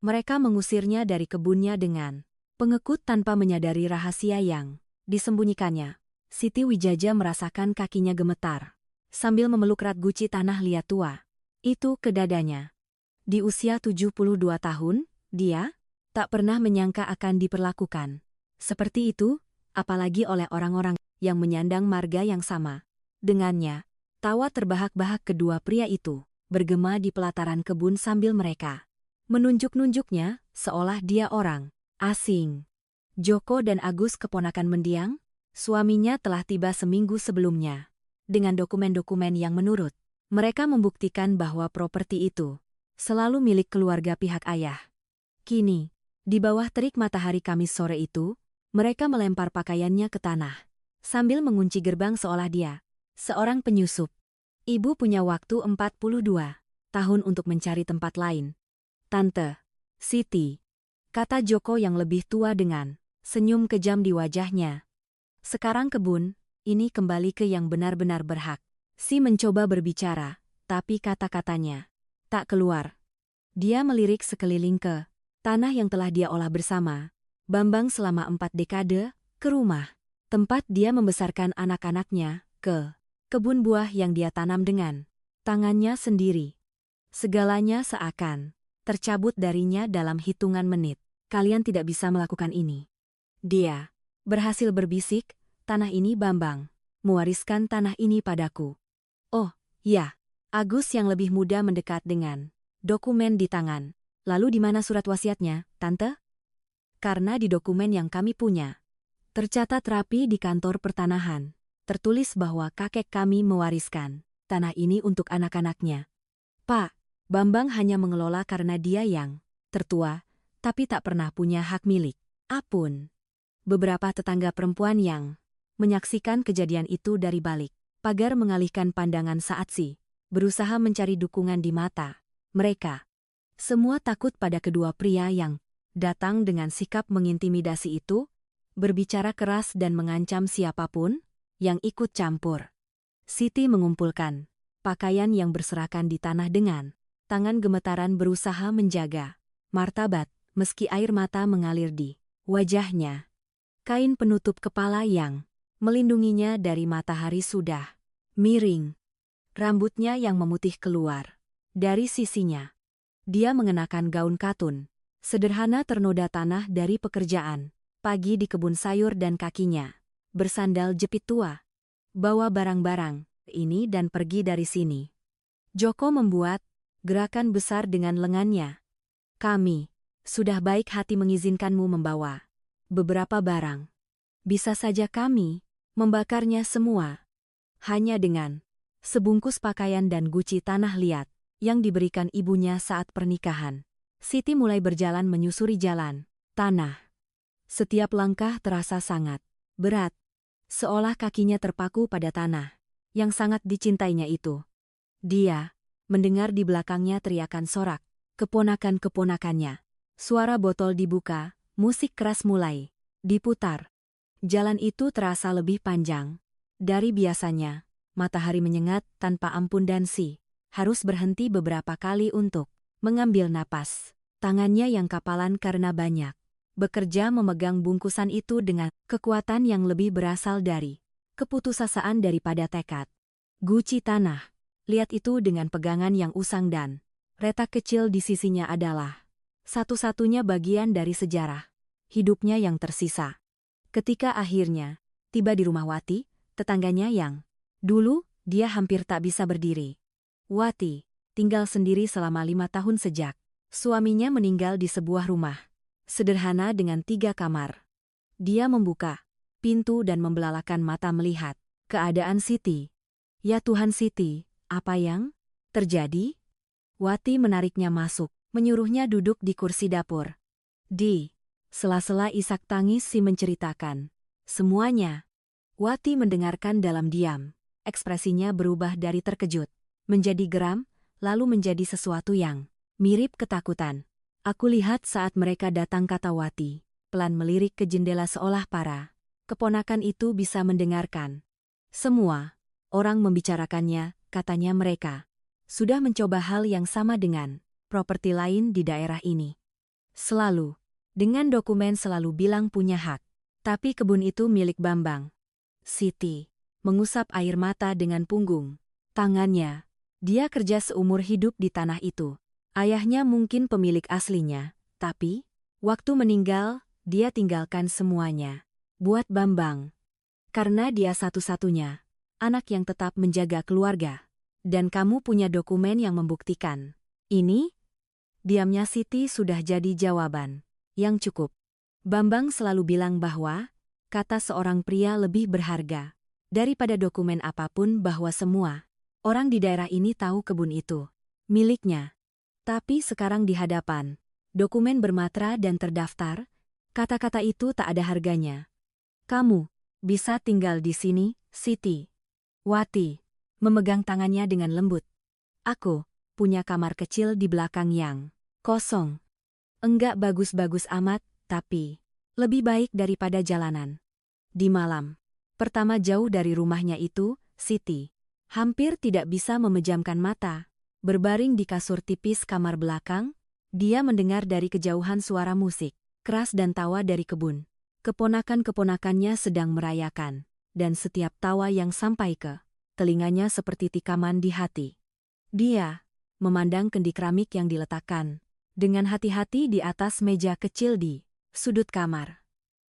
Mereka mengusirnya dari kebunnya dengan pengekut tanpa menyadari rahasia yang disembunyikannya. Siti Wijaja merasakan kakinya gemetar. Sambil memeluk rat guci tanah liat tua itu ke dadanya. Di usia 72 tahun, dia tak pernah menyangka akan diperlakukan seperti itu, apalagi oleh orang-orang yang menyandang marga yang sama dengannya. Tawa terbahak-bahak kedua pria itu bergema di pelataran kebun sambil mereka menunjuk-nunjuknya seolah dia orang asing. Joko dan Agus keponakan mendiang, suaminya telah tiba seminggu sebelumnya dengan dokumen-dokumen yang menurut mereka membuktikan bahwa properti itu selalu milik keluarga pihak ayah. Kini, di bawah terik matahari Kamis sore itu, mereka melempar pakaiannya ke tanah sambil mengunci gerbang seolah dia seorang penyusup. Ibu punya waktu 42 tahun untuk mencari tempat lain. Tante Siti, kata Joko yang lebih tua dengan senyum kejam di wajahnya. Sekarang kebun ini kembali ke yang benar-benar berhak. Si mencoba berbicara, tapi kata-katanya tak keluar. Dia melirik sekeliling ke tanah yang telah dia olah bersama Bambang selama 4 dekade, ke rumah tempat dia membesarkan anak-anaknya, ke kebun buah yang dia tanam dengan tangannya sendiri. Segalanya seakan tercabut darinya dalam hitungan menit. Kalian tidak bisa melakukan ini. Dia berhasil berbisik, tanah ini Bambang mewariskan tanah ini padaku. Oh, ya. Agus yang lebih muda mendekat dengan dokumen di tangan. Lalu di mana surat wasiatnya, Tante? Karena di dokumen yang kami punya tercatat rapi di kantor pertanahan. Tertulis bahwa kakek kami mewariskan tanah ini untuk anak-anaknya. Pak, Bambang hanya mengelola karena dia yang tertua, tapi tak pernah punya hak milik apun. Beberapa tetangga perempuan yang menyaksikan kejadian itu dari balik pagar mengalihkan pandangan saat si berusaha mencari dukungan di mata mereka. Semua takut pada kedua pria yang datang dengan sikap mengintimidasi itu, berbicara keras dan mengancam siapapun yang ikut campur. Siti mengumpulkan pakaian yang berserakan di tanah dengan tangan gemetaran berusaha menjaga martabat meski air mata mengalir di wajahnya. Kain penutup kepala yang melindunginya dari matahari sudah miring. Rambutnya yang memutih keluar dari sisinya. Dia mengenakan gaun katun sederhana ternoda tanah dari pekerjaan pagi di kebun sayur dan kakinya bersandal jepit tua. Bawa barang-barang ini dan pergi dari sini. Joko membuat gerakan besar dengan lengannya. Kami sudah baik hati mengizinkanmu membawa beberapa barang. Bisa saja kami membakarnya semua. Hanya dengan sebungkus pakaian dan guci tanah liat yang diberikan ibunya saat pernikahan. Siti mulai berjalan menyusuri jalan tanah. Setiap langkah terasa sangat berat, seolah kakinya terpaku pada tanah yang sangat dicintainya itu. Dia mendengar di belakangnya teriakan sorak keponakan-keponakannya. Suara botol dibuka, musik keras mulai diputar. Jalan itu terasa lebih panjang dari biasanya. Matahari menyengat tanpa ampun dan si harus berhenti beberapa kali untuk mengambil napas. Tangannya yang kapalan karena banyak bekerja memegang bungkusan itu dengan kekuatan yang lebih berasal dari keputusasaan daripada tekad. Guci tanah, lihat itu dengan pegangan yang usang dan retak kecil di sisinya adalah satu-satunya bagian dari sejarah hidupnya yang tersisa. Ketika akhirnya tiba di rumah Wati, tetangganya yang dulu dia hampir tak bisa berdiri. Wati tinggal sendiri selama 5 tahun sejak suaminya meninggal di sebuah rumah sederhana dengan 3 kamar. Dia membuka pintu dan membelalakan mata melihat keadaan Siti. Ya Tuhan Siti, apa yang terjadi? Wati menariknya masuk, menyuruhnya duduk di kursi dapur. Di sela-sela isak tangis si menceritakan semuanya. Wati mendengarkan dalam diam. Ekspresinya berubah dari terkejut menjadi geram, lalu menjadi sesuatu yang mirip ketakutan. Aku lihat saat mereka datang, kata Wati, pelan melirik ke jendela seolah para keponakan itu bisa mendengarkan. Semua orang membicarakannya, katanya mereka sudah mencoba hal yang sama dengan properti lain di daerah ini. Selalu. Dengan dokumen selalu bilang punya hak. Tapi kebun itu milik Bambang. Siti mengusap air mata dengan punggung tangannya. Dia kerja seumur hidup di tanah itu. Ayahnya mungkin pemilik aslinya, tapi waktu meninggal, dia tinggalkan semuanya. Buat Bambang. Karena dia satu-satunya anak yang tetap menjaga keluarga. Dan kamu punya dokumen yang membuktikan. Ini? Diamnya Siti sudah jadi jawaban yang cukup. Bambang selalu bilang bahwa kata seorang pria lebih berharga daripada dokumen apapun, bahwa semua orang di daerah ini tahu kebun itu miliknya. Tapi sekarang di hadapan dokumen bermatra dan terdaftar, kata-kata itu tak ada harganya. Kamu bisa tinggal di sini, Siti. Wati memegang tangannya dengan lembut. Aku punya kamar kecil di belakang yang kosong. Enggak bagus-bagus amat, tapi lebih baik daripada jalanan. Di malam pertama jauh dari rumahnya itu, Siti hampir tidak bisa memejamkan mata. Berbaring di kasur tipis kamar belakang, dia mendengar dari kejauhan suara musik keras dan tawa dari kebun. Keponakan-keponakannya sedang merayakan, dan setiap tawa yang sampai ke telinganya seperti tikaman di hati. Dia memandang kendi keramik yang diletakkan dengan hati-hati di atas meja kecil di sudut kamar.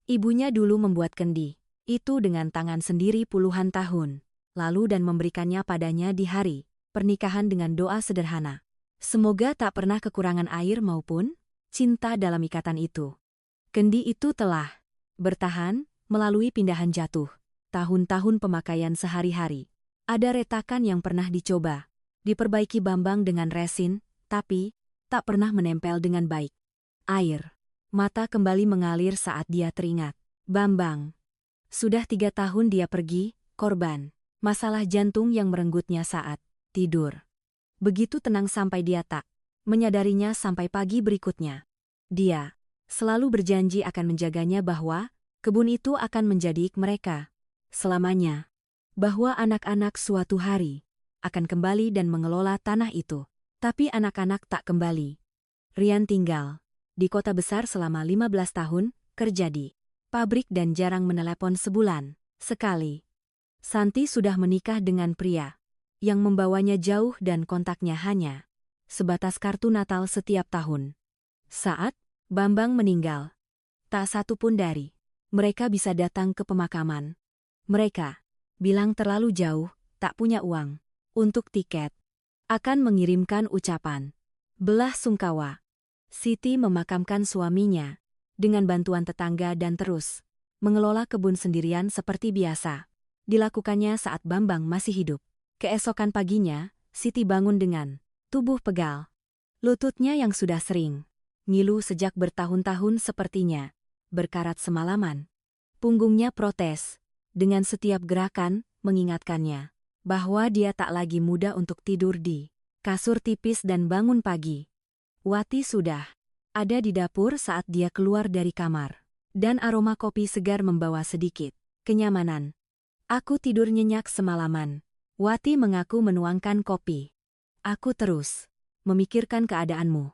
Ibunya dulu membuat kendi itu dengan tangan sendiri puluhan tahun lalu dan memberikannya padanya di hari pernikahan dengan doa sederhana. Semoga tak pernah kekurangan air maupun cinta dalam ikatan itu. Kendi itu telah bertahan melalui pindahan jatuh, tahun-tahun pemakaian sehari-hari. Ada retakan yang pernah dicoba diperbaiki Bambang dengan resin, tapi tak pernah menempel dengan baik. Air mata kembali mengalir saat dia teringat Bambang. Sudah 3 tahun dia pergi, korban masalah jantung yang merenggutnya saat tidur. Begitu tenang sampai dia tak menyadarinya sampai pagi berikutnya. Dia selalu berjanji akan menjaganya, bahwa kebun itu akan menjadi mereka selamanya. Bahwa anak-anak suatu hari akan kembali dan mengelola tanah itu. Tapi anak-anak tak kembali. Rian tinggal di kota besar selama 15 tahun, kerja di pabrik dan jarang menelepon sebulan sekali. Santi sudah menikah dengan pria yang membawanya jauh dan kontaknya hanya sebatas kartu Natal setiap tahun. Saat Bambang meninggal, tak satu pun dari mereka bisa datang ke pemakaman. Mereka bilang terlalu jauh, tak punya uang untuk tiket. Akan mengirimkan ucapan belah sungkawa. Siti memakamkan suaminya dengan bantuan tetangga dan terus mengelola kebun sendirian seperti biasa dilakukannya saat Bambang masih hidup. Keesokan paginya, Siti bangun dengan tubuh pegal. Lututnya yang sudah sering ngilu sejak bertahun-tahun sepertinya berkarat semalaman. Punggungnya protes dengan setiap gerakan, mengingatkannya bahwa dia tak lagi muda untuk tidur di kasur tipis dan bangun pagi. Wati sudah ada di dapur saat dia keluar dari kamar, dan aroma kopi segar membawa sedikit kenyamanan. Aku tidur nyenyak semalaman. Wati mengaku menuangkan kopi. Aku terus memikirkan keadaanmu.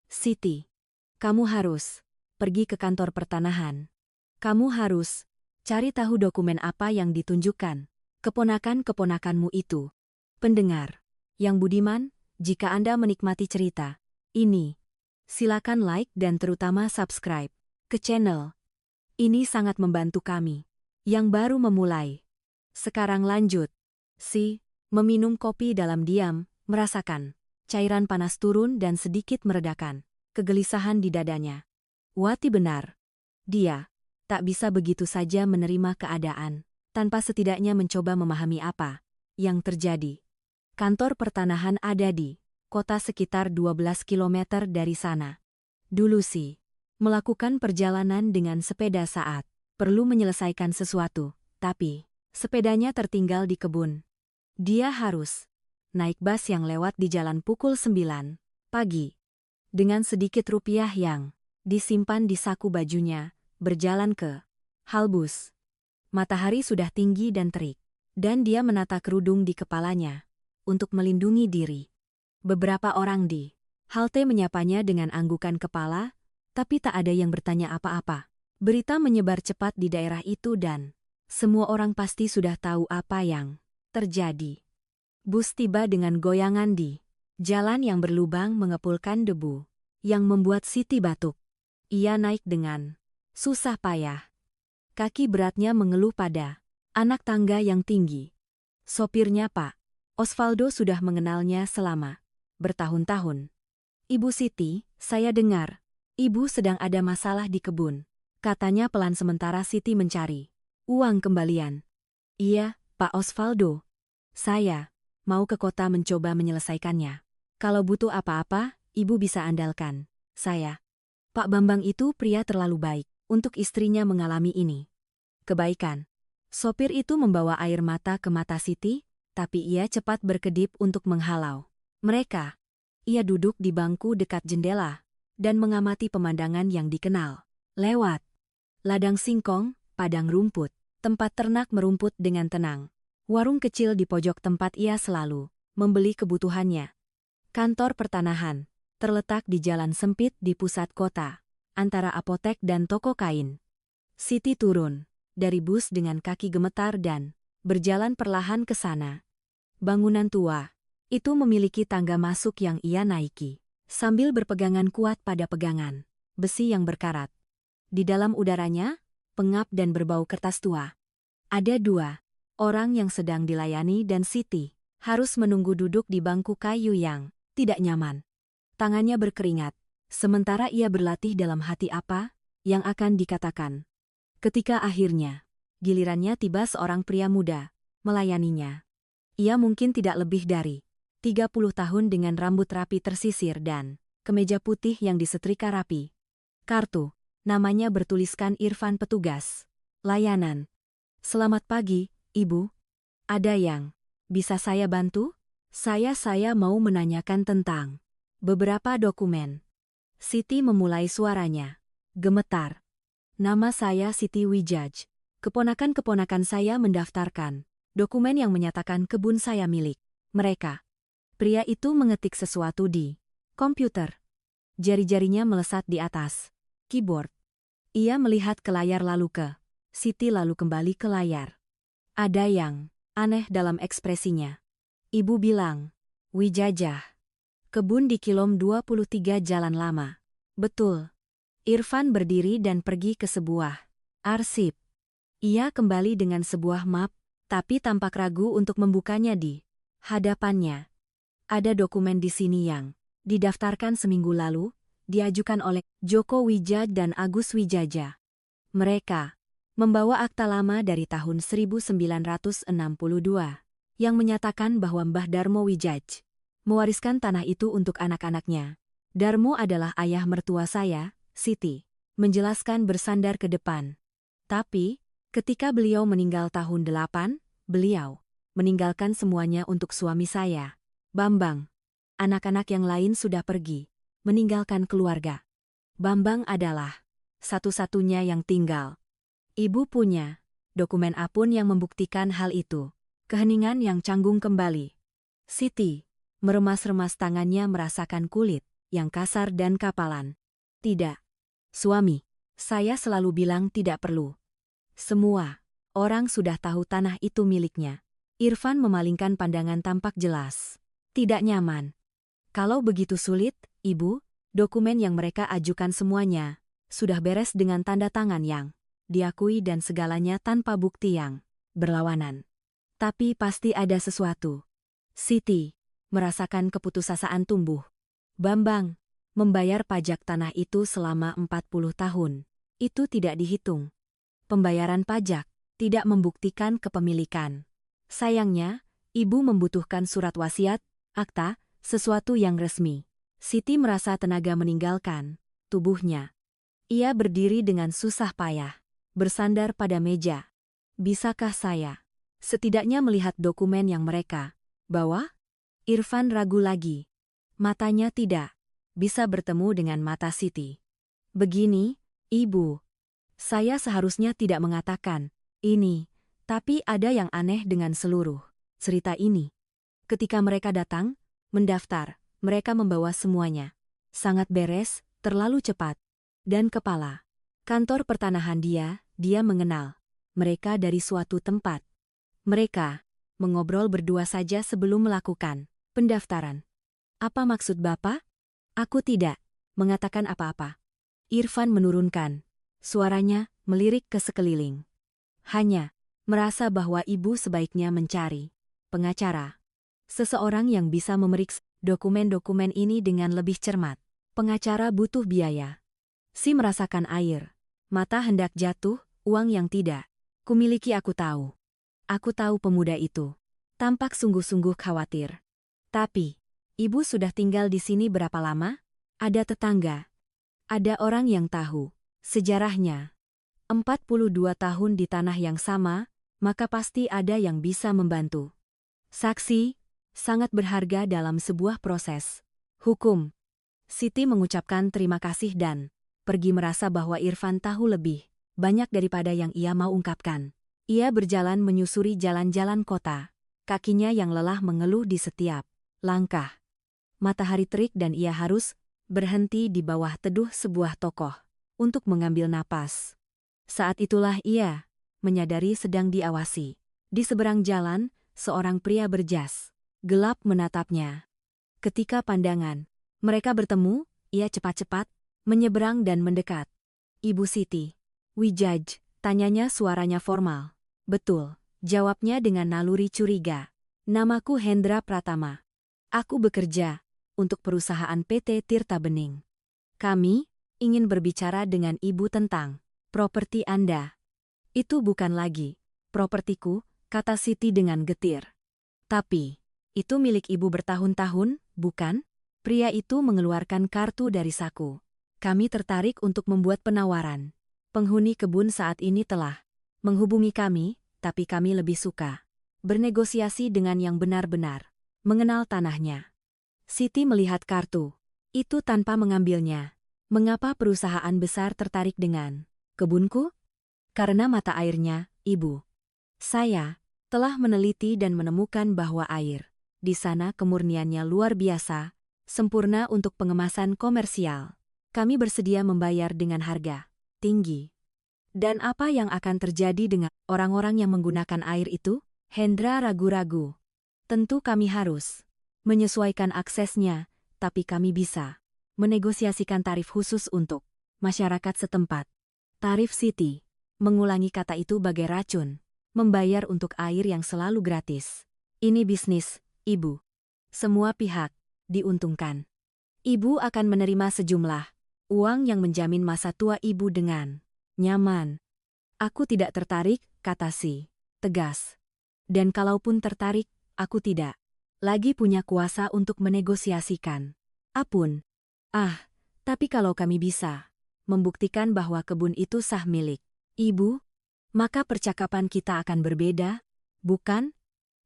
Siti, kamu harus pergi ke kantor pertanahan. Kamu harus cari tahu dokumen apa yang ditunjukkan keponakan-keponakanmu itu. Pendengar yang budiman, jika Anda menikmati cerita ini, silakan like dan terutama subscribe ke channel ini, sangat membantu kami yang baru memulai. Sekarang lanjut. Si meminum kopi dalam diam, merasakan cairan panas turun dan sedikit meredakan kegelisahan di dadanya. Wati benar. Dia tak bisa begitu saja menerima keadaan tanpa setidaknya mencoba memahami apa yang terjadi. Kantor pertanahan ada di kota sekitar 12 km dari sana. Dulu Si melakukan perjalanan dengan sepeda saat perlu menyelesaikan sesuatu, tapi sepedanya tertinggal di kebun. Dia harus naik bus yang lewat di jalan pukul 9 pagi. Dengan sedikit rupiah yang disimpan di saku bajunya, berjalan ke halbus. Matahari sudah tinggi dan terik, dan dia menata kerudung di kepalanya untuk melindungi diri. Beberapa orang di halte menyapanya dengan anggukan kepala, Tapi tak ada yang bertanya apa-apa. Berita menyebar cepat di daerah itu dan semua orang pasti sudah tahu apa yang terjadi. Bus tiba dengan goyangan di jalan yang berlubang mengepulkan debu, yang membuat Siti batuk. Ia naik dengan susah payah. Kaki beratnya mengeluh pada anak tangga yang tinggi. Sopirnya Pak Osvaldo sudah mengenalnya selama bertahun-tahun. Ibu Siti, saya dengar, Ibu sedang ada masalah di kebun. Katanya pelan sementara Siti mencari uang kembalian. Iya, Pak Osvaldo. Saya mau ke kota mencoba menyelesaikannya. Kalau butuh apa-apa, Ibu bisa andalkan saya. Pak Bambang itu pria terlalu baik untuk istrinya mengalami ini. Kebaikan. Sopir itu membawa air mata ke mata Siti, tapi ia cepat berkedip untuk menghalau mereka. Ia duduk di bangku dekat jendela dan mengamati pemandangan yang dikenal. Lewat ladang singkong, padang rumput, tempat ternak merumput dengan tenang. Warung kecil di pojok tempat ia selalu membeli kebutuhannya. Kantor pertanahan terletak di jalan sempit di pusat kota, antara apotek dan toko kain. Siti turun dari bus dengan kaki gemetar dan berjalan perlahan ke sana. Bangunan tua itu memiliki tangga masuk yang ia naiki, sambil berpegangan kuat pada pegangan besi yang berkarat. Di dalam udaranya, pengap dan berbau kertas tua. Ada dua orang yang sedang dilayani dan Siti harus menunggu duduk di bangku kayu yang tidak nyaman. Tangannya berkeringat, sementara ia berlatih dalam hati apa yang akan dikatakan. Ketika akhirnya gilirannya tiba seorang pria muda melayaninya. Ia mungkin tidak lebih dari 30 tahun dengan rambut rapi tersisir dan kemeja putih yang disetrika rapi. Kartu, namanya bertuliskan Irfan petugas layanan. Selamat pagi, Ibu. Ada yang bisa saya bantu? Saya mau menanyakan tentang beberapa dokumen. Siti memulai suaranya gemetar. Nama saya Siti Wijaj. Keponakan-keponakan saya mendaftarkan dokumen yang menyatakan kebun saya milik mereka. Pria itu mengetik sesuatu di komputer. Jari-jarinya melesat di atas keyboard. Ia melihat ke layar lalu ke Siti lalu kembali ke layar. Ada yang aneh dalam ekspresinya. Ibu bilang, Wijajah. Kebun di Kilom 23 Jalan Lama. Betul. Irfan berdiri dan pergi ke sebuah arsip. Ia kembali dengan sebuah map, tapi tampak ragu untuk membukanya di hadapannya. Ada dokumen di sini yang didaftarkan seminggu lalu, diajukan oleh Joko Wijaj dan Agus Wijaja. Mereka membawa akta lama dari tahun 1962 yang menyatakan bahwa Mbah Darmo Wijaj mewariskan tanah itu untuk anak-anaknya. Darmo adalah ayah mertua saya, Siti menjelaskan bersandar ke depan. Tapi, ketika beliau meninggal tahun 8, beliau meninggalkan semuanya untuk suami saya, Bambang. Anak-anak yang lain sudah pergi, meninggalkan keluarga. Bambang adalah satu-satunya yang tinggal. Ibu punya dokumen apun yang membuktikan hal itu. Keheningan yang canggung kembali. Siti meremas-remas tangannya merasakan kulit yang kasar dan kapalan. Tidak. Suami, saya selalu bilang tidak perlu. Semua orang sudah tahu tanah itu miliknya. Irfan memalingkan pandangan tampak jelas. Tidak nyaman. Kalau begitu sulit, Ibu, dokumen yang mereka ajukan semuanya sudah beres dengan tanda tangan yang diakui dan segalanya tanpa bukti yang berlawanan. Tapi pasti ada sesuatu. Siti merasakan keputusasaan tumbuh. Bambang membayar pajak tanah itu selama 40 tahun. Itu tidak dihitung. Pembayaran pajak tidak membuktikan kepemilikan. Sayangnya, Ibu membutuhkan surat wasiat, akta, sesuatu yang resmi. Siti merasa tenaga meninggalkan tubuhnya. Ia berdiri dengan susah payah, bersandar pada meja. Bisakah saya setidaknya melihat dokumen yang mereka bawa? Irfan ragu lagi. Matanya tidak bisa bertemu dengan mata Siti. Begini, Ibu. Saya seharusnya tidak mengatakan ini, tapi ada yang aneh dengan seluruh cerita ini. Ketika mereka datang, mendaftar, mereka membawa semuanya. Sangat beres, terlalu cepat. dan kepala kantor pertanahan dia mengenal mereka dari suatu tempat. Mereka mengobrol berdua saja sebelum melakukan pendaftaran. Apa maksud Bapak? Aku tidak mengatakan apa-apa. Irfan menurunkan suaranya, melirik ke sekeliling. Hanya merasa bahwa ibu sebaiknya mencari pengacara. Seseorang yang bisa memeriksa dokumen-dokumen ini dengan lebih cermat. Pengacara butuh biaya. Si merasakan air mata hendak jatuh, uang yang tidak kumiliki. Aku tahu pemuda itu tampak sungguh-sungguh khawatir. Tapi, ibu sudah tinggal di sini berapa lama? Ada tetangga. Ada orang yang tahu sejarahnya. 42 tahun di tanah yang sama, maka pasti ada yang bisa membantu. Saksi, sangat berharga dalam sebuah proses hukum. Siti mengucapkan terima kasih dan pergi merasa bahwa Irfan tahu lebih banyak daripada yang ia mau ungkapkan. Ia berjalan menyusuri jalan-jalan kota. Kakinya yang lelah mengeluh di setiap langkah. Matahari terik dan ia harus berhenti di bawah teduh sebuah tokoh untuk mengambil napas. Saat itulah ia menyadari sedang diawasi. Di seberang jalan, seorang pria berjas gelap menatapnya. Ketika pandangan mereka bertemu, ia cepat-cepat menyeberang dan mendekat. Ibu Siti Wijaj, tanyanya suaranya formal. Betul, jawabnya dengan naluri curiga. Namaku Hendra Pratama. Aku bekerja untuk perusahaan PT Tirta Bening. Kami ingin berbicara dengan ibu tentang properti Anda. Itu bukan lagi propertiku, kata Siti dengan getir. Tapi, itu milik ibu bertahun-tahun, bukan? Pria itu mengeluarkan kartu dari saku. Kami tertarik untuk membuat penawaran. Penghuni kebun saat ini telah menghubungi kami, tapi kami lebih suka bernegosiasi dengan yang benar-benar mengenal tanahnya. Siti melihat kartu itu tanpa mengambilnya. Mengapa perusahaan besar tertarik dengan kebunku? Karena mata airnya, Ibu. Saya telah meneliti dan menemukan bahwa air di sana kemurniannya luar biasa, sempurna untuk pengemasan komersial. Kami bersedia membayar dengan harga tinggi. Dan apa yang akan terjadi dengan orang-orang yang menggunakan air itu? Hendra ragu-ragu. Tentu kami harus menyesuaikan aksesnya, tapi kami bisa menegosiasikan tarif khusus untuk masyarakat setempat. Tarif Siti mengulangi kata itu bagai racun, membayar untuk air yang selalu gratis. Ini bisnis, Ibu. Semua pihak diuntungkan. Ibu akan menerima sejumlah uang yang menjamin masa tua ibu dengan nyaman. Aku tidak tertarik, kata si tegas. Dan kalaupun tertarik, aku tidak lagi punya kuasa untuk menegosiasikan. Apun. Tapi kalau kami bisa membuktikan bahwa kebun itu sah milik ibu, maka percakapan kita akan berbeda, bukan?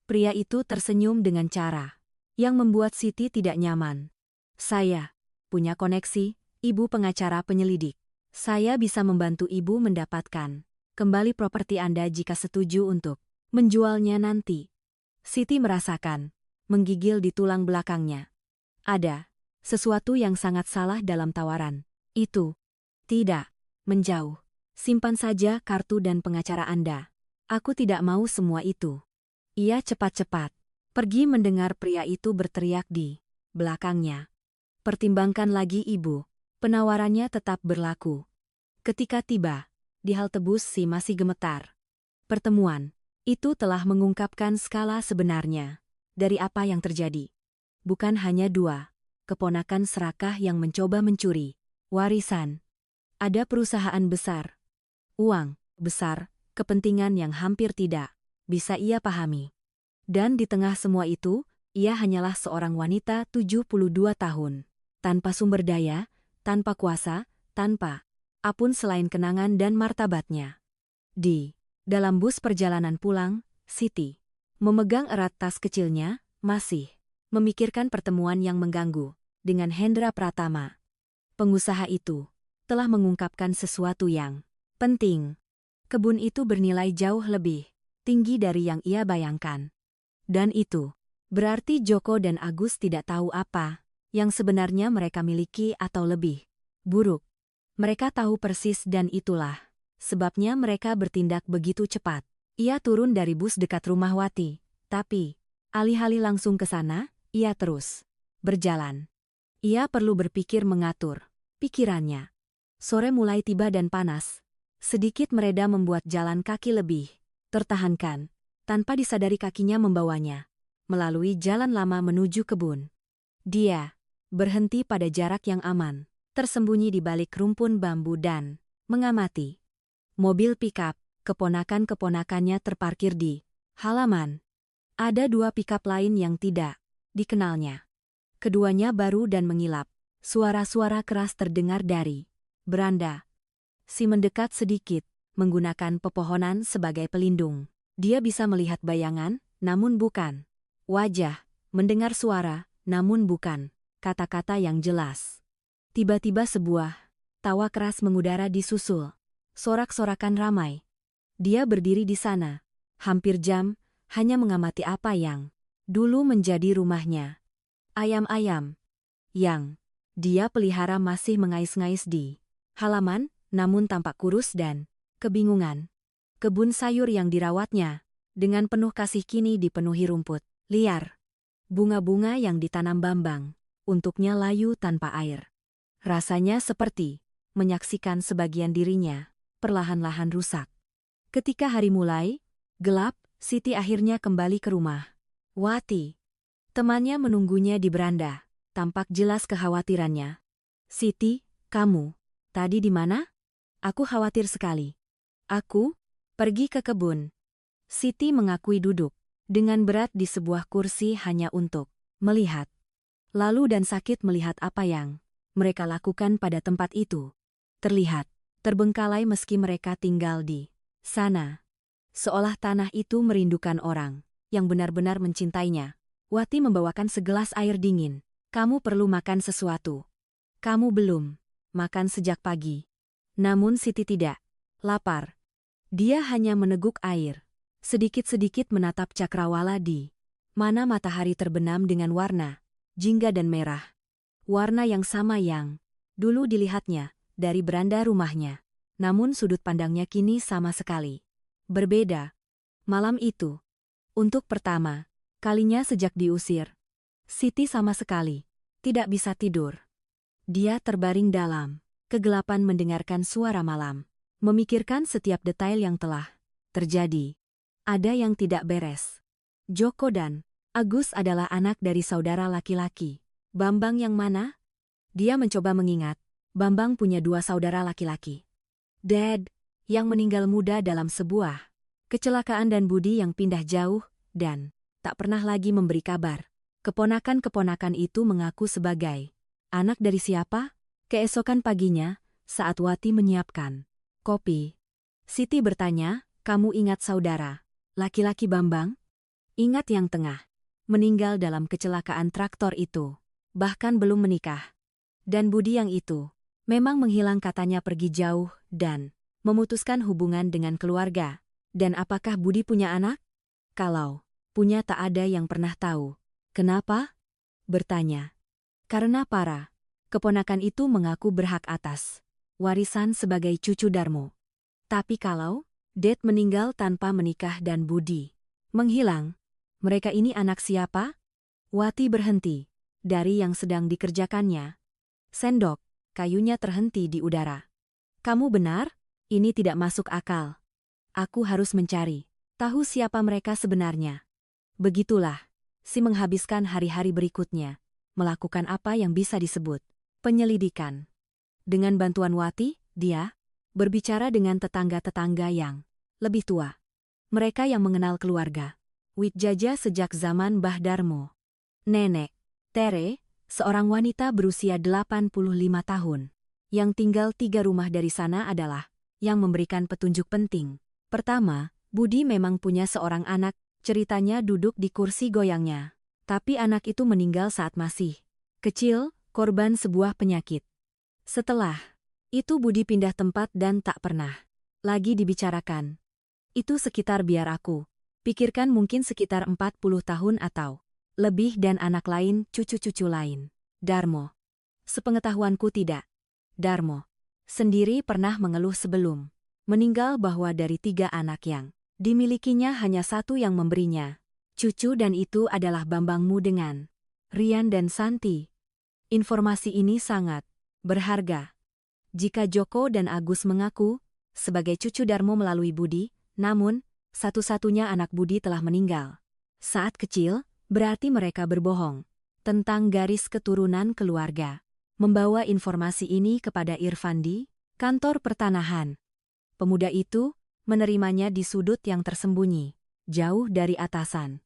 Pria itu tersenyum dengan cara yang membuat Siti tidak nyaman. Saya punya koneksi, Ibu pengacara penyelidik. Saya bisa membantu Ibu mendapatkan kembali properti Anda jika setuju untuk menjualnya nanti. Siti merasakan menggigil di tulang belakangnya. Ada sesuatu yang sangat salah dalam tawaran itu. Tidak, menjauh. Simpan saja kartu dan pengacara Anda. Aku tidak mau semua itu. Ia cepat-cepat pergi mendengar pria itu berteriak di belakangnya. Pertimbangkan lagi Ibu. Penawarannya tetap berlaku. Ketika tiba di halte bus si masih gemetar. Pertemuan itu telah mengungkapkan skala sebenarnya dari apa yang terjadi. Bukan hanya dua keponakan serakah yang mencoba mencuri warisan. Ada perusahaan besar, uang besar, kepentingan yang hampir tidak bisa ia pahami. Dan di tengah semua itu, ia hanyalah seorang wanita 72 tahun. Tanpa sumber daya, tanpa kuasa, tanpa apapun selain kenangan dan martabatnya. Di dalam bus perjalanan pulang, Siti memegang erat tas kecilnya, masih memikirkan pertemuan yang mengganggu dengan Hendra Pratama. Pengusaha itu telah mengungkapkan sesuatu yang penting. Kebun itu bernilai jauh lebih tinggi dari yang ia bayangkan. Dan itu berarti Joko dan Agus tidak tahu apa yang sebenarnya mereka miliki atau lebih buruk. Mereka tahu persis dan itulah sebabnya mereka bertindak begitu cepat. Ia turun dari bus dekat rumah Wati, tapi alih-alih langsung ke sana, ia terus berjalan. Ia perlu berpikir mengatur pikirannya. Sore mulai tiba dan panas. Sedikit mereda membuat jalan kaki lebih tertahankan, tanpa disadari kakinya membawanya melalui jalan lama menuju kebun. Dia berhenti pada jarak yang aman, tersembunyi di balik rumpun bambu dan mengamati. Mobil pikap, keponakan-keponakannya terparkir di halaman. Ada 2 pikap lain yang tidak dikenalnya. Keduanya baru dan mengilap. Suara-suara keras terdengar dari beranda. Si mendekat sedikit, menggunakan pepohonan sebagai pelindung. Dia bisa melihat bayangan, namun bukan wajah. Mendengar suara, namun bukan kata-kata yang jelas. Tiba-tiba sebuah tawa keras mengudara disusul sorak-sorakan ramai. Dia berdiri di sana, hampir jam, hanya mengamati apa yang dulu menjadi rumahnya. Ayam-ayam yang dia pelihara masih mengais-ngais di halaman, namun tampak kurus dan kebingungan. Kebun sayur yang dirawatnya dengan penuh kasih kini dipenuhi rumput liar. Bunga-bunga yang ditanam Bambang untuknya layu tanpa air. Rasanya seperti menyaksikan sebagian dirinya perlahan-lahan rusak. Ketika hari mulai gelap, Siti akhirnya kembali ke rumah Wati. Temannya menunggunya di beranda, tampak jelas kekhawatirannya. "Siti, kamu tadi di mana? Aku khawatir sekali." "Aku pergi ke kebun." Siti mengakui duduk dengan berat di sebuah kursi hanya untuk melihat. Lalu dan sakit melihat apa yang mereka lakukan pada tempat itu. Terlihat terbengkalai meski mereka tinggal di sana. Seolah tanah itu merindukan orang yang benar-benar mencintainya. Wati membawakan segelas air dingin. "Kamu perlu makan sesuatu. Kamu belum makan sejak pagi." Namun Siti tidak lapar. Dia hanya meneguk air. Sedikit-sedikit menatap cakrawala di mana matahari terbenam dengan warna jingga dan merah. Warna yang sama yang dulu dilihatnya dari beranda rumahnya. Namun sudut pandangnya kini sama sekali berbeda. Malam itu, untuk pertama kalinya sejak diusir, Siti sama sekali tidak bisa tidur. Dia terbaring dalam kegelapan mendengarkan suara malam, memikirkan setiap detail yang telah terjadi. Ada yang tidak beres. Joko dan Agus adalah anak dari saudara laki-laki. Bambang yang mana? Dia mencoba mengingat. Bambang punya 2 saudara laki-laki. Dad, yang meninggal muda dalam sebuah kecelakaan, dan Budi yang pindah jauh dan tak pernah lagi memberi kabar. Keponakan-keponakan itu mengaku sebagai anak dari siapa? Keesokan paginya, saat Wati menyiapkan kopi, Siti bertanya, "Kamu ingat saudara laki-laki Bambang? Ingat yang tengah meninggal dalam kecelakaan traktor itu, bahkan belum menikah. Dan Budi yang itu memang menghilang, katanya pergi jauh dan memutuskan hubungan dengan keluarga. Dan apakah Budi punya anak? Kalau punya, tak ada yang pernah tahu." "Kenapa?" bertanya. "Karena para keponakan itu mengaku berhak atas warisan sebagai cucu Darmo. Tapi kalau Dad meninggal tanpa menikah dan Budi menghilang, mereka ini anak siapa?" Wati berhenti dari yang sedang dikerjakannya. Sendok kayunya terhenti di udara. "Kamu benar, ini tidak masuk akal. Aku harus mencari tahu siapa mereka sebenarnya." Begitulah si menghabiskan hari-hari berikutnya, melakukan apa yang bisa disebut penyelidikan. Dengan bantuan Wati, dia berbicara dengan tetangga-tetangga yang lebih tua. Mereka yang mengenal keluarga Widjaja sejak zaman Mbah Darmo. Nenek Tere, seorang wanita berusia 85 tahun, yang tinggal 3 rumah dari sana, adalah yang memberikan petunjuk penting. Pertama, Budi memang punya seorang anak, ceritanya duduk di kursi goyangnya. Tapi anak itu meninggal saat masih kecil, korban sebuah penyakit. Setelah itu Budi pindah tempat dan tak pernah lagi dibicarakan. Itu sekitar, biar aku pikirkan, mungkin sekitar 40 tahun atau lebih, dan anak lain, cucu-cucu lain. Darmo. Sepengetahuanku tidak. Darmo. sendiri pernah mengeluh sebelum meninggal bahwa dari 3 anak yang dimilikinya hanya 1 yang memberinya cucu dan itu adalah Bambangmu dengan Rian dan Santi. Informasi ini sangat berharga. Jika Joko dan Agus mengaku sebagai cucu Darmo melalui Budi, namun satu-satunya anak Budi telah meninggal saat kecil, berarti mereka berbohong tentang garis keturunan keluarga. Membawa informasi ini kepada Irfandi, kantor pertanahan. Pemuda itu menerimanya di sudut yang tersembunyi, jauh dari atasan.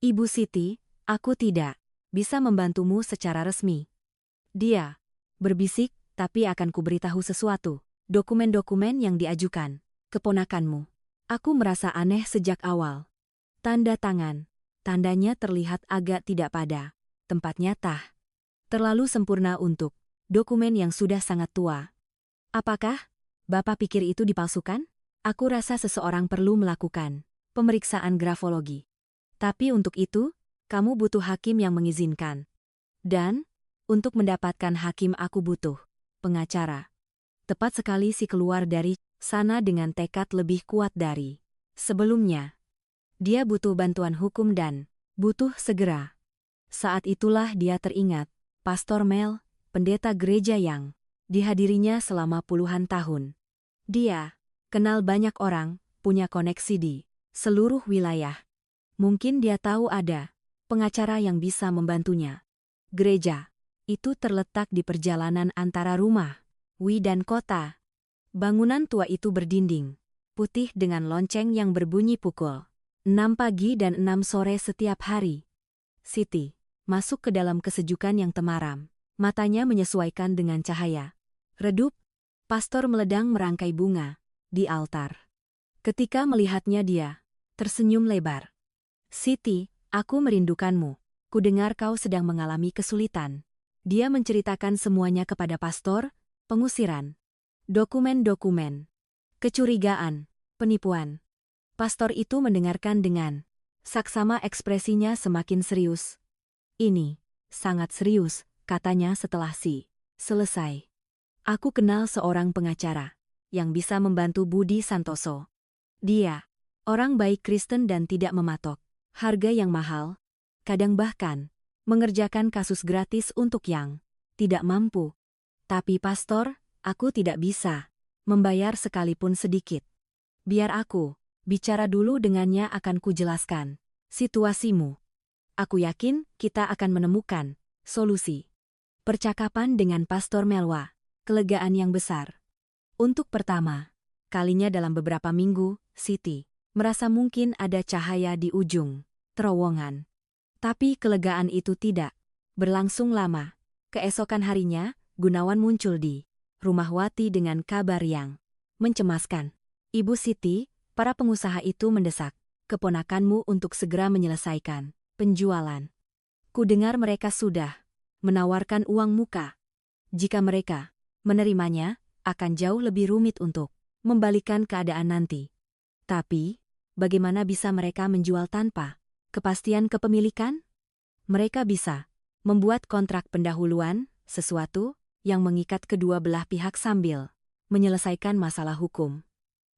Ibu Siti, aku tidak bisa membantumu secara resmi. Dia berbisik, tapi akan kuberitahu sesuatu. Dokumen-dokumen yang diajukan keponakanmu. Aku merasa aneh sejak awal. Tanda tangan. Tandanya terlihat agak tidak pada tempatnya terlalu sempurna untuk dokumen yang sudah sangat tua. Apakah Bapak pikir itu dipalsukan? Aku rasa seseorang perlu melakukan pemeriksaan grafologi. Tapi untuk itu, kamu butuh hakim yang mengizinkan. Dan, untuk mendapatkan hakim aku butuh pengacara. Tepat sekali si keluar dari sana dengan tekad lebih kuat dari sebelumnya. Dia butuh bantuan hukum dan butuh segera. Saat itulah dia teringat Pastor Mel, pendeta gereja yang dihadirinya selama puluhan tahun. Dia kenal banyak orang, punya koneksi di seluruh wilayah. Mungkin dia tahu ada pengacara yang bisa membantunya. Gereja itu terletak di perjalanan antara rumah Wi dan kota. Bangunan tua itu berdinding putih dengan lonceng yang berbunyi pukul 6 pagi dan 6 sore setiap hari. Siti masuk ke dalam kesejukan yang temaram. Matanya menyesuaikan dengan cahaya redup. Pastor meledang merangkai bunga di altar. Ketika melihatnya dia tersenyum lebar. Siti, aku merindukanmu. Kudengar kau sedang mengalami kesulitan. Dia menceritakan semuanya kepada pastor, pengusiran, dokumen-dokumen, kecurigaan, penipuan. Pastor itu mendengarkan dengan saksama, ekspresinya semakin serius. Ini sangat serius, katanya setelah selesai. Aku kenal seorang pengacara yang bisa membantu Budi Santoso. Dia orang baik Kristen dan tidak mematok harga yang mahal, kadang bahkan mengerjakan kasus gratis untuk yang tidak mampu. Tapi pastor, aku tidak bisa membayar sekalipun sedikit. Biar aku bicara dulu dengannya, akan kujelaskan situasimu. Aku yakin kita akan menemukan solusi. Percakapan dengan Pastor Melwa, kelegaan yang besar. Untuk pertama kalinya dalam beberapa minggu, Siti merasa mungkin ada cahaya di ujung terowongan. Tapi kelegaan itu tidak berlangsung lama. Keesokan harinya, Gunawan muncul di rumah Wati dengan kabar yang mencemaskan. Ibu Siti, para pengusaha itu mendesak keponakanmu untuk segera menyelesaikan penjualan. Kudengar mereka sudah menawarkan uang muka. Jika mereka menerimanya, akan jauh lebih rumit untuk membalikan keadaan nanti. Tapi, bagaimana bisa mereka menjual tanpa kepastian kepemilikan? Mereka bisa membuat kontrak pendahuluan, sesuatu yang mengikat kedua belah pihak sambil menyelesaikan masalah hukum.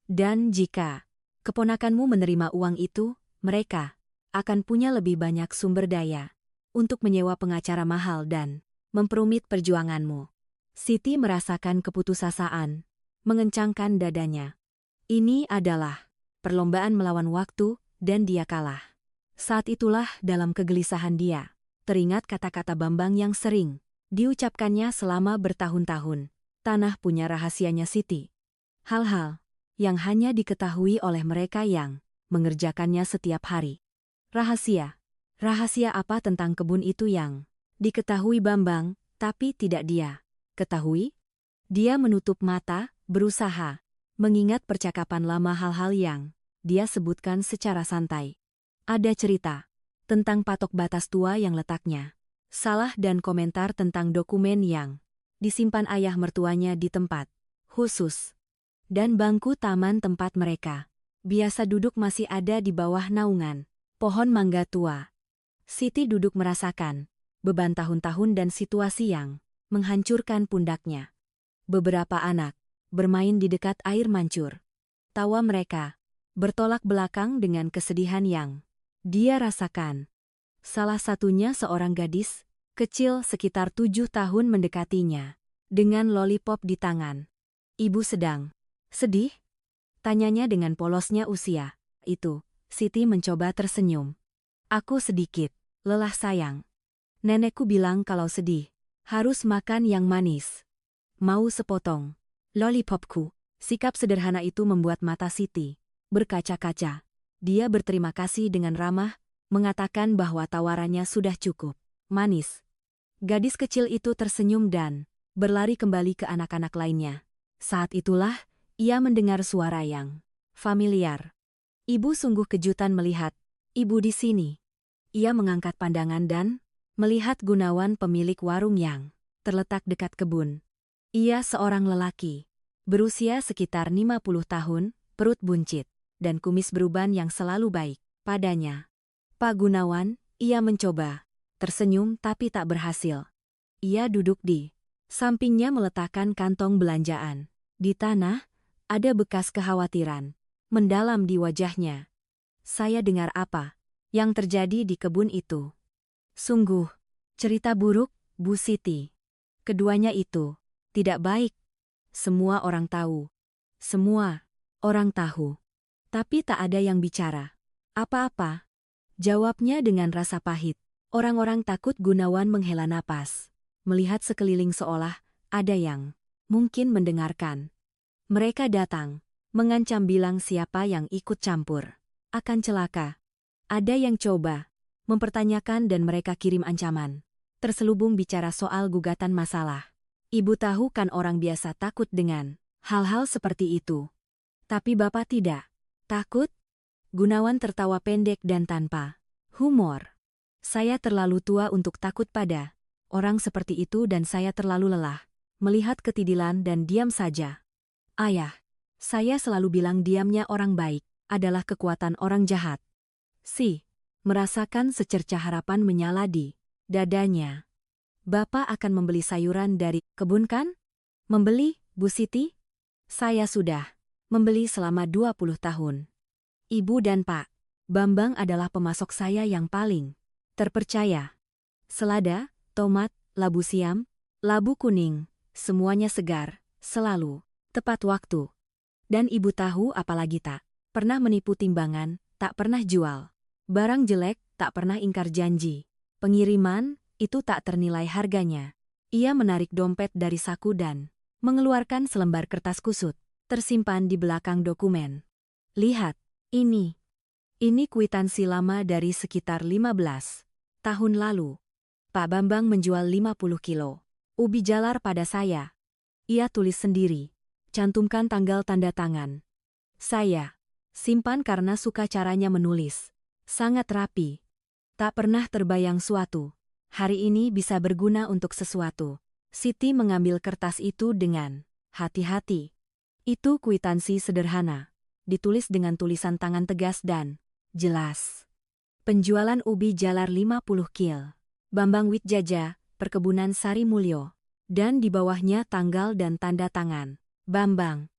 Dan jika keponakanmu menerima uang itu, mereka akan punya lebih banyak sumber daya untuk menyewa pengacara mahal dan memperumit perjuanganmu. Siti merasakan keputusasaan mengencangkan dadanya. Ini adalah perlombaan melawan waktu, dan dia kalah. Saat itulah dalam kegelisahan dia teringat kata-kata Bambang yang sering diucapkannya selama bertahun-tahun. Tanah punya rahasianya Siti. Hal-hal yang hanya diketahui oleh mereka yang mengerjakannya setiap hari. Rahasia. Rahasia apa tentang kebun itu yang diketahui Bambang, tapi tidak dia ketahui? Dia menutup mata, berusaha mengingat percakapan lama, hal-hal yang dia sebutkan secara santai. Ada cerita tentang patok batas tua yang letaknya salah dan komentar tentang dokumen yang disimpan ayah mertuanya di tempat khusus. Dan bangku taman tempat mereka biasa duduk masih ada di bawah naungan pohon mangga tua. Siti duduk merasakan beban tahun-tahun dan situasi yang menghancurkan pundaknya. Beberapa anak bermain di dekat air mancur. Tawa mereka bertolak belakang dengan kesedihan yang dia rasakan. Salah satunya seorang gadis kecil sekitar 7 tahun mendekatinya dengan lollipop di tangan. Ibu sedang sedih? Tanyanya dengan polosnya usia. Itu, Siti mencoba tersenyum. Aku sedikit lelah sayang. Nenekku bilang kalau sedih, harus makan yang manis. Mau sepotong lollipopku? Sikap sederhana itu membuat mata Siti berkaca-kaca. Dia berterima kasih dengan ramah, mengatakan bahwa tawarannya sudah cukup manis. Gadis kecil itu tersenyum dan berlari kembali ke anak-anak lainnya. Saat itulah, ia mendengar suara yang familiar. Ibu sungguh kejutan melihat ibu di sini. Ia mengangkat pandangan dan melihat Gunawan pemilik warung yang terletak dekat kebun. Ia seorang lelaki, berusia sekitar 50 tahun, perut buncit, dan kumis beruban yang selalu baik padanya. Pak Gunawan, ia mencoba tersenyum tapi tak berhasil. Ia duduk di sampingnya meletakkan kantong belanjaan. Di tanah, ada bekas kekhawatiran mendalam di wajahnya. Saya dengar apa yang terjadi di kebun itu. Sungguh, cerita buruk, Bu Siti. Keduanya itu tidak baik. Semua orang tahu. Semua orang tahu. Tapi tak ada yang bicara apa-apa. Jawabnya dengan rasa pahit. Orang-orang takut Gunawan menghela napas, melihat sekeliling seolah ada yang mungkin mendengarkan. Mereka datang, mengancam bilang siapa yang ikut campur akan celaka. Ada yang coba mempertanyakan dan mereka kirim ancaman. Terselubung bicara soal gugatan masalah. Ibu tahu kan orang biasa takut dengan hal-hal seperti itu. Tapi Bapak tidak takut? Gunawan tertawa pendek dan tanpa humor. Saya terlalu tua untuk takut pada orang seperti itu dan saya terlalu lelah melihat ketidilan dan diam saja. Ayah, saya selalu bilang diamnya orang baik adalah kekuatan orang jahat. Merasakan secercah harapan menyala di dadanya. Bapak akan membeli sayuran dari kebun kan? Membeli, Bu Siti? Saya sudah membeli selama 20 tahun. Ibu dan Pak Bambang adalah pemasok saya yang paling terpercaya. Selada, tomat, labu siam, labu kuning, semuanya segar, selalu tepat waktu. Dan ibu tahu apalagi tak pernah menipu timbangan, tak pernah jual barang jelek, tak pernah ingkar janji. Pengiriman, itu tak ternilai harganya. Ia menarik dompet dari saku dan mengeluarkan selembar kertas kusut, tersimpan di belakang dokumen. Lihat, ini kwitansi lama dari sekitar 15 tahun lalu. Pak Bambang menjual 50 kilo ubi jalar pada saya. Ia tulis sendiri. Cantumkan tanggal tanda tangan. Saya simpan karena suka caranya menulis. Sangat rapi. Tak pernah terbayang suatu hari ini bisa berguna untuk sesuatu. Siti mengambil kertas itu dengan hati-hati. Itu kwitansi sederhana. Ditulis dengan tulisan tangan tegas dan jelas. Penjualan ubi jalar 50 kil. Bambang Widjaja, Perkebunan Sari Mulyo. Dan di bawahnya tanggal dan tanda tangan Bambang.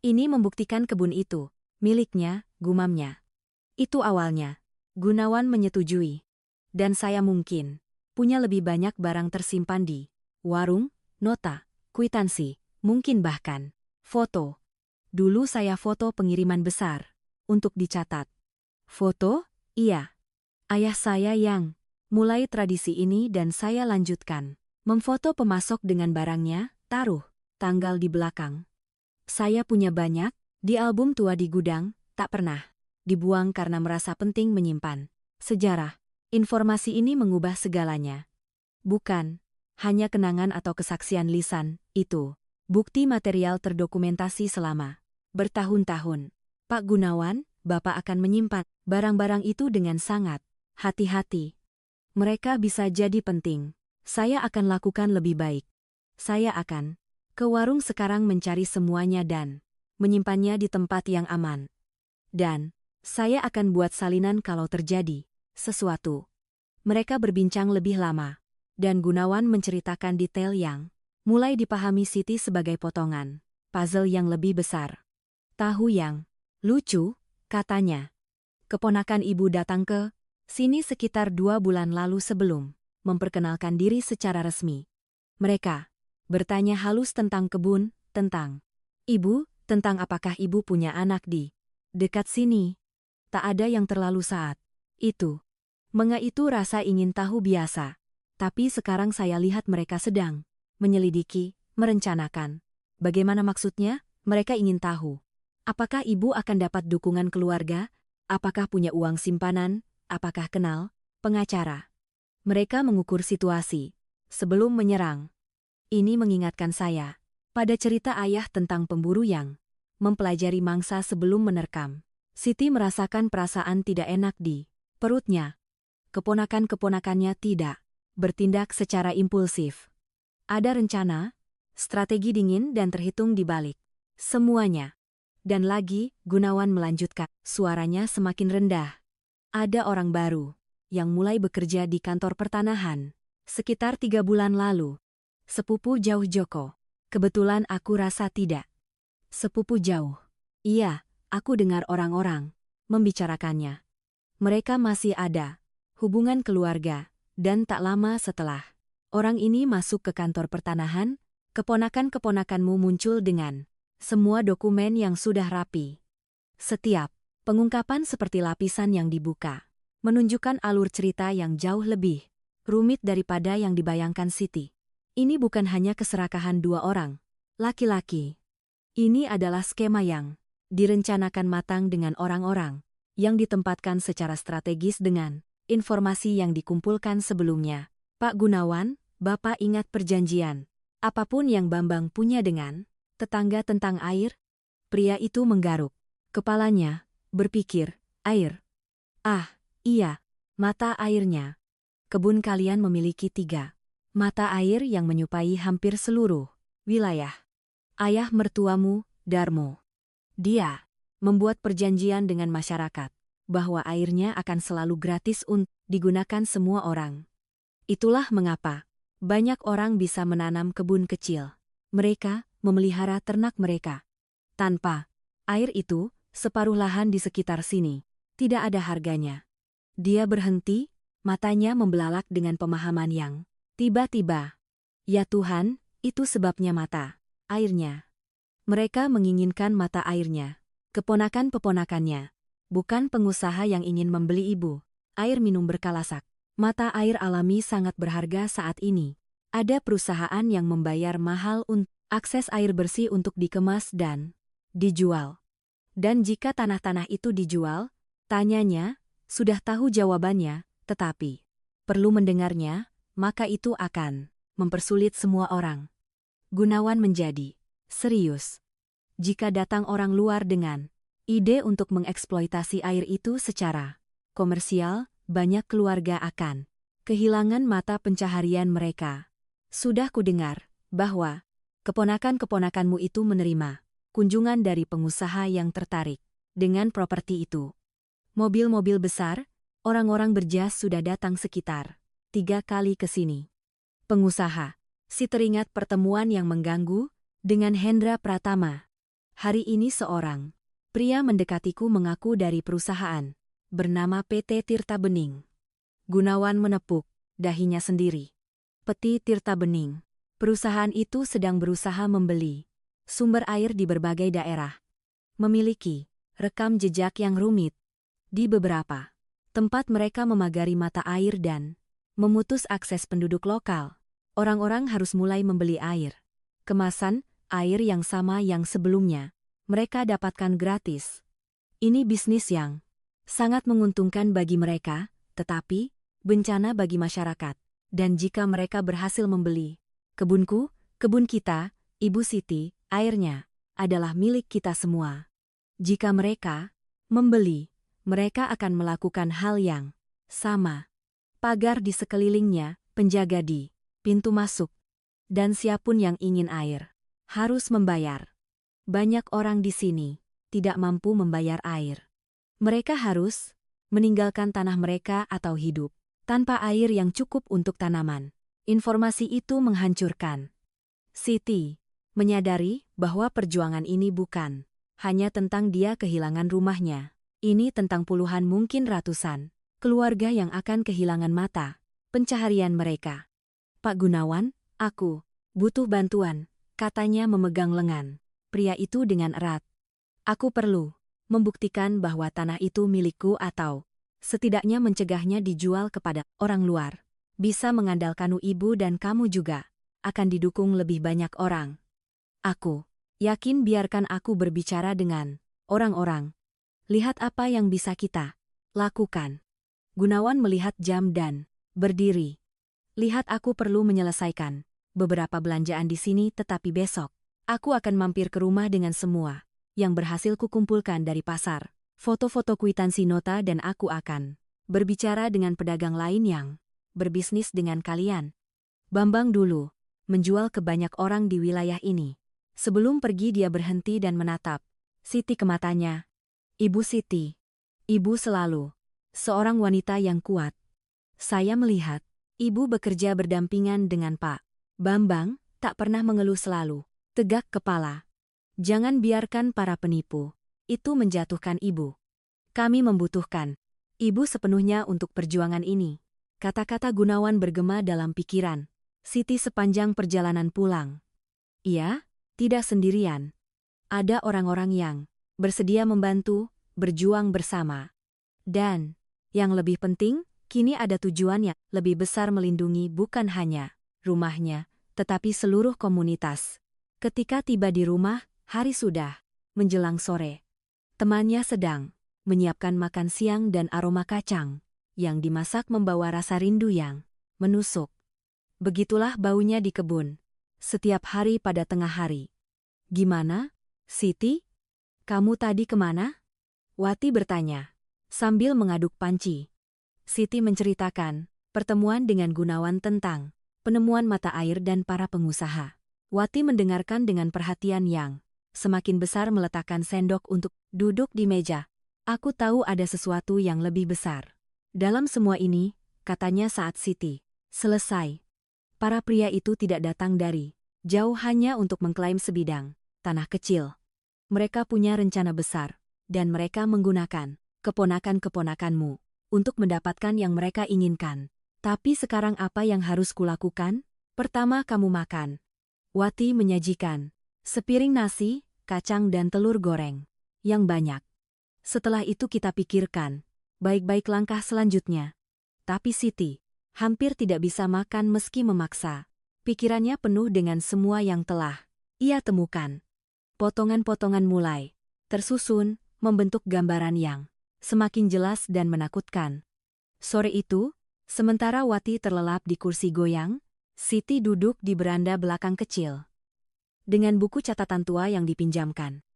Ini membuktikan kebun itu miliknya, gumamnya. Itu awalnya. Gunawan menyetujui. Dan saya mungkin punya lebih banyak barang tersimpan di warung, nota, kwitansi, mungkin bahkan foto. Dulu saya foto pengiriman besar untuk dicatat. Foto? Iya. Ayah saya yang mulai tradisi ini dan saya lanjutkan. Memfoto pemasok dengan barangnya, taruh tanggal di belakang. Saya punya banyak, di album tua di gudang, tak pernah dibuang karena merasa penting menyimpan sejarah. Informasi ini mengubah segalanya. Bukan hanya kenangan atau kesaksian lisan, itu bukti material terdokumentasi selama bertahun-tahun. Pak Gunawan, Bapak akan menyimpan barang-barang itu dengan sangat hati-hati. Mereka bisa jadi penting. Saya akan lakukan lebih baik. Saya akan ke warung sekarang mencari semuanya dan menyimpannya di tempat yang aman. Dan saya akan buat salinan kalau terjadi sesuatu. Mereka berbincang lebih lama, dan Gunawan menceritakan detail yang mulai dipahami Siti sebagai potongan puzzle yang lebih besar. Tahu yang lucu, katanya. Keponakan ibu datang ke sini sekitar 2 bulan lalu sebelum memperkenalkan diri secara resmi. Mereka bertanya halus tentang kebun, tentang ibu, tentang apakah ibu punya anak di dekat sini. Tak ada yang terlalu saat itu. Itu rasa ingin tahu biasa. Tapi sekarang saya lihat mereka sedang menyelidiki, merencanakan. Bagaimana maksudnya? Mereka ingin tahu. Apakah ibu akan dapat dukungan keluarga? Apakah punya uang simpanan? Apakah kenal pengacara? Mereka mengukur situasi sebelum menyerang. Ini mengingatkan saya pada cerita ayah tentang pemburu yang mempelajari mangsa sebelum menerkam. Siti merasakan perasaan tidak enak di perutnya. Keponakan-keponakannya tidak bertindak secara impulsif. Ada rencana, strategi dingin dan terhitung di balik semuanya. Dan lagi, Gunawan melanjutkan, suaranya semakin rendah. Ada orang baru yang mulai bekerja di kantor pertanahan sekitar 3 bulan lalu. Sepupu jauh Joko. Kebetulan aku rasa tidak. Sepupu jauh. Iya, aku dengar orang-orang membicarakannya. Mereka masih ada hubungan keluarga, dan tak lama setelah orang ini masuk ke kantor pertanahan, keponakan-keponakanmu muncul dengan semua dokumen yang sudah rapi. Setiap pengungkapan seperti lapisan yang dibuka, menunjukkan alur cerita yang jauh lebih rumit daripada yang dibayangkan Siti. Ini bukan hanya keserakahan 2 orang laki-laki. Ini adalah skema yang direncanakan matang dengan orang-orang yang ditempatkan secara strategis dengan informasi yang dikumpulkan sebelumnya. Pak Gunawan, Bapak ingat perjanjian apapun yang Bambang punya dengan tetangga tentang air? Pria itu menggaruk kepalanya, berpikir, air. Ah, iya, mata airnya. Kebun kalian memiliki 3 mata air yang menyupai hampir seluruh wilayah. Ayah mertuamu, Darmo. Dia membuat perjanjian dengan masyarakat bahwa airnya akan selalu gratis untuk digunakan semua orang. Itulah mengapa banyak orang bisa menanam kebun kecil. Mereka memelihara ternak mereka. Tanpa air itu, separuh lahan di sekitar sini tidak ada harganya. Dia berhenti, matanya membelalak dengan pemahaman yang tiba-tiba. Ya Tuhan, itu sebabnya mata airnya. Mereka menginginkan mata airnya. Keponakan-keponakannya. Bukan pengusaha yang ingin membeli ibu air minum berkalasak. Mata air alami sangat berharga saat ini. Ada perusahaan yang membayar mahal untuk akses air bersih untuk dikemas dan dijual. Dan jika tanah-tanah itu dijual, tanyanya, sudah tahu jawabannya, tetapi perlu mendengarnya, maka itu akan mempersulit semua orang. Gunawan menjadi serius. Jika datang orang luar dengan ide untuk mengeksploitasi air itu secara komersial, banyak keluarga akan kehilangan mata pencaharian mereka. Sudah kudengar bahwa keponakan-keponakanmu itu menerima kunjungan dari pengusaha yang tertarik dengan properti itu. Mobil-mobil besar, orang-orang berjas sudah datang sekitar 3 kali ke sini. Pengusaha, si teringat pertemuan yang mengganggu dengan Hendra Pratama. Hari ini seorang pria mendekatiku mengaku dari perusahaan bernama PT Tirta Bening. Gunawan menepuk dahinya sendiri. PT Tirta Bening. Perusahaan itu sedang berusaha membeli sumber air di berbagai daerah. Memiliki rekam jejak yang rumit. Di beberapa tempat mereka memagari mata air dan memutus akses penduduk lokal. Orang-orang harus mulai membeli air kemasan, air yang sama yang sebelumnya mereka dapatkan gratis. Ini bisnis yang sangat menguntungkan bagi mereka, tetapi bencana bagi masyarakat. Dan jika mereka berhasil membeli kebunku, kebun kita, Ibu Siti, airnya adalah milik kita semua. Jika mereka membeli, mereka akan melakukan hal yang sama. Pagar di sekelilingnya, penjaga di pintu masuk. Dan siapapun yang ingin air harus membayar. Banyak orang di sini tidak mampu membayar air. Mereka harus meninggalkan tanah mereka atau hidup tanpa air yang cukup untuk tanaman. Informasi itu menghancurkan Siti. menyadari bahwa perjuangan ini bukan hanya tentang dia kehilangan rumahnya. Ini tentang puluhan mungkin ratusan keluarga yang akan kehilangan mata pencaharian mereka. Pak Gunawan, aku butuh bantuan, katanya memegang lengan pria itu dengan erat. Aku perlu membuktikan bahwa tanah itu milikku atau setidaknya mencegahnya dijual kepada orang luar. Bisa mengandalkanmu ibu dan kamu juga akan didukung lebih banyak orang. Aku yakin biarkan aku berbicara dengan orang-orang. Lihat apa yang bisa kita lakukan. Gunawan melihat jam dan berdiri. Lihat aku perlu menyelesaikan beberapa belanjaan di sini tetapi besok aku akan mampir ke rumah dengan semua yang berhasil kukumpulkan dari pasar. Foto-foto kwitansi nota dan aku akan berbicara dengan pedagang lain yang berbisnis dengan kalian. Bambang dulu menjual ke banyak orang di wilayah ini. Sebelum pergi dia berhenti dan menatap Siti ke matanya. Ibu Siti. Ibu selalu seorang wanita yang kuat. Saya melihat ibu bekerja berdampingan dengan Pak Bambang, tak pernah mengeluh selalu tegak kepala. Jangan biarkan para penipu itu menjatuhkan ibu. Kami membutuhkan ibu sepenuhnya untuk perjuangan ini. Kata-kata Gunawan bergema dalam pikiran Siti sepanjang perjalanan pulang. Ia tidak sendirian. Ada orang-orang yang bersedia membantu, berjuang bersama. Dan yang lebih penting, kini ada tujuan yang lebih besar melindungi bukan hanya rumahnya, tetapi seluruh komunitas. Ketika tiba di rumah, hari sudah menjelang sore. Temannya sedang menyiapkan makan siang dan aroma kacang yang dimasak membawa rasa rindu yang menusuk. Begitulah baunya di kebun setiap hari pada tengah hari. Gimana, Siti? Kamu tadi kemana? Wati bertanya sambil mengaduk panci. Siti menceritakan pertemuan dengan Gunawan tentang penemuan mata air dan para pengusaha. Wati mendengarkan dengan perhatian yang semakin besar, meletakkan sendok untuk duduk di meja. Aku tahu ada sesuatu yang lebih besar dalam semua ini, katanya saat Siti selesai. Para pria itu tidak datang dari jauh hanya untuk mengklaim sebidang tanah kecil. Mereka punya rencana besar, dan mereka menggunakan keponakan-keponakanmu untuk mendapatkan yang mereka inginkan. Tapi sekarang apa yang harus kulakukan? Pertama kamu makan. Wati menyajikan sepiring nasi, kacang dan telur goreng yang banyak. Setelah itu kita pikirkan baik-baik langkah selanjutnya. Tapi Siti hampir tidak bisa makan meski memaksa. Pikirannya penuh dengan semua yang telah ia temukan. Potongan-potongan mulai tersusun, membentuk gambaran yang semakin jelas dan menakutkan. Sore itu, sementara Wati terlelap di kursi goyang, Siti duduk di beranda belakang kecil. Dengan buku catatan tua yang dipinjamkan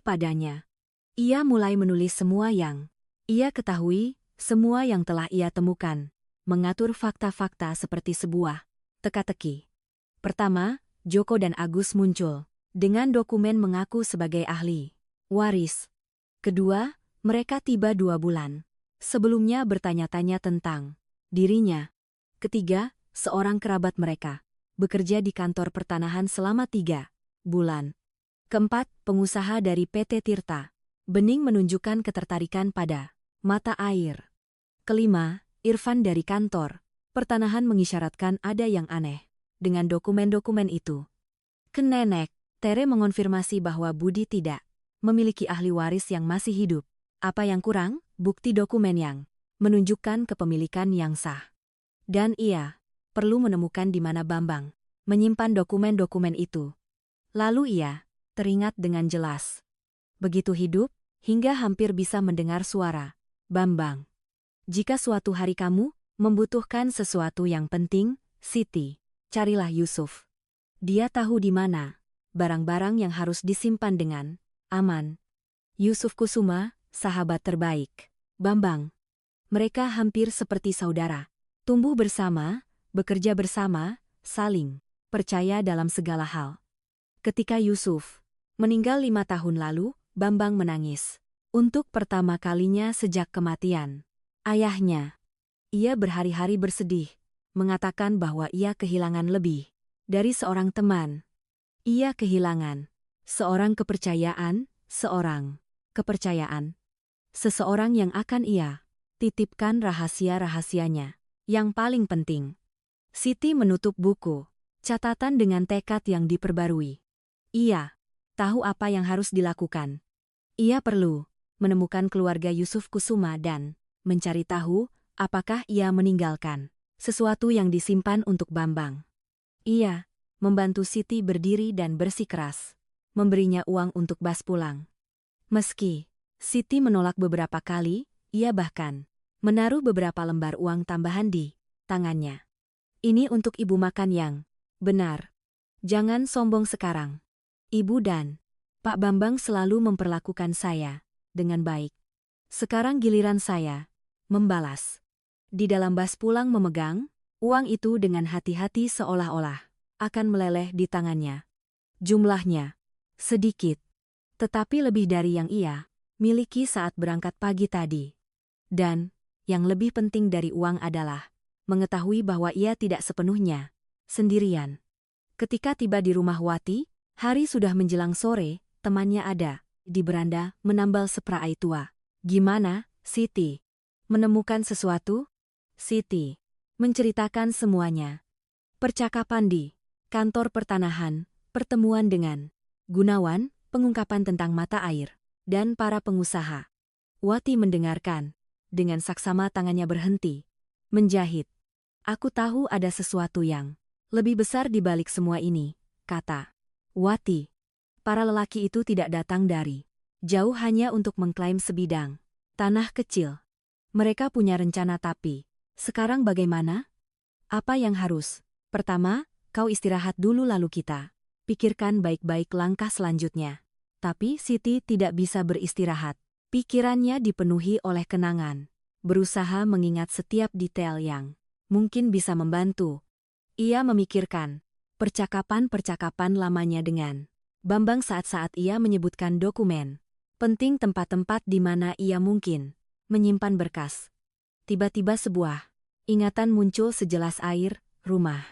padanya, ia mulai menulis semua yang ia ketahui, semua yang telah ia temukan, mengatur fakta-fakta seperti sebuah teka-teki. Pertama, Joko dan Agus muncul dengan dokumen mengaku sebagai ahli waris. Kedua, mereka tiba 2 bulan sebelumnya bertanya-tanya tentang dirinya. Ketiga, seorang kerabat mereka bekerja di kantor pertanahan selama 3 bulan. Keempat, pengusaha dari PT Tirta Bening menunjukkan ketertarikan pada mata air. Kelima, Irfan dari kantor pertanahan mengisyaratkan ada yang aneh dengan dokumen-dokumen itu. Kenenek, Tere mengonfirmasi bahwa Budi tidak memiliki ahli waris yang masih hidup. Apa yang kurang? Bukti dokumen yang menunjukkan kepemilikan yang sah. Dan ia perlu menemukan di mana Bambang menyimpan dokumen-dokumen itu. Lalu ia teringat dengan jelas. Begitu hidup, hingga hampir bisa mendengar suara Bambang. Jika suatu hari kamu membutuhkan sesuatu yang penting, Siti, carilah Yusuf. Dia tahu di mana barang-barang yang harus disimpan dengan aman. Yusuf Kusuma, sahabat terbaik Bambang. Mereka hampir seperti saudara. Tumbuh bersama, bekerja bersama, saling percaya dalam segala hal. Ketika Yusuf meninggal 5 tahun lalu, Bambang menangis. Untuk pertama kalinya sejak kematian ayahnya. Ia berhari-hari bersedih, mengatakan bahwa ia kehilangan lebih dari seorang teman. Ia kehilangan seorang kepercayaan, seseorang yang akan ia titipkan rahasia-rahasianya. Yang paling penting, Siti menutup buku catatan dengan tekad yang diperbarui. Ia tahu apa yang harus dilakukan. Ia perlu menemukan keluarga Yusuf Kusuma dan mencari tahu apakah ia meninggalkan sesuatu yang disimpan untuk Bambang. Ia membantu Siti berdiri dan bersikeras, memberinya uang untuk bas pulang. Meski Siti menolak beberapa kali, ia bahkan menaruh beberapa lembar uang tambahan di tangannya. Ini untuk ibu makan yang benar. Jangan sombong sekarang. Ibu dan Pak Bambang selalu memperlakukan saya dengan baik. Sekarang giliran saya membalas. Di dalam bas pulang memegang uang itu dengan hati-hati seolah-olah akan meleleh di tangannya. Jumlahnya sedikit, tetapi lebih dari yang ia miliki saat berangkat pagi tadi. Dan yang lebih penting dari uang adalah mengetahui bahwa ia tidak sepenuhnya sendirian. Ketika tiba di rumah Wati, hari sudah menjelang sore, temannya ada di beranda menambal spray tua. Gimana, Siti? Menemukan sesuatu? Siti menceritakan semuanya. Percakapan di kantor pertanahan, pertemuan dengan Gunawan, pengungkapan tentang mata air, dan para pengusaha. Wati mendengarkan. Dengan saksama tangannya berhenti. Menjahit. Aku tahu ada sesuatu yang lebih besar di balik semua ini, kata Wati. Para lelaki itu tidak datang dari jauh hanya untuk mengklaim sebidang tanah kecil. Mereka punya rencana tapi, sekarang bagaimana? Apa yang harus? Pertama, kau istirahat dulu lalu kita pikirkan baik-baik langkah selanjutnya. Tapi Siti tidak bisa beristirahat. Pikirannya dipenuhi oleh kenangan. Berusaha mengingat setiap detail yang mungkin bisa membantu. Ia memikirkan percakapan-percakapan lamanya dengan Bambang saat-saat ia menyebutkan dokumen penting, tempat-tempat di mana ia mungkin menyimpan berkas. Tiba-tiba sebuah ingatan muncul sejelas air, rumah,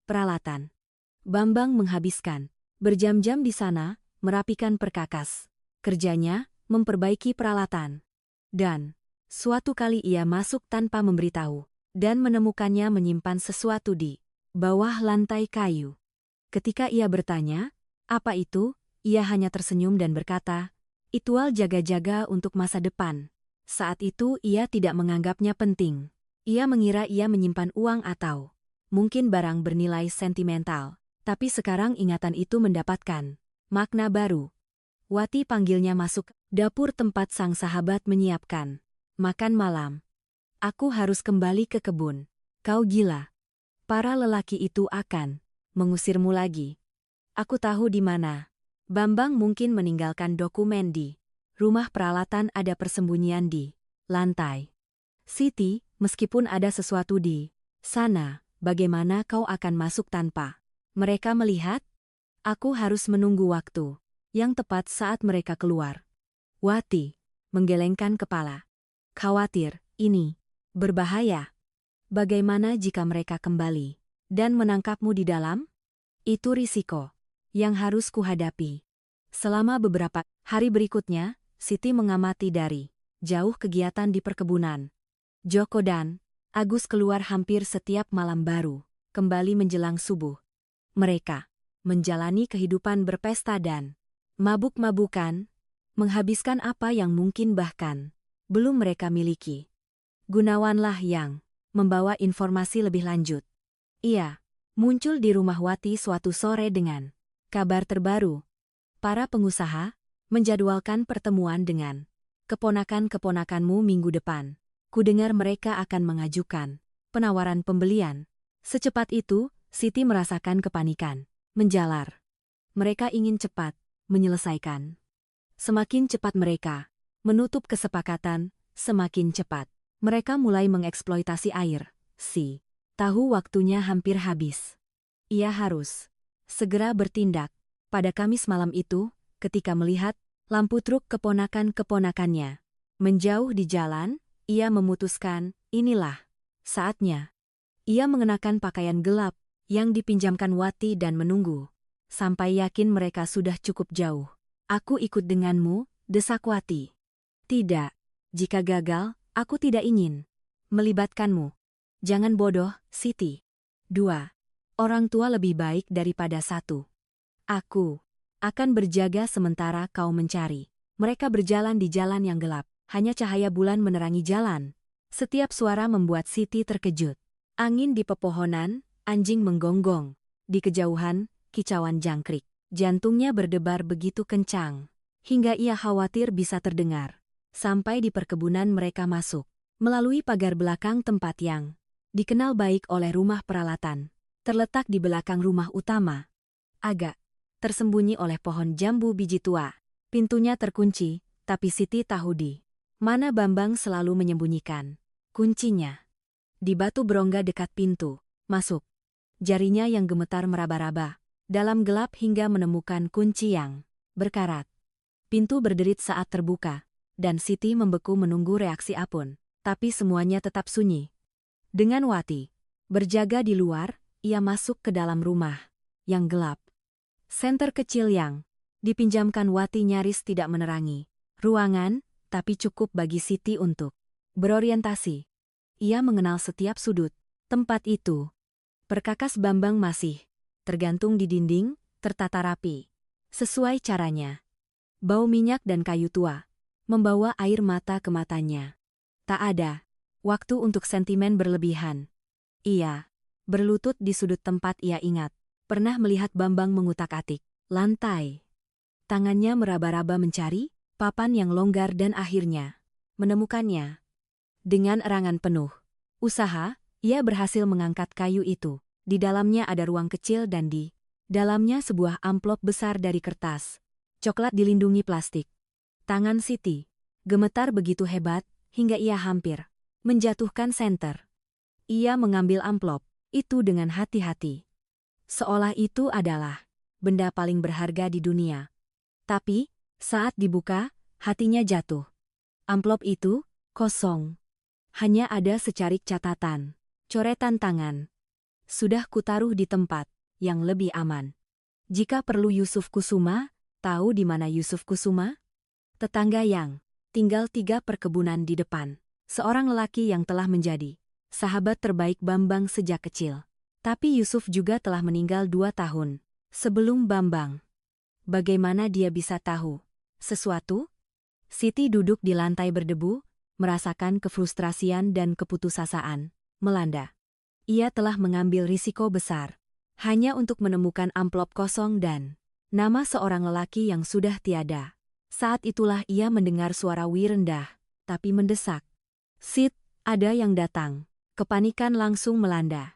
peralatan. Bambang menghabiskan berjam-jam di sana, merapikan perkakas. Kerjanya, memperbaiki peralatan. Dan suatu kali ia masuk tanpa memberitahu, dan menemukannya menyimpan sesuatu di bawah lantai kayu. Ketika ia bertanya, apa itu? Ia hanya tersenyum dan berkata, ritual jaga-jaga untuk masa depan. Saat itu ia tidak menganggapnya penting. Ia mengira ia menyimpan uang atau mungkin barang bernilai sentimental. Tapi sekarang ingatan itu mendapatkan makna baru. Wati panggilnya masuk dapur tempat sang sahabat menyiapkan makan malam. Aku harus kembali ke kebun. Kau gila. Para lelaki itu akan mengusirmu lagi. Aku tahu di mana. Bambang mungkin meninggalkan dokumen di rumah peralatan, ada persembunyian di lantai. Siti, meskipun ada sesuatu di sana, bagaimana kau akan masuk tanpa mereka melihat? Aku harus menunggu waktu yang tepat saat mereka keluar. Wati menggelengkan kepala. Khawatir, ini berbahaya. Bagaimana jika mereka kembali dan menangkapmu di dalam? Itu risiko yang harus kuhadapi. Selama beberapa hari berikutnya, Siti mengamati dari jauh kegiatan di perkebunan. Joko dan Agus keluar hampir setiap malam baru, kembali menjelang subuh. Mereka menjalani kehidupan berpesta dan mabuk-mabukan, menghabiskan apa yang mungkin bahkan belum mereka miliki. Gunawanlah yang membawa informasi lebih lanjut. Ia muncul di rumah Wati suatu sore dengan kabar terbaru. Para pengusaha menjadwalkan pertemuan dengan keponakan-keponakanmu minggu depan. Kudengar mereka akan mengajukan penawaran pembelian. Secepat itu, Siti merasakan kepanikan menjalar. Mereka ingin cepat menyelesaikan. Semakin cepat mereka menutup kesepakatan, semakin cepat mereka mulai mengeksploitasi air. Tahu waktunya hampir habis. Ia harus segera bertindak. Pada Kamis malam itu, ketika melihat lampu truk keponakan-keponakannya menjauh di jalan, ia memutuskan, inilah saatnya. Ia mengenakan pakaian gelap yang dipinjamkan Wati dan menunggu sampai yakin mereka sudah cukup jauh. Aku ikut denganmu, desak Wati. Tidak. Jika gagal, aku tidak ingin melibatkanmu. Jangan bodoh, Siti. 2. Orang tua lebih baik daripada 1. Aku akan berjaga sementara kau mencari. Mereka berjalan di jalan yang gelap. Hanya cahaya bulan menerangi jalan. Setiap suara membuat Siti terkejut. Angin di pepohonan, anjing menggonggong. Di kejauhan, kicauan jangkrik. Jantungnya berdebar begitu kencang, hingga ia khawatir bisa terdengar. Sampai di perkebunan mereka masuk, melalui pagar belakang tempat yang dikenal baik oleh rumah peralatan. Terletak di belakang rumah utama. Agak tersembunyi oleh pohon jambu biji tua. Pintunya terkunci, tapi Siti tahu di mana Bambang selalu menyembunyikan kuncinya. Di batu berongga dekat pintu, masuk. Jarinya yang gemetar meraba-raba dalam gelap hingga menemukan kunci yang berkarat. Pintu berderit saat terbuka, dan Siti membeku menunggu reaksi apun, tapi semuanya tetap sunyi. Dengan Wati berjaga di luar, ia masuk ke dalam rumah yang gelap. Senter kecil yang dipinjamkan Wati nyaris tidak menerangi ruangan, tapi cukup bagi Siti untuk berorientasi. Ia mengenal setiap sudut tempat itu. Perkakas Bambang masih tergantung di dinding, tertata rapi. Sesuai caranya. Bau minyak dan kayu tua membawa air mata ke matanya. Tak ada waktu untuk sentimen berlebihan. Ia berlutut di sudut tempat ia ingat. Pernah melihat Bambang mengutak-atik lantai. Tangannya meraba-raba mencari papan yang longgar dan akhirnya menemukannya. Dengan erangan penuh usaha, ia berhasil mengangkat kayu itu. Di dalamnya ada ruang kecil dan di dalamnya sebuah amplop besar dari kertas. Coklat dilindungi plastik. Tangan Siti gemetar begitu hebat hingga ia hampir menjatuhkan senter. Ia mengambil amplop itu dengan hati-hati. Seolah itu adalah benda paling berharga di dunia. Tapi, saat dibuka, hatinya jatuh. Amplop itu kosong. Hanya ada secarik catatan, coretan tangan. Sudah kutaruh di tempat yang lebih aman. Jika perlu Yusuf Kusuma, tahu di mana Yusuf Kusuma? Tetangga yang tinggal 3 perkebunan di depan. Seorang lelaki yang telah menjadi sahabat terbaik Bambang sejak kecil. Tapi Yusuf juga telah meninggal 2 tahun sebelum Bambang. Bagaimana dia bisa tahu sesuatu? Siti duduk di lantai berdebu, merasakan kefrustrasian dan keputusasaan melanda. Ia telah mengambil risiko besar, hanya untuk menemukan amplop kosong dan nama seorang lelaki yang sudah tiada. Saat itulah ia mendengar suara Wi rendah, tapi mendesak. Sit, ada yang datang. Kepanikan langsung melanda.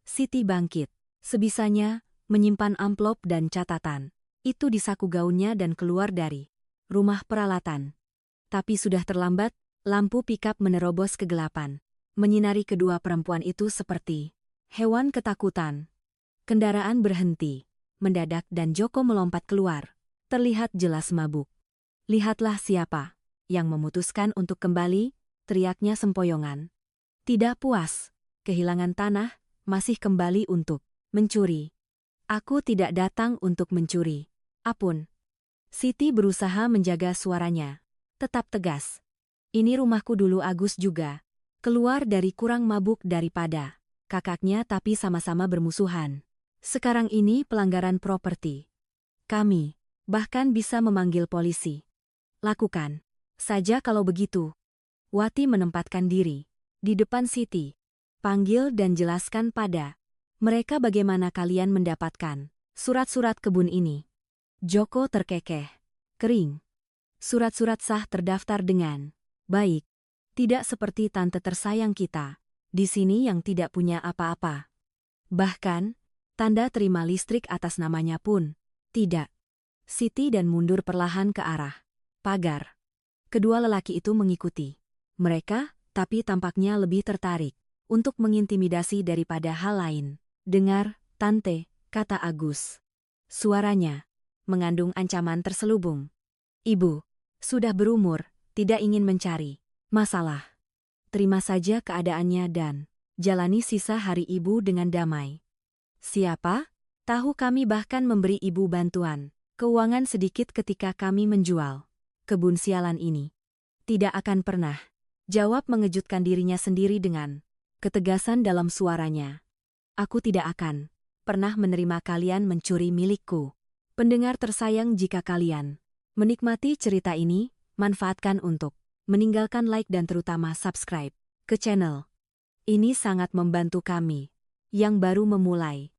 Siti bangkit, sebisanya menyimpan amplop dan catatan. Itu di saku gaunnya dan keluar dari rumah peralatan. Tapi sudah terlambat, lampu pikap menerobos kegelapan. Menyinari kedua perempuan itu seperti hewan ketakutan. Kendaraan berhenti, mendadak dan Joko melompat keluar. Terlihat jelas mabuk. Lihatlah siapa yang memutuskan untuk kembali, teriaknya sempoyongan. Tidak puas, kehilangan tanah, masih kembali untuk mencuri. Aku tidak datang untuk mencuri. Apun. Siti berusaha menjaga suaranya. Tetap tegas. Ini rumahku dulu Agus juga. Keluar dari kurang mabuk daripada kakaknya tapi sama-sama bermusuhan. Sekarang ini pelanggaran properti. Kami bahkan bisa memanggil polisi. Lakukan saja kalau begitu. Wati menempatkan diri di depan Siti. Panggil dan jelaskan pada mereka bagaimana kalian mendapatkan surat-surat kebun ini. Joko terkekeh, kering. Surat-surat sah terdaftar dengan baik. Tidak seperti tante tersayang kita, di sini yang tidak punya apa-apa. Bahkan, tanda terima listrik atas namanya pun tidak. Siti dan mundur perlahan ke arah pagar. Kedua lelaki itu mengikuti mereka, tapi tampaknya lebih tertarik untuk mengintimidasi daripada hal lain. Dengar, tante, kata Agus. Suaranya mengandung ancaman terselubung. Ibu sudah berumur, tidak ingin mencari masalah. Terima saja keadaannya dan jalani sisa hari ibu dengan damai. Siapa? Tahu kami bahkan memberi ibu bantuan keuangan sedikit ketika kami menjual kebun sialan ini. Tidak akan pernah. Jawab mengejutkan dirinya sendiri dengan ketegasan dalam suaranya. Aku tidak akan pernah menerima kalian mencuri milikku. Pendengar tersayang, jika kalian menikmati cerita ini, manfaatkan untuk meninggalkan like dan terutama subscribe ke channel. Ini sangat membantu kami yang baru memulai.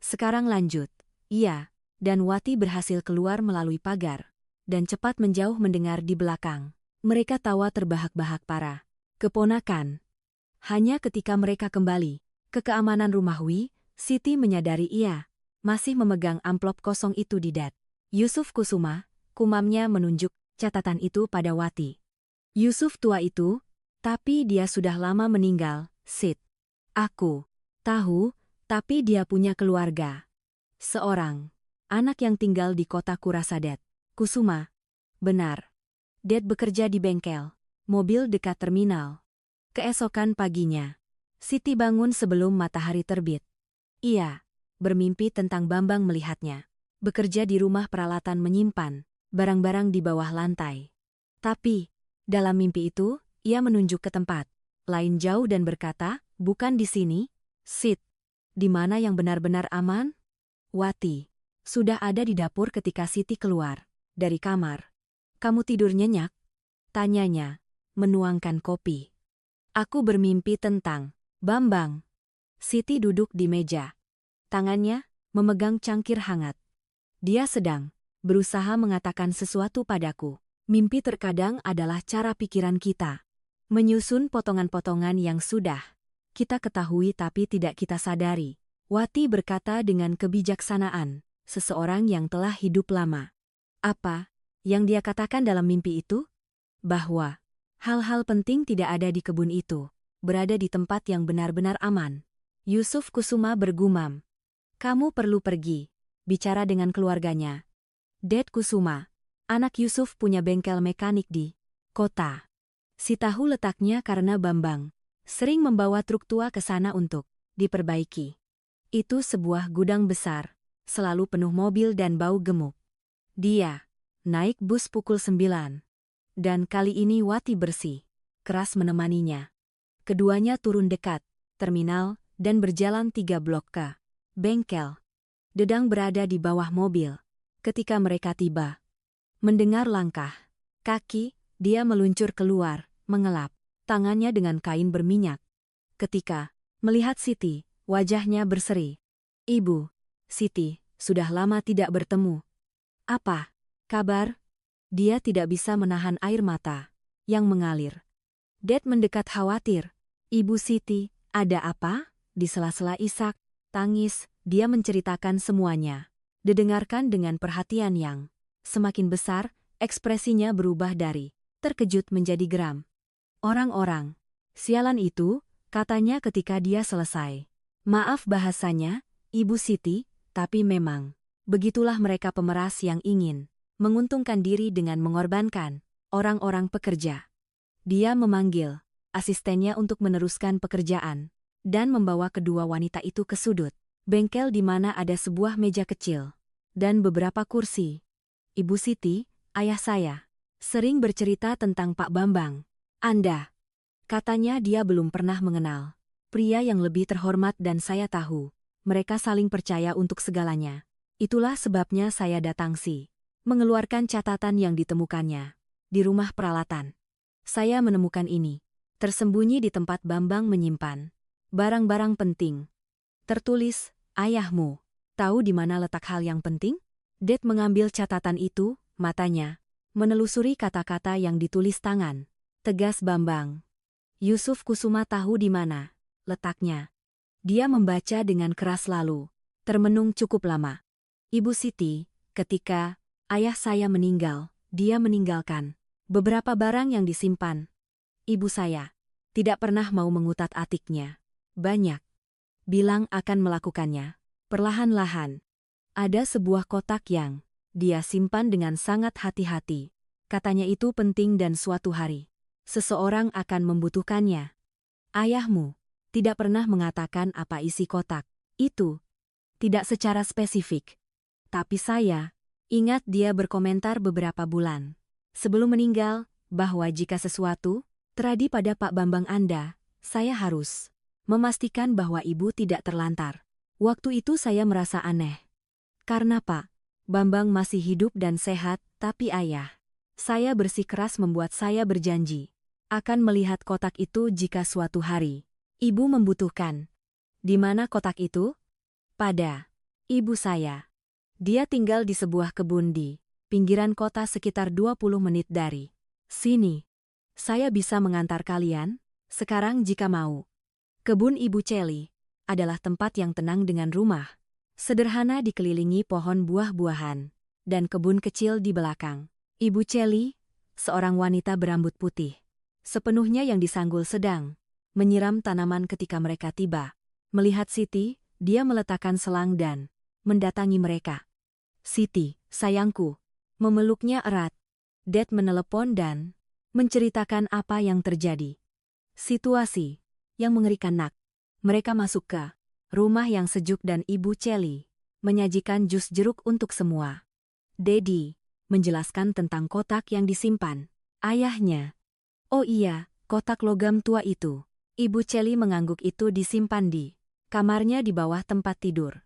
Sekarang lanjut. Iya, dan Wati berhasil keluar melalui pagar dan cepat menjauh mendengar di belakang. Mereka tawa terbahak-bahak para keponakan. Hanya ketika mereka kembali ke keamanan rumah Wi, Siti menyadari ia masih memegang amplop kosong itu di dat. Yusuf Kusuma, kumamnya menunjuk catatan itu pada Wati. Yusuf tua itu, tapi dia sudah lama meninggal, Sid. Aku tahu, tapi dia punya keluarga. Seorang anak yang tinggal di kota Kurasadet. Kusuma. Benar. Dad bekerja di bengkel mobil dekat terminal. Keesokan paginya, Siti bangun sebelum matahari terbit. Ia bermimpi tentang Bambang melihatnya bekerja di rumah peralatan menyimpan barang-barang di bawah lantai. Tapi, dalam mimpi itu, ia menunjuk ke tempat lain jauh dan berkata, "Bukan di sini, Sid. Di mana yang benar-benar aman?" Wati sudah ada di dapur ketika Siti keluar dari kamar. "Kamu tidur nyenyak?" tanyanya, menuangkan kopi. "Aku bermimpi tentang Bambang." Siti duduk di meja. Tangannya memegang cangkir hangat. "Dia sedang berusaha mengatakan sesuatu padaku. Mimpi terkadang adalah cara pikiran kita menyusun potongan-potongan yang sudah kita ketahui tapi tidak kita sadari." Wati berkata dengan kebijaksanaan, seseorang yang telah hidup lama. Apa yang dia katakan dalam mimpi itu? Bahwa hal-hal penting tidak ada di kebun itu, berada di tempat yang benar-benar aman. Yusuf Kusuma bergumam. "Kamu perlu pergi bicara dengan keluarganya." Dad Kusuma, anak Yusuf, punya bengkel mekanik di kota. Si tahu letaknya karena Bambang sering membawa truk tua ke sana untuk diperbaiki. Itu sebuah gudang besar, selalu penuh mobil dan bau gemuk. Dia naik bus pukul 9. Dan kali ini Wati bersih keras menemaninya. Keduanya turun dekat terminal dan berjalan 3 blok ke bengkel. Dedang berada di bawah mobil ketika mereka tiba. Mendengar langkah kaki, dia meluncur keluar, mengelap tangannya dengan kain berminyak. Ketika melihat Siti, wajahnya berseri. "Ibu, Siti, sudah lama tidak bertemu. Apa kabar?" Dia tidak bisa menahan air mata yang mengalir. Dad mendekat khawatir. "Ibu Siti, ada apa?" Di sela-sela isak tangis, dia menceritakan semuanya. Didengarkan dengan perhatian yang semakin besar, ekspresinya berubah dari terkejut menjadi geram. "Orang-orang sialan itu," katanya ketika dia selesai. "Maaf bahasanya, Ibu Siti, tapi memang begitulah mereka, pemeras yang ingin menguntungkan diri dengan mengorbankan orang-orang pekerja." Dia memanggil asistennya untuk meneruskan pekerjaan dan membawa kedua wanita itu ke sudut bengkel di mana ada sebuah meja kecil dan beberapa kursi. "Ibu Siti, ayah saya sering bercerita tentang Pak Bambang. Anda," katanya, "dia belum pernah mengenal pria yang lebih terhormat dan saya tahu mereka saling percaya untuk segalanya. Itulah sebabnya saya datang mengeluarkan catatan yang ditemukannya di rumah peralatan. Saya menemukan ini tersembunyi di tempat Bambang menyimpan barang-barang penting. Tertulis, ayahmu tahu di mana letak hal yang penting?" Dad mengambil catatan itu, matanya menelusuri kata-kata yang ditulis tangan tegas Bambang. "Yusuf Kusuma tahu di mana letaknya." Dia membaca dengan keras lalu termenung cukup lama. "Ibu Siti, ketika ayah saya meninggal, dia meninggalkan beberapa barang yang disimpan. Ibu saya tidak pernah mau mengutak-atiknya. Banyak bilang akan melakukannya perlahan-lahan. Ada sebuah kotak yang dia simpan dengan sangat hati-hati. Katanya itu penting dan suatu hari seseorang akan membutuhkannya. Ayahmu tidak pernah mengatakan apa isi kotak itu." tidak secara spesifik. Tapi saya ingat dia berkomentar beberapa bulan sebelum meninggal bahwa jika sesuatu terjadi pada Pak Bambang Anda, saya harus memastikan bahwa ibu tidak terlantar. Waktu itu saya merasa aneh. Karena Pak Bambang masih hidup dan sehat, tapi ayah saya bersikeras membuat saya berjanji akan melihat kotak itu jika suatu hari ibu membutuhkan. Di mana kotak itu? Pada ibu saya. Dia tinggal di sebuah kebun di pinggiran kota sekitar 20 menit dari sini. Saya bisa mengantar kalian sekarang jika mau. Kebun Ibu Celi adalah tempat yang tenang dengan rumah sederhana dikelilingi pohon buah-buahan dan kebun kecil di belakang. Ibu Celi, seorang wanita berambut putih, sepenuhnya yang disanggul sedang menyiram tanaman ketika mereka tiba. Melihat Siti, dia meletakkan selang dan mendatangi mereka. Siti, sayangku, memeluknya erat. Dad menelepon dan menceritakan apa yang terjadi. Situasi yang mengerikan nak. Mereka masuk ke rumah yang sejuk dan Ibu Celi menyajikan jus jeruk untuk semua. Daddy menjelaskan tentang kotak yang disimpan ayahnya. Oh iya, kotak logam tua itu. Ibu Celi mengangguk, itu disimpan di kamarnya di bawah tempat tidur.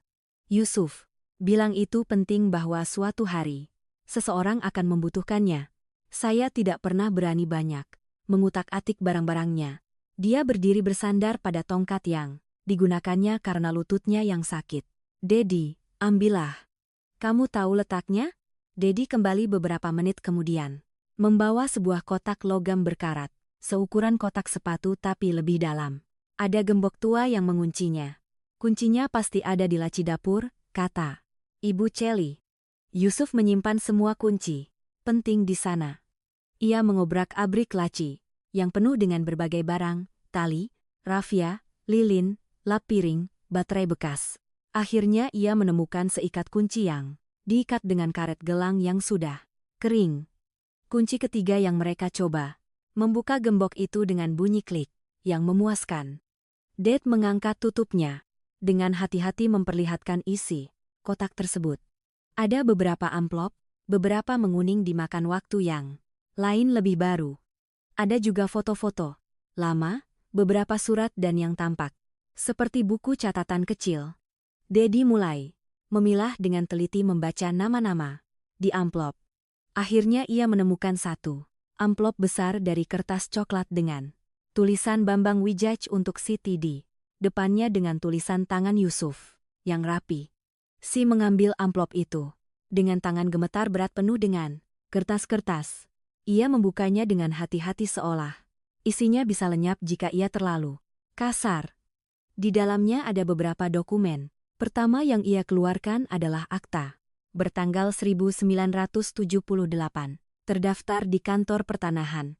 Yusuf bilang itu penting bahwa suatu hari seseorang akan membutuhkannya. Saya tidak pernah berani banyak mengutak-atik barang-barangnya. Dia berdiri bersandar pada tongkat yang digunakannya karena lututnya yang sakit. Daddy, ambillah. Kamu tahu letaknya? Daddy kembali beberapa menit kemudian, membawa sebuah kotak logam berkarat, seukuran kotak sepatu tapi lebih dalam. Ada gembok tua yang menguncinya. Kuncinya pasti ada di laci dapur, kata Ibu Celi. Yusuf menyimpan semua kunci penting di sana. Ia mengobrak-abrik laci yang penuh dengan berbagai barang, tali, rafia, lilin, lap piring, baterai bekas. Akhirnya ia menemukan seikat kunci yang diikat dengan karet gelang yang sudah kering. Kunci ketiga yang mereka coba membuka gembok itu dengan bunyi klik yang memuaskan. Dad mengangkat tutupnya dengan hati-hati memperlihatkan isi kotak tersebut. Ada beberapa amplop, beberapa menguning dimakan waktu, yang lain lebih baru. Ada juga foto-foto lama, beberapa surat dan yang tampak seperti buku catatan kecil. Daddy mulai memilah dengan teliti, membaca nama-nama di amplop. Akhirnya ia menemukan satu amplop besar dari kertas coklat dengan tulisan Bambang Wijaj untuk Siti di depannya dengan tulisan tangan Yusuf yang rapi. Si mengambil amplop itu dengan tangan gemetar berat penuh dengan kertas-kertas. Ia membukanya dengan hati-hati seolah isinya bisa lenyap jika ia terlalu kasar. Di dalamnya ada beberapa dokumen. Pertama yang ia keluarkan adalah akta bertanggal 1978, terdaftar di kantor pertanahan.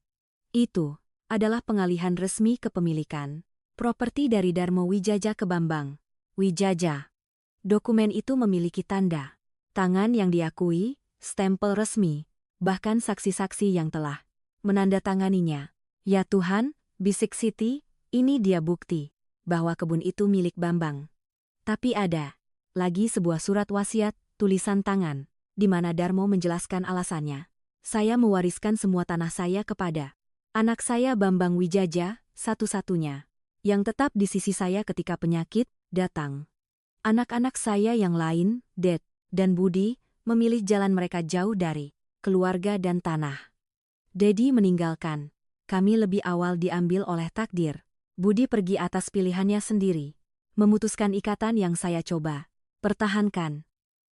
Itu adalah pengalihan resmi kepemilikan properti dari Darmo Wijaja ke Bambang Wijaja. Dokumen itu memiliki tanda tangan yang diakui, stempel resmi, bahkan saksi-saksi yang telah menandatanganinya. Ya Tuhan, bisik Siti, ini dia bukti bahwa kebun itu milik Bambang. Tapi ada lagi sebuah surat wasiat, tulisan tangan, di mana Darmo menjelaskan alasannya. Saya mewariskan semua tanah saya kepada anak saya Bambang Wijaja, satu-satunya yang tetap di sisi saya ketika penyakit datang. Anak-anak saya yang lain, Dad dan Budi, memilih jalan mereka jauh dari keluarga dan tanah. Daddy meninggalkan kami lebih awal diambil oleh takdir. Budi pergi atas pilihannya sendiri, memutuskan ikatan yang saya coba pertahankan.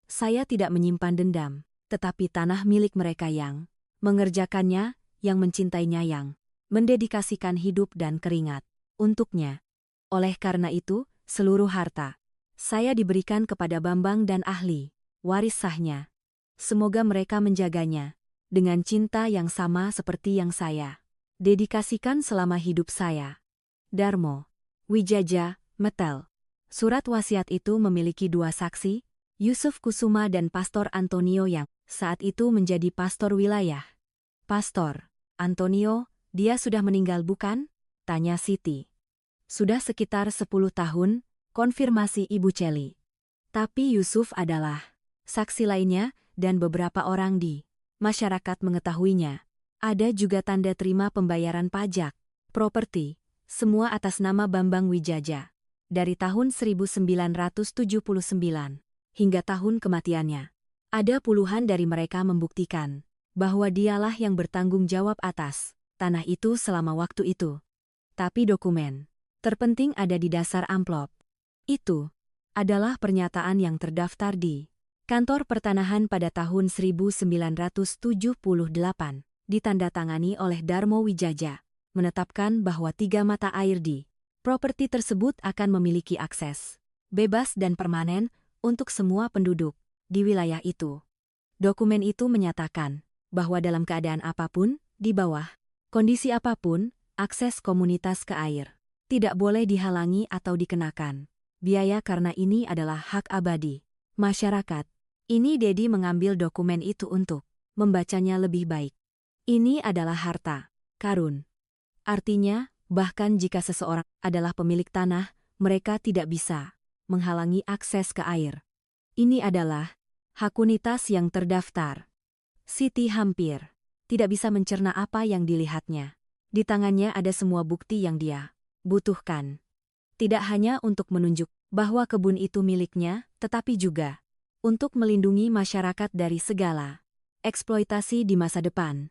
Saya tidak menyimpan dendam, tetapi tanah milik mereka yang mengerjakannya, yang mencintainya, yang mendedikasikan hidup dan keringat untuknya. Oleh karena itu, seluruh harta saya diberikan kepada Bambang dan ahli waris sahnya. Semoga mereka menjaganya dengan cinta yang sama seperti yang saya dedikasikan selama hidup saya. Darmo Wijaja, Metel. Surat wasiat itu memiliki dua saksi, Yusuf Kusuma dan Pastor Antonio yang saat itu menjadi pastor wilayah. Pastor Antonio, dia sudah meninggal bukan? Tanya Siti. Sudah sekitar 10 tahun, konfirmasi Ibu Celi. Tapi Yusuf adalah saksi lainnya dan beberapa orang di masyarakat mengetahuinya. Ada juga tanda terima pembayaran pajak, properti, semua atas nama Bambang Wijaja. Dari tahun 1979 hingga tahun kematiannya. Ada puluhan dari mereka membuktikan bahwa dialah yang bertanggung jawab atas tanah itu selama waktu itu. Tapi dokumen terpenting ada di dasar amplop. Itu adalah pernyataan yang terdaftar di Kantor Pertanahan pada tahun 1978, ditandatangani oleh Darmo Wijaja, menetapkan bahwa 3 mata air di properti tersebut akan memiliki akses bebas dan permanen untuk semua penduduk di wilayah itu. Dokumen itu menyatakan bahwa dalam keadaan apapun, di bawah kondisi apapun, akses komunitas ke air tidak boleh dihalangi atau dikenakan biaya karena ini adalah hak abadi masyarakat. Ini Dedi mengambil dokumen itu untuk membacanya lebih baik. Ini adalah harta karun. Artinya, bahkan jika seseorang adalah pemilik tanah, mereka tidak bisa menghalangi akses ke air. Ini adalah hakunitas yang terdaftar. Siti hampir tidak bisa mencerna apa yang dilihatnya. Di tangannya ada semua bukti yang dia butuhkan. Tidak hanya untuk menunjuk bahwa kebun itu miliknya, tetapi juga untuk melindungi masyarakat dari segala eksploitasi di masa depan.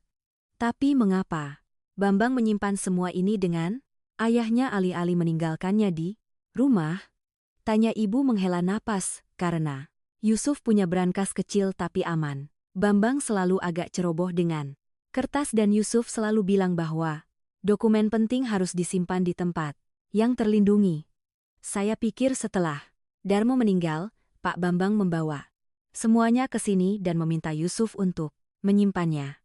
Tapi mengapa Bambang menyimpan semua ini dengan ayahnya alih-alih meninggalkannya di rumah? Tanya ibu menghela napas, karena Yusuf punya brankas kecil tapi aman. Bambang selalu agak ceroboh dengan kertas dan Yusuf selalu bilang bahwa dokumen penting harus disimpan di tempat yang terlindungi. Saya pikir setelah Darmo meninggal, Pak Bambang membawa semuanya ke sini dan meminta Yusuf untuk menyimpannya.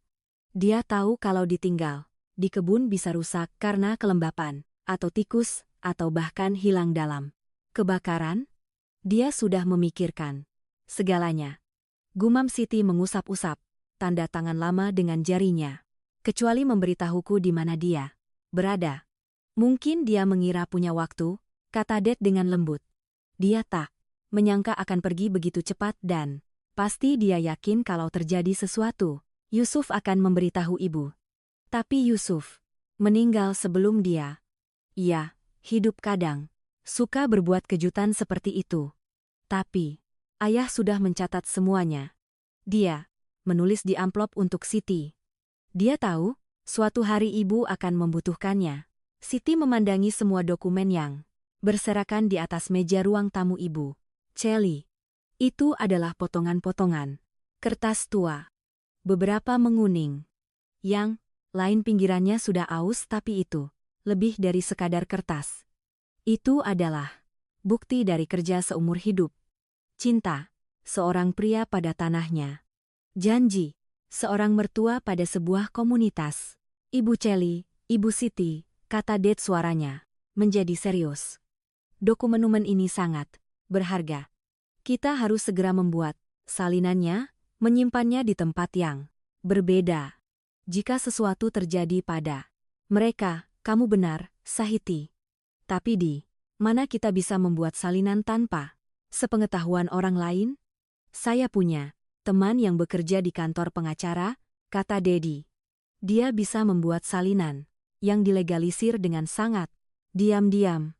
Dia tahu kalau ditinggal di kebun bisa rusak karena kelembapan, atau tikus, atau bahkan hilang dalam kebakaran. Dia sudah memikirkan segalanya. Gumam Siti mengusap-usap tanda tangan lama dengan jarinya. Kecuali memberitahuku di mana dia berada. Mungkin dia mengira punya waktu, kata Det dengan lembut. Dia tak menyangka akan pergi begitu cepat dan pasti dia yakin kalau terjadi sesuatu, Yusuf akan memberitahu ibu. Tapi Yusuf meninggal sebelum dia. Iya, hidup kadang suka berbuat kejutan seperti itu. Tapi ayah sudah mencatat semuanya. Dia menulis di amplop untuk Siti. Dia tahu suatu hari ibu akan membutuhkannya. Siti memandangi semua dokumen yang berserakan di atas meja ruang tamu ibu. Celi. Itu adalah potongan-potongan kertas tua. Beberapa menguning. Yang lain pinggirannya sudah aus tapi itu lebih dari sekadar kertas. Itu adalah bukti dari kerja seumur hidup. Cinta seorang pria pada tanahnya. Janji seorang mertua pada sebuah komunitas. Ibu Celi, Ibu Siti, kata Det suaranya menjadi serius. Dokumen ini sangat berharga. Kita harus segera membuat salinannya, menyimpannya di tempat yang berbeda. Jika sesuatu terjadi pada mereka, kamu benar, Sahiti. Tapi di mana kita bisa membuat salinan tanpa sepengetahuan orang lain? Saya punya teman yang bekerja di kantor pengacara, kata Dedi. Dia bisa membuat salinan yang dilegalisir dengan sangat diam-diam.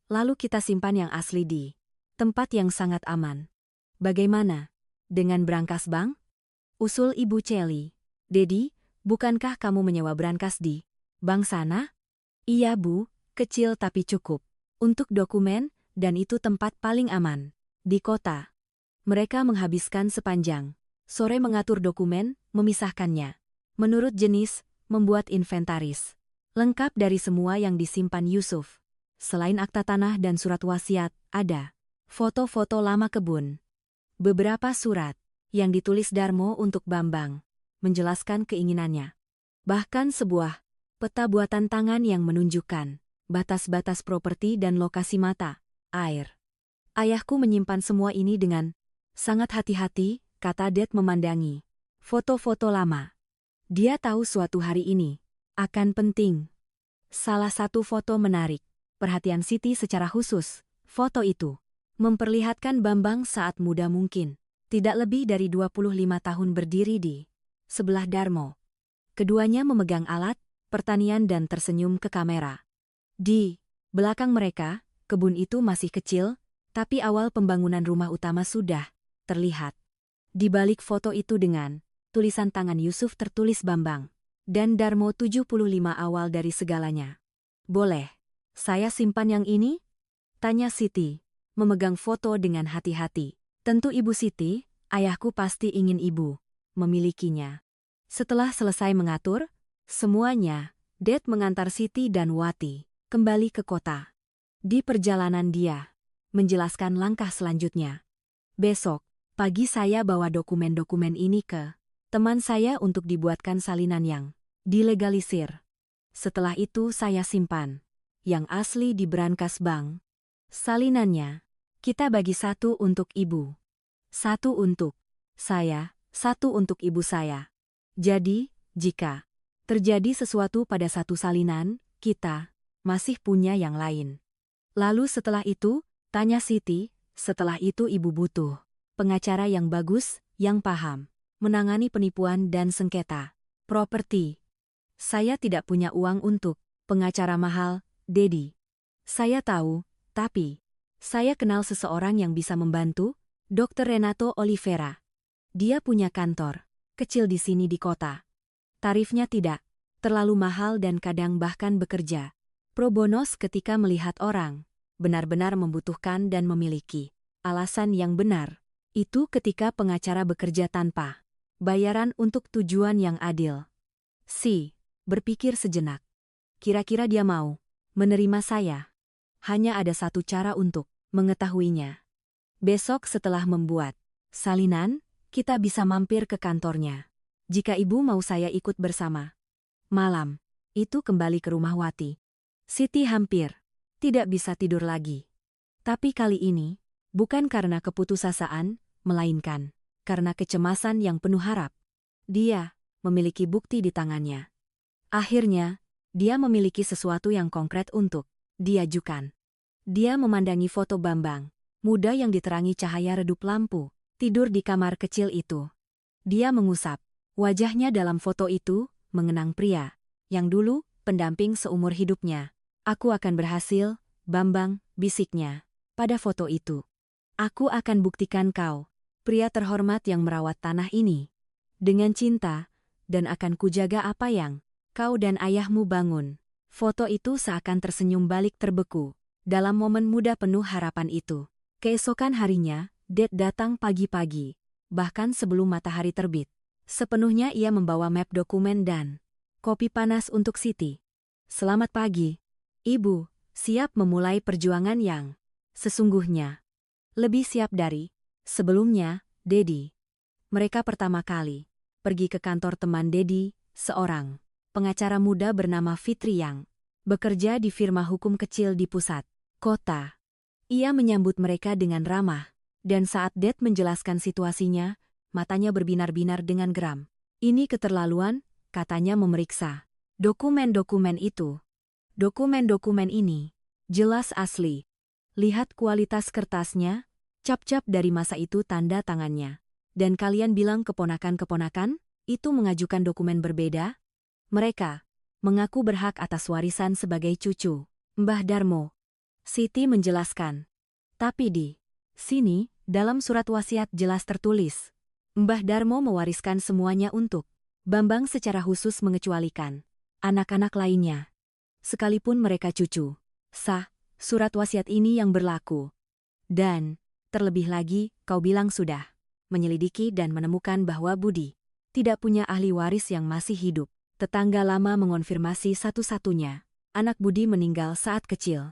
Lalu kita simpan yang asli di tempat yang sangat aman. Bagaimana dengan brankas bank? Usul Ibu Celi. Dedi, bukankah kamu menyewa brankas di bank sana? Iya Bu, kecil tapi cukup. Untuk dokumen, dan itu tempat paling aman di kota. Mereka menghabiskan sepanjang sore mengatur dokumen, memisahkannya menurut jenis, membuat inventaris lengkap dari semua yang disimpan Yusuf. Selain akta tanah dan surat wasiat, ada foto-foto lama kebun. Beberapa surat yang ditulis Darmo untuk Bambang menjelaskan keinginannya. Bahkan sebuah peta buatan tangan yang menunjukkan batas-batas properti dan lokasi mata air. Ayahku menyimpan semua ini dengan sangat hati-hati, kata Det memandangi foto-foto lama. Dia tahu suatu hari ini akan penting. Salah satu foto menarik perhatian Siti secara khusus. Foto itu Memperlihatkan Bambang saat muda mungkin. Tidak lebih dari 25 tahun berdiri di sebelah Darmo. Keduanya memegang alat pertanian dan tersenyum ke kamera. Di belakang mereka, kebun itu masih kecil, tapi awal pembangunan rumah utama sudah terlihat. Di balik foto itu dengan tulisan tangan Yusuf tertulis Bambang dan Darmo 75 awal dari segalanya. Boleh, saya simpan yang ini? Tanya Siti, memegang foto dengan hati-hati. Tentu Ibu Siti, ayahku pasti ingin Ibu memilikinya. Setelah selesai mengatur semuanya, Ded mengantar Siti dan Wati kembali ke kota. Di perjalanan dia menjelaskan langkah selanjutnya. Besok pagi saya bawa dokumen-dokumen ini ke teman saya untuk dibuatkan salinan yang dilegalisir. Setelah itu saya simpan yang asli di brankas bank. Salinannya, kita bagi satu untuk ibu. Satu untuk saya, satu untuk ibu saya. Jadi, jika terjadi sesuatu pada satu salinan, kita masih punya yang lain. Lalu setelah itu, tanya Siti, setelah itu ibu butuh pengacara yang bagus, yang paham menangani penipuan dan sengketa properti. Saya tidak punya uang untuk pengacara mahal, Dedi. Saya tahu, tapi saya kenal seseorang yang bisa membantu, Dr. Renato Oliveira. Dia punya kantor kecil di sini di kota. Tarifnya tidak terlalu mahal dan kadang bahkan bekerja pro bono ketika melihat orang benar-benar membutuhkan dan memiliki alasan yang benar. Itu ketika pengacara bekerja tanpa bayaran untuk tujuan yang adil. Berpikir sejenak. Kira-kira dia mau menerima saya? Hanya ada satu cara untuk mengetahuinya. Besok setelah membuat salinan, kita bisa mampir ke kantornya. Jika ibu mau saya ikut bersama. Malam itu kembali ke rumah Wati. Siti hampir tidak bisa tidur lagi. Tapi kali ini, bukan karena keputusasaan, melainkan karena kecemasan yang penuh harap. Dia memiliki bukti di tangannya. Akhirnya, dia memiliki sesuatu yang konkret untuk diajukan. Dia memandangi foto Bambang, muda yang diterangi cahaya redup lampu, tidur di kamar kecil itu. Dia mengusap wajahnya dalam foto itu, mengenang pria yang dulu pendamping seumur hidupnya. Aku akan berhasil, Bambang, bisiknya pada foto itu. Aku akan buktikan kau, pria terhormat yang merawat tanah ini dengan cinta, dan akan kujaga apa yang kau dan ayahmu bangun. Foto itu seakan tersenyum balik terbeku dalam momen muda penuh harapan itu. Keesokan harinya, Ded datang pagi-pagi, bahkan sebelum matahari terbit. Sepenuhnya ia membawa map dokumen dan kopi panas untuk Siti. Selamat pagi, Ibu, siap memulai perjuangan yang sesungguhnya. Lebih siap dari sebelumnya, Dedi. Mereka pertama kali pergi ke kantor teman Dedi, seorang pengacara muda bernama Fitri yang bekerja di firma hukum kecil di pusat kota. Ia menyambut mereka dengan ramah, dan saat Ded menjelaskan situasinya, matanya berbinar-binar dengan geram. Ini keterlaluan, katanya memeriksa dokumen-dokumen itu. Dokumen-dokumen ini jelas asli. Lihat kualitas kertasnya, cap-cap dari masa itu tanda tangannya. Dan kalian bilang keponakan-keponakan itu mengajukan dokumen berbeda? Mereka mengaku berhak atas warisan sebagai cucu Mbah Darmo. Siti menjelaskan. Tapi di sini, dalam surat wasiat jelas tertulis, Mbah Darmo mewariskan semuanya untuk Bambang secara khusus mengecualikan anak-anak lainnya. Sekalipun mereka cucu sah, surat wasiat ini yang berlaku. Dan, terlebih lagi, kau bilang sudah menyelidiki dan menemukan bahwa Budi tidak punya ahli waris yang masih hidup. Tetangga lama mengonfirmasi satu-satunya. Anak Budi meninggal saat kecil.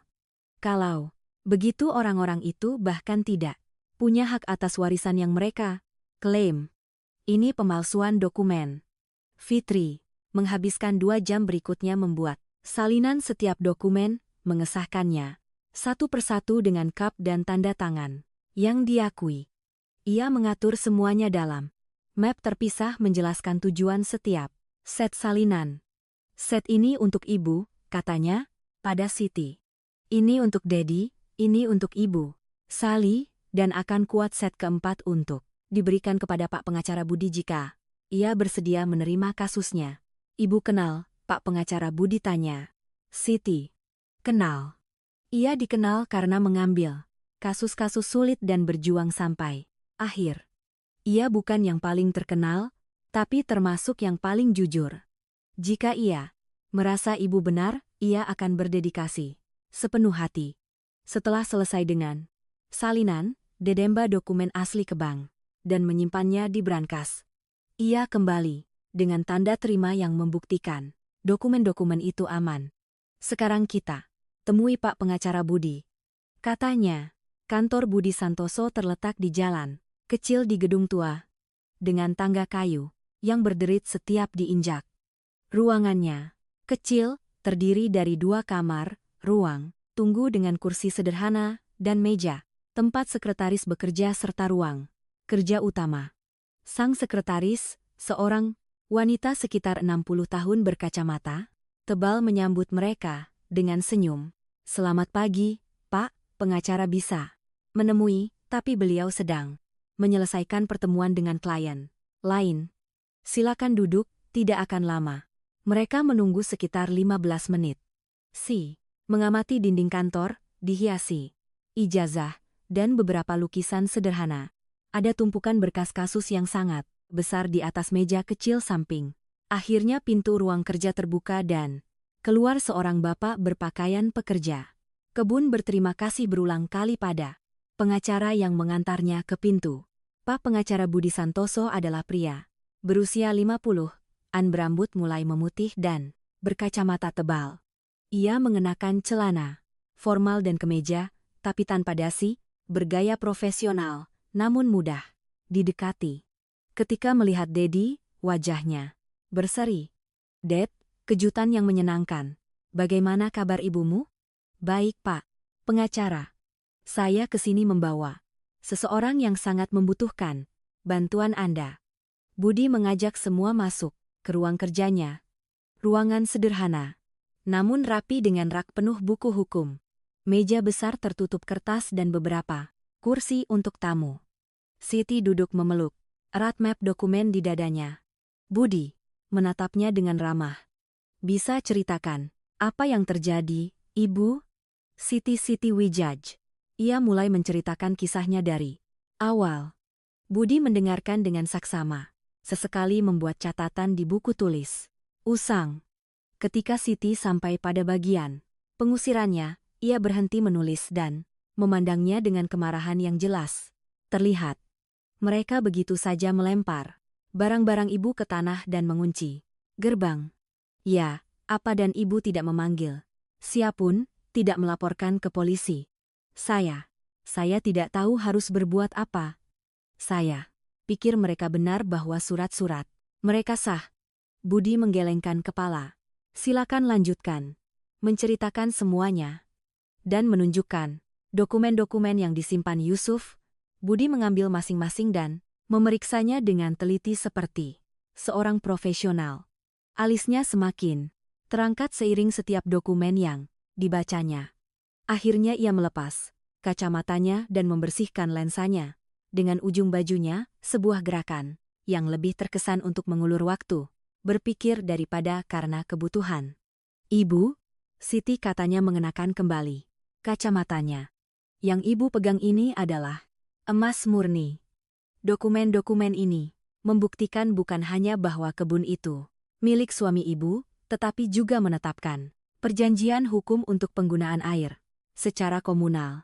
Kalau begitu orang-orang itu bahkan tidak punya hak atas warisan yang mereka klaim. Ini pemalsuan dokumen. Fitri menghabiskan 2 jam berikutnya membuat salinan setiap dokumen, mengesahkannya satu persatu dengan kap dan tanda tangan yang diakui. Ia mengatur semuanya dalam map terpisah menjelaskan tujuan setiap set salinan. Set ini untuk ibu, katanya, pada Siti. Ini untuk Dedi, ini untuk ibu. Sali, dan akan kuat set keempat untuk diberikan kepada Pak Pengacara Budi jika ia bersedia menerima kasusnya. Ibu kenal, Pak Pengacara Budi tanya. Siti. Kenal. Ia dikenal karena mengambil kasus-kasus sulit dan berjuang sampai akhir. Ia bukan yang paling terkenal, tapi termasuk yang paling jujur. Jika ia merasa ibu benar, ia akan berdedikasi sepenuh hati. Setelah selesai dengan salinan, Dedemba dokumen asli ke bank dan menyimpannya di brankas. Ia kembali dengan tanda terima yang membuktikan dokumen-dokumen itu aman. Sekarang kita temui Pak Pengacara Budi. Katanya, kantor Budi Santoso terletak di jalan kecil di gedung tua dengan tangga kayu yang berderit setiap diinjak. Ruangannya kecil, terdiri dari 2 kamar, ruang tunggu dengan kursi sederhana dan meja tempat sekretaris bekerja serta ruang kerja utama. Sang sekretaris, seorang wanita sekitar 60 tahun berkacamata tebal menyambut mereka dengan senyum. Selamat pagi, Pak Pengacara bisa menemui, tapi beliau sedang menyelesaikan pertemuan dengan klien lain. Silakan duduk, tidak akan lama. Mereka menunggu sekitar 15 menit. Mengamati dinding kantor, dihiasi ijazah dan beberapa lukisan sederhana. Ada tumpukan berkas kasus yang sangat besar di atas meja kecil samping. Akhirnya pintu ruang kerja terbuka dan keluar seorang bapak berpakaian pekerja. Kebun berterima kasih berulang kali pada pengacara yang mengantarnya ke pintu. Pak Pengacara Budi Santoso adalah pria berusia 50-an, berambut mulai memutih dan berkacamata tebal. Ia mengenakan celana formal dan kemeja, tapi tanpa dasi, bergaya profesional, namun mudah didekati. Ketika melihat Dedi, wajahnya berseri. "Ded, kejutan yang menyenangkan. Bagaimana kabar ibumu?" "Baik, Pak Pengacara. Saya kesini membawa seseorang yang sangat membutuhkan bantuan Anda." Budi mengajak semua masuk ke ruang kerjanya. Ruangan sederhana, namun rapi dengan rak penuh buku hukum. Meja besar tertutup kertas dan beberapa kursi untuk tamu. Siti duduk memeluk erat map dokumen di dadanya. Budi menatapnya dengan ramah. "Bisa ceritakan apa yang terjadi, Ibu?" Siti Wijaj. Ia mulai menceritakan kisahnya dari awal. Budi mendengarkan dengan saksama, sesekali membuat catatan di buku tulis. Usang. Ketika Siti sampai pada bagian pengusirannya, ia berhenti menulis dan memandangnya dengan kemarahan yang jelas. Terlihat mereka begitu saja melempar barang-barang ibu ke tanah dan mengunci gerbang. "Ya, apa dan ibu tidak memanggil siapapun, tidak melaporkan ke polisi?" Saya tidak tahu harus berbuat apa. Saya pikir mereka benar bahwa surat-surat mereka sah." Budi menggelengkan kepala. "Silakan lanjutkan. Menceritakan semuanya." Dan menunjukkan dokumen-dokumen yang disimpan Yusuf. Budi mengambil masing-masing dan memeriksanya dengan teliti seperti seorang profesional. Alisnya semakin terangkat seiring setiap dokumen yang dibacanya. Akhirnya ia melepas kacamatanya dan membersihkan lensanya. Dengan ujung bajunya, sebuah gerakan yang lebih terkesan untuk mengulur waktu, berpikir daripada karena kebutuhan. "Ibu," Siti katanya mengenakan kembali kacamatanya. "Yang ibu pegang ini adalah emas murni. Dokumen-dokumen ini membuktikan bukan hanya bahwa kebun itu milik suami ibu, tetapi juga menetapkan perjanjian hukum untuk penggunaan air secara komunal.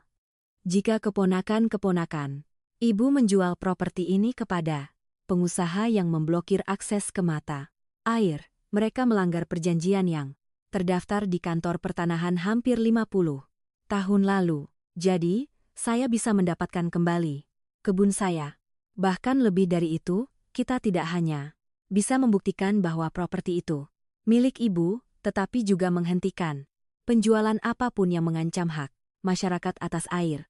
Jika keponakan-keponakan ibu menjual properti ini kepada pengusaha yang memblokir akses ke mata air, mereka melanggar perjanjian yang terdaftar di kantor pertanahan hampir 50 tahun lalu. Jadi, saya bisa mendapatkan kembali kebun saya. Bahkan lebih dari itu, kita tidak hanya bisa membuktikan bahwa properti itu milik ibu, tetapi juga menghentikan penjualan apapun yang mengancam hak masyarakat atas air.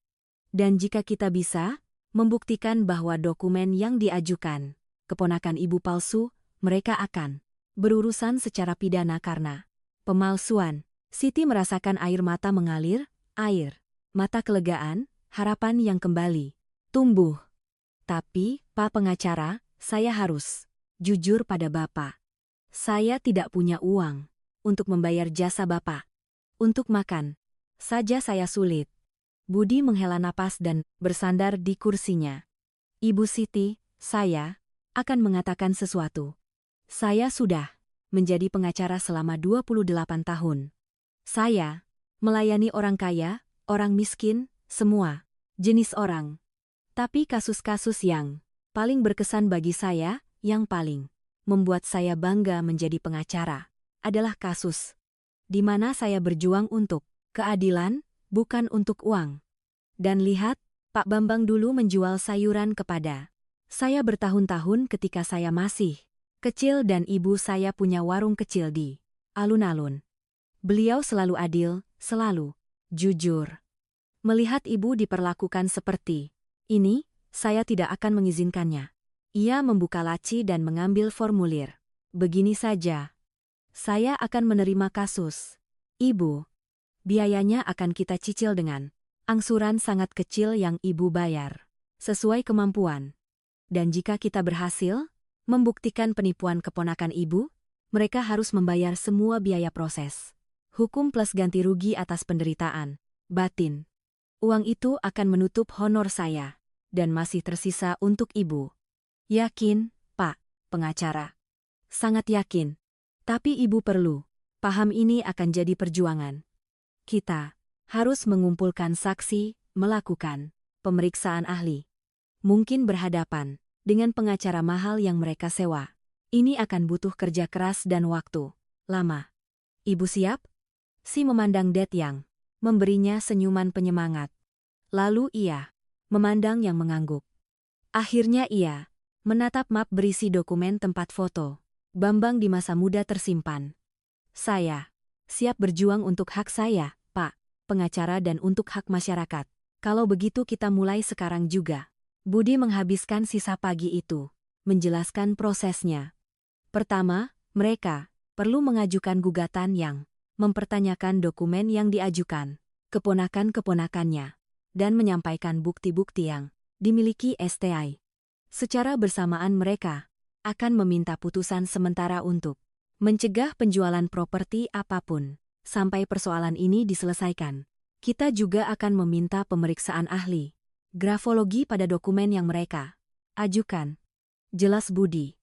Dan jika kita bisa membuktikan bahwa dokumen yang diajukan keponakan ibu palsu, mereka akan berurusan secara pidana karena pemalsuan." Siti merasakan air mata mengalir, air mata kelegaan, harapan yang kembali tumbuh. Tapi, Pak Pengacara, saya harus jujur pada Bapak. Saya tidak punya uang untuk membayar jasa Bapak. Untuk makan saja saya sulit. Budi menghela napas dan bersandar di kursinya. Ibu Siti, saya akan mengatakan sesuatu. Saya sudah menjadi pengacara selama 28 tahun. Saya melayani orang kaya, orang miskin, semua jenis orang. Tapi kasus-kasus yang paling berkesan bagi saya, yang paling membuat saya bangga menjadi pengacara, adalah kasus di mana saya berjuang untuk keadilan, bukan untuk uang. Dan lihat, Pak Bambang dulu menjual sayuran kepada saya bertahun-tahun ketika saya masih kecil dan ibu saya punya warung kecil di alun-alun. Beliau selalu adil, selalu jujur. Melihat ibu diperlakukan seperti ini, saya tidak akan mengizinkannya. Ia membuka laci dan mengambil formulir. Begini saja. Saya akan menerima kasus. Ibu, biayanya akan kita cicil dengan angsuran sangat kecil yang ibu bayar sesuai kemampuan. Dan jika kita berhasil membuktikan penipuan keponakan ibu, mereka harus membayar semua biaya proses hukum plus ganti rugi atas penderitaan batin. Uang itu akan menutup honor saya dan masih tersisa untuk ibu. Yakin, Pak Pengacara? Sangat yakin. Tapi ibu perlu paham ini akan jadi perjuangan. Kita harus mengumpulkan saksi, melakukan pemeriksaan ahli. Mungkin berhadapan dengan pengacara mahal yang mereka sewa. Ini akan butuh kerja keras dan waktu lama. Ibu siap? Si memandang Det yang memberinya senyuman penyemangat. Lalu ia memandang yang mengangguk. Akhirnya ia menatap map berisi dokumen tempat foto Bambang di masa muda tersimpan. Saya siap berjuang untuk hak saya, Pak Pengacara, dan untuk hak masyarakat. Kalau begitu kita mulai sekarang juga. Budi menghabiskan sisa pagi itu menjelaskan prosesnya. Pertama, mereka perlu mengajukan gugatan yang mempertanyakan dokumen yang diajukan keponakan-keponakannya dan menyampaikan bukti-bukti yang dimiliki STI. Secara bersamaan mereka akan meminta putusan sementara untuk mencegah penjualan properti apapun sampai persoalan ini diselesaikan. Kita juga akan meminta pemeriksaan ahli grafologi pada dokumen yang mereka ajukan. Jelas Budi.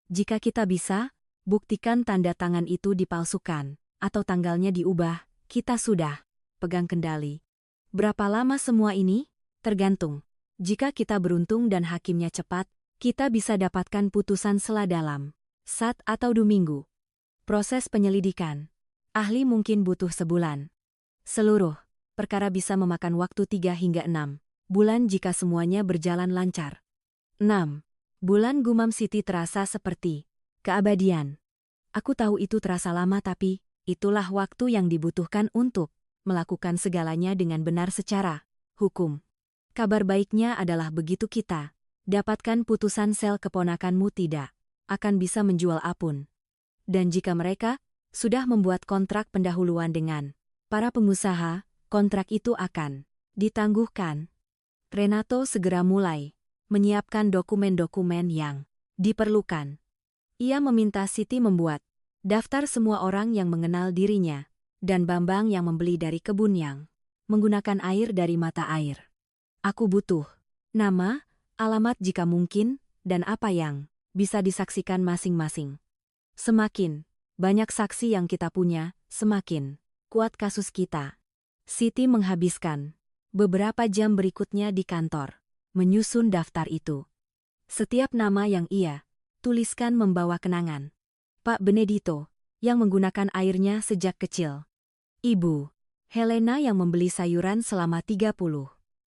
Jika kita bisa buktikan tanda tangan itu dipalsukan atau tanggalnya diubah, kita sudah pegang kendali. Berapa lama semua ini? Tergantung. Jika kita beruntung dan hakimnya cepat, kita bisa dapatkan putusan sela dalam 1 atau 2 minggu. Proses penyelidikan ahli mungkin butuh sebulan. Seluruh perkara bisa memakan waktu 3 hingga 6 bulan jika semuanya berjalan lancar. 6 bulan gumam Siti terasa seperti keabadian. Aku tahu itu terasa lama, tapi itulah waktu yang dibutuhkan untuk melakukan segalanya dengan benar secara hukum. Kabar baiknya adalah begitu kita dapatkan putusan sel keponakanmu tidak akan bisa menjual apun. Dan jika mereka sudah membuat kontrak pendahuluan dengan para pengusaha, kontrak itu akan ditangguhkan. Renato segera mulai menyiapkan dokumen-dokumen yang diperlukan. Ia meminta Siti membuat daftar semua orang yang mengenal dirinya dan Bambang yang membeli dari kebun yang menggunakan air dari mata air. Aku butuh nama, alamat jika mungkin, dan apa yang bisa disaksikan masing-masing. Semakin banyak saksi yang kita punya, semakin kuat kasus kita. Siti menghabiskan beberapa jam berikutnya di kantor menyusun daftar itu. Setiap nama yang ia tuliskan membawa kenangan. Pak Benedito, yang menggunakan airnya sejak kecil. Ibu Helena yang membeli sayuran selama 30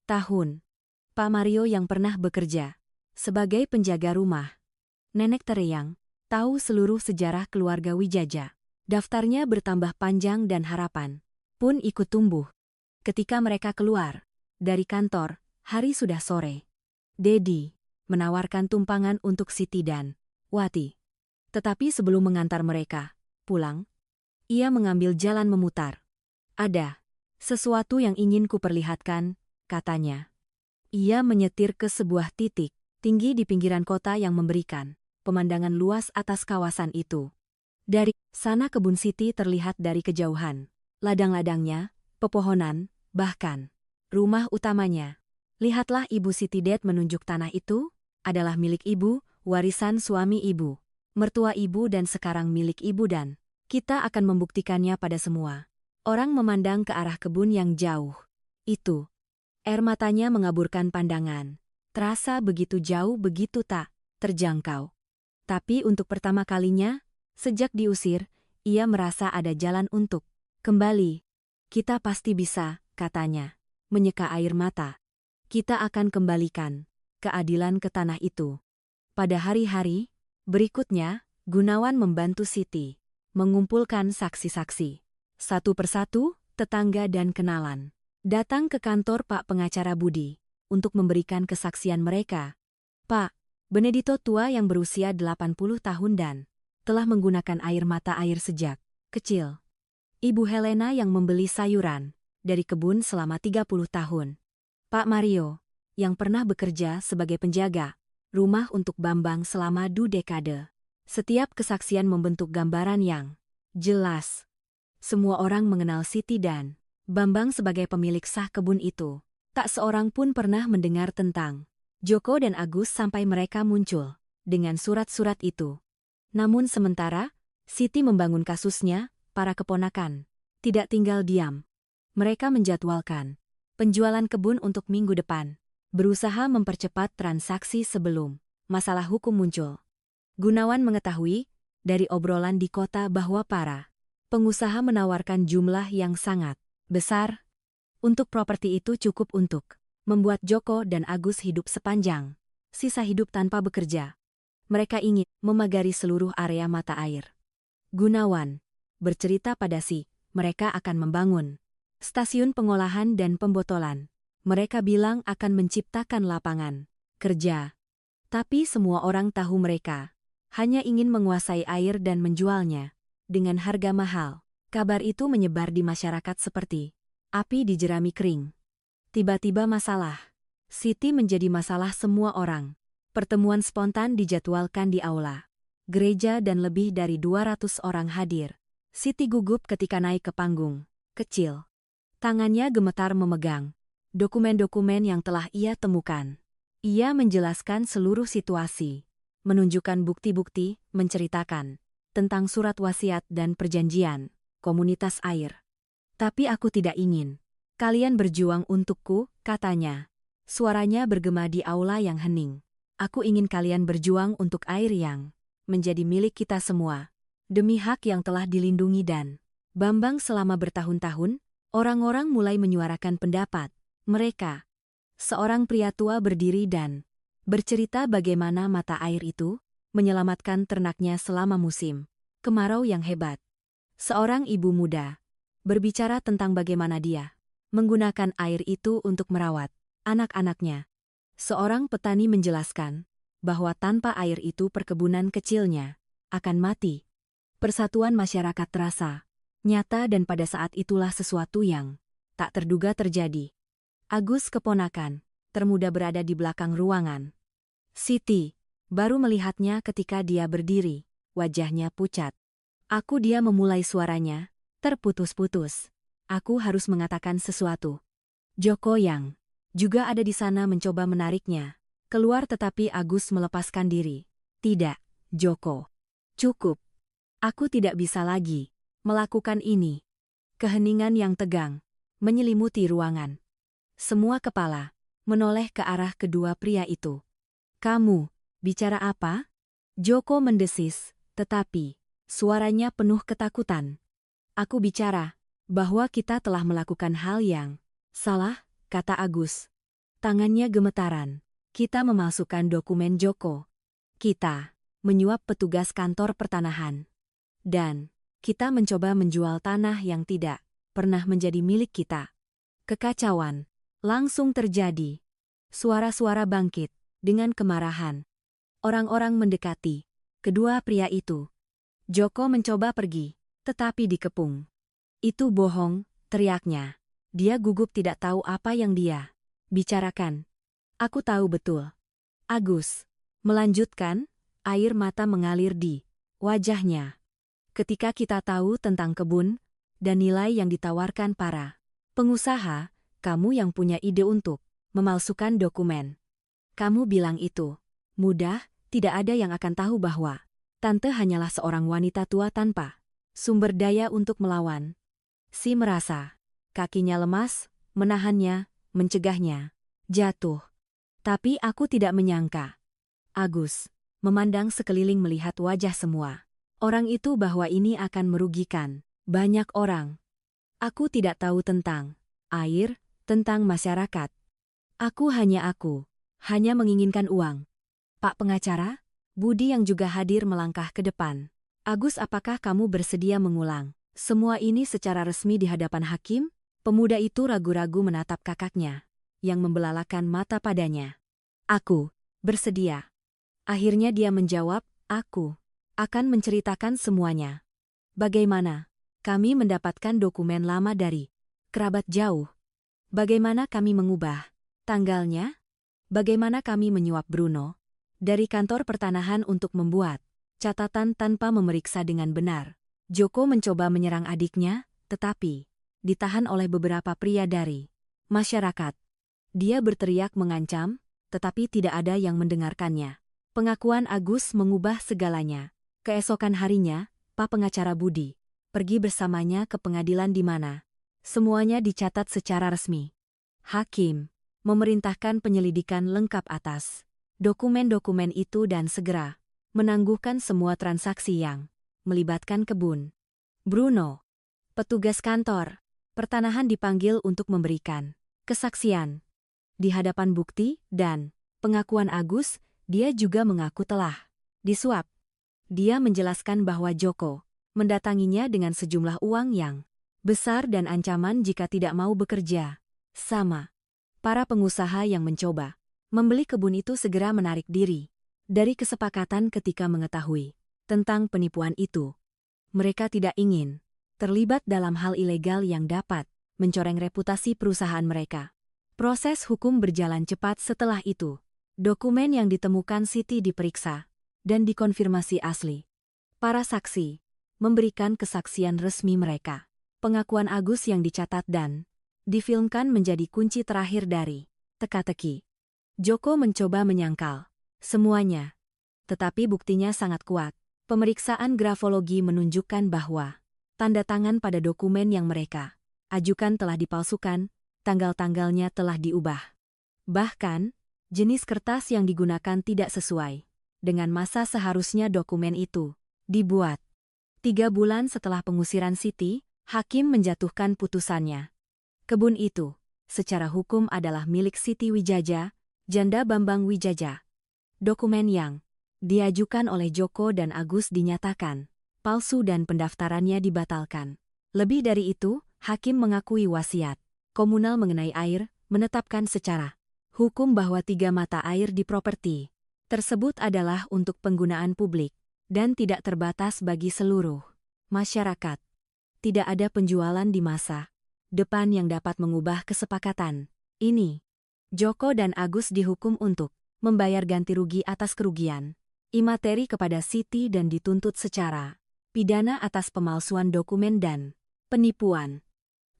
tahun. Pak Mario yang pernah bekerja sebagai penjaga rumah. Nenek Tere yang tahu seluruh sejarah keluarga Wijaja. Daftarnya bertambah panjang dan harapan pun ikut tumbuh. Ketika mereka keluar dari kantor, hari sudah sore. Dedi menawarkan tumpangan untuk Siti dan Wati. Tetapi sebelum mengantar mereka pulang, ia mengambil jalan memutar. Ada sesuatu yang ingin kuperlihatkan, katanya. Ia menyetir ke sebuah titik tinggi di pinggiran kota yang memberikan pemandangan luas atas kawasan itu. Dari sana kebun Siti terlihat dari kejauhan. Ladang-ladangnya, pepohonan, bahkan rumah utamanya. Lihatlah Ibu Siti Det menunjuk tanah itu, adalah milik ibu, warisan suami ibu, mertua ibu dan sekarang milik ibu dan kita akan membuktikannya pada semua. Orang memandang ke arah kebun yang jauh. Itu. Air matanya mengaburkan pandangan. Terasa begitu jauh begitu tak terjangkau. Tapi untuk pertama kalinya, sejak diusir, ia merasa ada jalan untuk kembali. Kita pasti bisa, katanya, menyeka air mata. Kita akan kembalikan keadilan ke tanah itu. Pada hari-hari berikutnya, Gunawan membantu Siti mengumpulkan saksi-saksi. Satu persatu, tetangga dan kenalan datang ke kantor Pak Pengacara Budi untuk memberikan kesaksian mereka. Pak Benedito tua yang berusia 80 tahun dan telah menggunakan air mata air sejak kecil. Ibu Helena yang membeli sayuran dari kebun selama 30 tahun. Pak Mario, yang pernah bekerja sebagai penjaga rumah untuk Bambang selama 2 dekade. Setiap kesaksian membentuk gambaran yang jelas. Semua orang mengenal Siti dan Bambang sebagai pemilik sah kebun itu. Tak seorang pun pernah mendengar tentang Joko dan Agus sampai mereka muncul dengan surat-surat itu. Namun sementara, Siti membangun kasusnya, para keponakan tidak tinggal diam. Mereka menjadwalkan penjualan kebun untuk minggu depan, berusaha mempercepat transaksi sebelum masalah hukum muncul. Gunawan mengetahui dari obrolan di kota bahwa para pengusaha menawarkan jumlah yang sangat besar. Untuk properti itu cukup untuk membuat Joko dan Agus hidup sepanjang sisa hidup tanpa bekerja. Mereka ingin memagari seluruh area mata air. Gunawan bercerita pada mereka akan membangun stasiun pengolahan dan pembotolan. Mereka bilang akan menciptakan lapangan kerja. Tapi semua orang tahu mereka hanya ingin menguasai air dan menjualnya dengan harga mahal. Kabar itu menyebar di masyarakat seperti api di jerami kering. Tiba-tiba masalah Siti menjadi masalah semua orang. Pertemuan spontan dijadwalkan di aula gereja dan lebih dari 200 orang hadir. Siti gugup ketika naik ke panggung kecil. Tangannya gemetar memegang dokumen-dokumen yang telah ia temukan. Ia menjelaskan seluruh situasi, menunjukkan bukti-bukti, menceritakan tentang surat wasiat dan perjanjian komunitas air. Tapi aku tidak ingin kalian berjuang untukku, katanya. Suaranya bergema di aula yang hening. Aku ingin kalian berjuang untuk air yang menjadi milik kita semua. Demi hak yang telah dilindungi dan Bambang selama bertahun-tahun, orang-orang mulai menyuarakan pendapat mereka. Seorang pria tua berdiri dan bercerita bagaimana mata air itu menyelamatkan ternaknya selama musim kemarau yang hebat. Seorang ibu muda berbicara tentang bagaimana dia menggunakan air itu untuk merawat anak-anaknya. Seorang petani menjelaskan bahwa tanpa air itu perkebunan kecilnya akan mati. Persatuan masyarakat terasa nyata dan pada saat itulah sesuatu yang tak terduga terjadi. Agus keponakan termuda berada di belakang ruangan. Siti baru melihatnya ketika dia berdiri, wajahnya pucat. Dia memulai suaranya terputus-putus. Aku harus mengatakan sesuatu. Joko yang juga ada di sana mencoba menariknya keluar tetapi Agus melepaskan diri. Tidak, Joko. Cukup. Aku tidak bisa lagi melakukan ini. Keheningan yang tegang menyelimuti ruangan. Semua kepala menoleh ke arah kedua pria itu. Kamu bicara apa? Joko mendesis, tetapi suaranya penuh ketakutan. Aku bicara bahwa kita telah melakukan hal yang salah, kata Agus. Tangannya gemetaran. Kita memalsukan dokumen Joko. Kita menyuap petugas kantor pertanahan. Dan kita mencoba menjual tanah yang tidak pernah menjadi milik kita. Kekacauan langsung terjadi. Suara-suara bangkit dengan kemarahan. Orang-orang mendekati kedua pria itu. Joko mencoba pergi, tetapi dikepung. Itu bohong, teriaknya. Dia gugup tidak tahu apa yang dia bicarakan. Aku tahu betul. Agus melanjutkan, air mata mengalir di wajahnya. Ketika kita tahu tentang kebun dan nilai yang ditawarkan para pengusaha, kamu yang punya ide untuk memalsukan dokumen. Kamu bilang itu mudah, tidak ada yang akan tahu bahwa Tante hanyalah seorang wanita tua tanpa sumber daya untuk melawan. Si merasa kakinya lemas, menahannya, mencegahnya jatuh. Tapi aku tidak menyangka. Agus memandang sekeliling melihat wajah semua orang itu bahwa ini akan merugikan banyak orang. Aku tidak tahu tentang air, tentang masyarakat. Aku hanya menginginkan uang. Pak pengacara, Budi yang juga hadir melangkah ke depan. Agus, apakah kamu bersedia mengulang semua ini secara resmi di hadapan hakim? Pemuda itu ragu-ragu menatap kakaknya yang membelalakan mata padanya. Aku bersedia. Akhirnya dia menjawab, aku akan menceritakan semuanya. Bagaimana kami mendapatkan dokumen lama dari kerabat jauh? Bagaimana kami mengubah tanggalnya? Bagaimana kami menyuap Bruno dari kantor pertanahan untuk membuat catatan tanpa memeriksa dengan benar? Joko mencoba menyerang adiknya, tetapi ditahan oleh beberapa pria dari masyarakat. Dia berteriak mengancam, tetapi tidak ada yang mendengarkannya. Pengakuan Agus mengubah segalanya. Keesokan harinya, Pak pengacara Budi pergi bersamanya ke pengadilan di mana semuanya dicatat secara resmi. Hakim memerintahkan penyelidikan lengkap atas dokumen-dokumen itu dan segera menangguhkan semua transaksi yang melibatkan kebun Bruno. Petugas kantor pertanahan dipanggil untuk memberikan kesaksian. Di hadapan bukti dan pengakuan Agus, dia juga mengaku telah disuap. Dia menjelaskan bahwa Joko mendatanginya dengan sejumlah uang yang besar dan ancaman jika tidak mau bekerja sama. Para pengusaha yang mencoba membeli kebun itu segera menarik diri dari kesepakatan ketika mengetahui tentang penipuan itu. Mereka tidak ingin terlibat dalam hal ilegal yang dapat mencoreng reputasi perusahaan mereka. Proses hukum berjalan cepat setelah itu. Dokumen yang ditemukan Siti diperiksa dan dikonfirmasi asli. Para saksi memberikan kesaksian resmi mereka. Pengakuan Agus yang dicatat dan difilmkan menjadi kunci terakhir dari teka-teki. Joko mencoba menyangkal semuanya, tetapi buktinya sangat kuat. Pemeriksaan grafologi menunjukkan bahwa tanda tangan pada dokumen yang mereka ajukan telah dipalsukan, tanggal-tanggalnya telah diubah. Bahkan, jenis kertas yang digunakan tidak sesuai dengan masa seharusnya dokumen itu dibuat. 3 bulan setelah pengusiran Siti, hakim menjatuhkan putusannya. Kebun itu, secara hukum adalah milik Siti Wijaja, janda Bambang Wijaja. Dokumen yang diajukan oleh Joko dan Agus dinyatakan palsu dan pendaftarannya dibatalkan. Lebih dari itu, hakim mengakui wasiat komunal mengenai air, menetapkan secara hukum bahwa 3 mata air di properti tersebut adalah untuk penggunaan publik dan tidak terbatas bagi seluruh masyarakat. Tidak ada penjualan di masa depan yang dapat mengubah kesepakatan ini. Joko dan Agus dihukum untuk membayar ganti rugi atas kerugian imateri kepada Siti dan dituntut secara pidana atas pemalsuan dokumen dan penipuan.